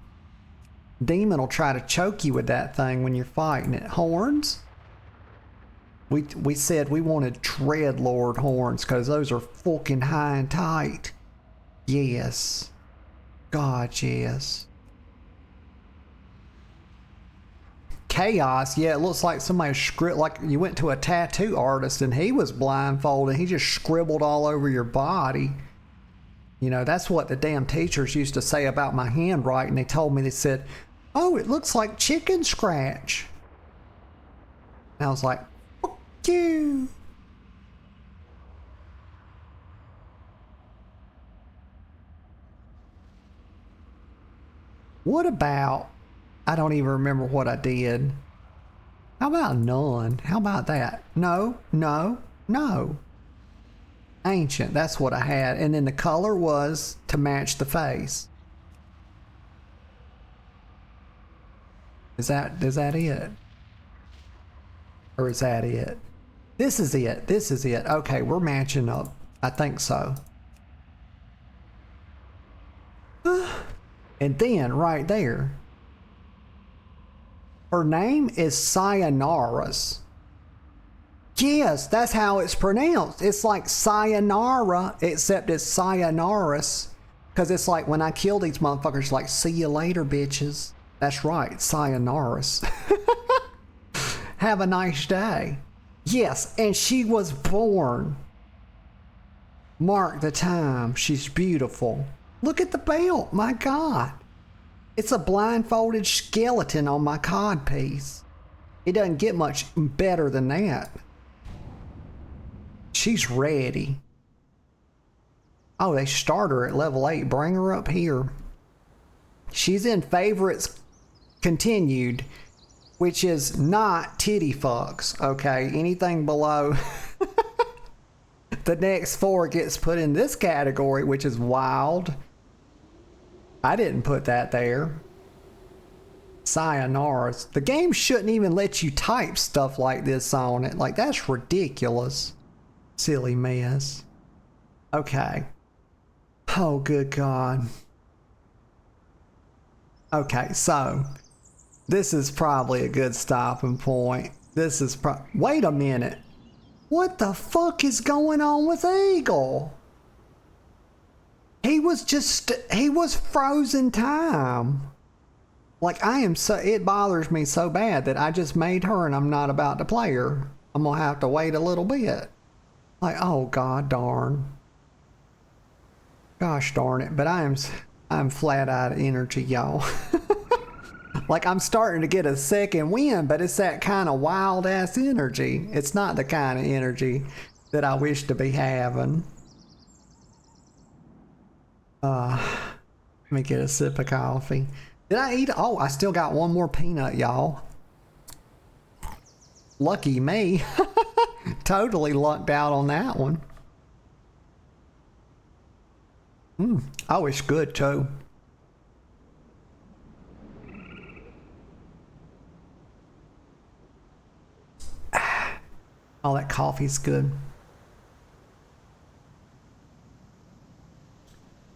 Demon will try to choke you with that thing when you're fighting it. Horns? We said we wanted Dreadlord horns because those are fucking high and tight. Yes. God, yes. Chaos, yeah, it looks like somebody like you went to a tattoo artist and he was blindfolded. He just scribbled all over your body. You know, that's what the damn teachers used to say about my handwriting. They told me, they said, oh, it looks like chicken scratch. And I was like, fuck you. What about, I don't even remember what I did. How about none? How about that? No, no, no. Ancient, that's what I had. And then the color was to match the face. Is that it? Or is that it? This is it. This is it. Okay, we're matching up. I think so. And then right there, her name is Sayonara's. Yes, that's how it's pronounced. It's like sayonara, except it's sayonara's. Because it's like when I kill these motherfuckers, like, see you later, bitches. That's right, sayonara's. Have a nice day. Yes, and she was born. Mark the time. She's beautiful. Look at the belt. My God. It's a blindfolded skeleton on my codpiece. It doesn't get much better than that. She's ready. Oh, they start her at level 8. Bring her up here. She's in favorites continued, which is not titty fucks, okay? Anything below the next 4 gets put in this category, which is wild. I didn't put that there. Sayonara's. The game shouldn't even let you type stuff like this on it. Like, that's ridiculous. Silly mess. Okay. Oh, good God. Okay, so this is probably a good stopping point. This is wait a minute. What the fuck is going on with Eagle? He was frozen time. Like, it bothers me so bad that I just made her and I'm not about to play her. I'm gonna have to wait a little bit. Like, oh God darn. Gosh darn it, but I'm flat out of energy, y'all. Like, I'm starting to get a second wind, but it's that kind of wild ass energy. It's not the kind of energy that I wish to be having. Let me get a sip of coffee. Did I eat? Oh, I still got one more peanut, y'all. Lucky me. Totally lucked out on that one. Oh, it's good too. Oh, that coffee's good.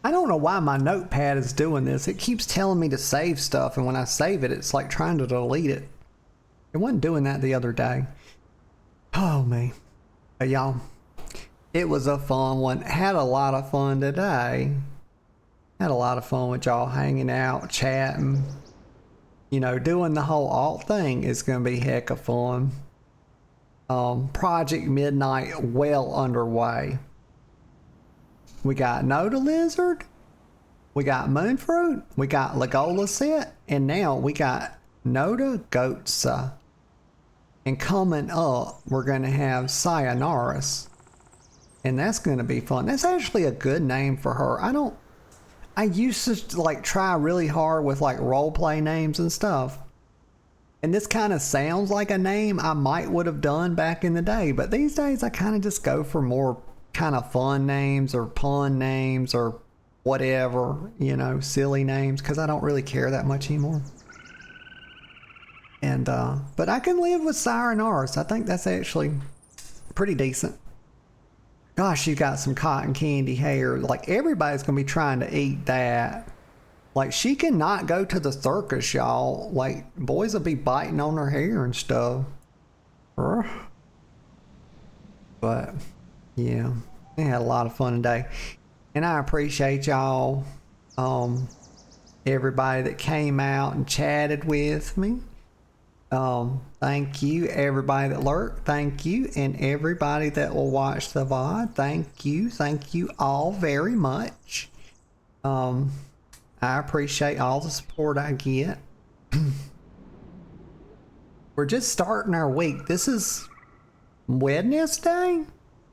I don't know why my notepad is doing this. It keeps telling me to save stuff, and when I save it, it's like trying to delete it. It wasn't doing that the other day. Oh, me. But y'all, it was a fun one. Had a lot of fun today. Had a lot of fun with y'all hanging out, chatting. You know, doing the whole alt thing is going to be heck of fun. Project Midnight well underway. We got Noda Lizard, we got Moonfruit, we got Legola set, and now we got Noda Goatsa. And coming up, we're going to have Sayonara's. And that's going to be fun. That's actually a good name for her. I used to like try really hard with like roleplay names and stuff. And this kind of sounds like a name I might would have done back in the day. But these days I kind of just go for more kind of fun names or pun names or whatever, you know, silly names, because I don't really care that much anymore. And but I can live with Sayonara's. I think that's actually pretty decent. Gosh, she's got some cotton candy hair. Like, everybody's gonna be trying to eat that. Like, she cannot go to the circus, y'all. Like, boys will be biting on her hair and stuff. But yeah, we had a lot of fun today, and I appreciate y'all, everybody that came out and chatted with me. Thank you, everybody that lurked. Thank you, and everybody that will watch the VOD. Thank you all very much. I appreciate all the support I get. We're just starting our week. This is Wednesday?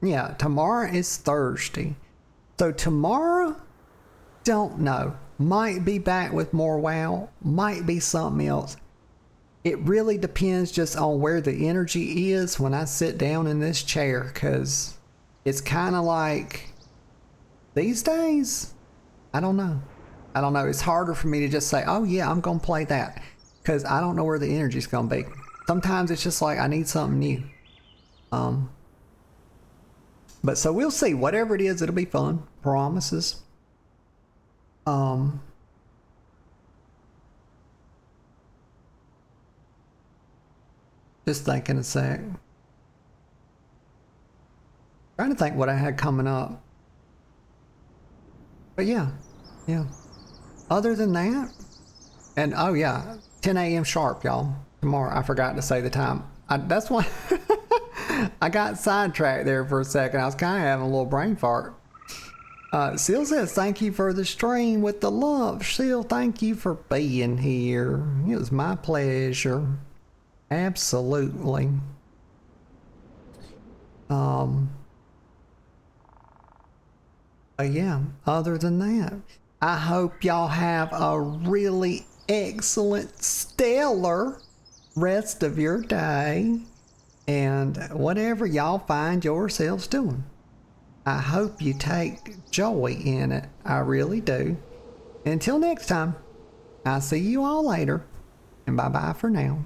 Yeah, tomorrow is Thursday. So tomorrow, don't know. Might be back with more WoW. Might be something else. It really depends just on where the energy is when I sit down in this chair, because it's kind of like these days, I don't know. It's harder for me to just say, oh yeah, I'm going to play that, because I don't know where the energy's going to be. sometimes it's just like I need something new. But so we'll see. Whatever it is, it'll be fun. Promises. Just thinking a sec. Trying to think what I had coming up. But yeah. Other than that, and oh yeah, 10 a.m. sharp, y'all. Tomorrow, I forgot to say the time. That's why I got sidetracked there for a second. I was kind of having a little brain fart. Seal says, thank you for the stream with the love. Seal, thank you for being here. It was my pleasure. Absolutely. But yeah, other than that, I hope y'all have a really excellent, stellar rest of your day and whatever y'all find yourselves doing. I hope you take joy in it. I really do. Until next time, I'll see you all later, and bye-bye for now.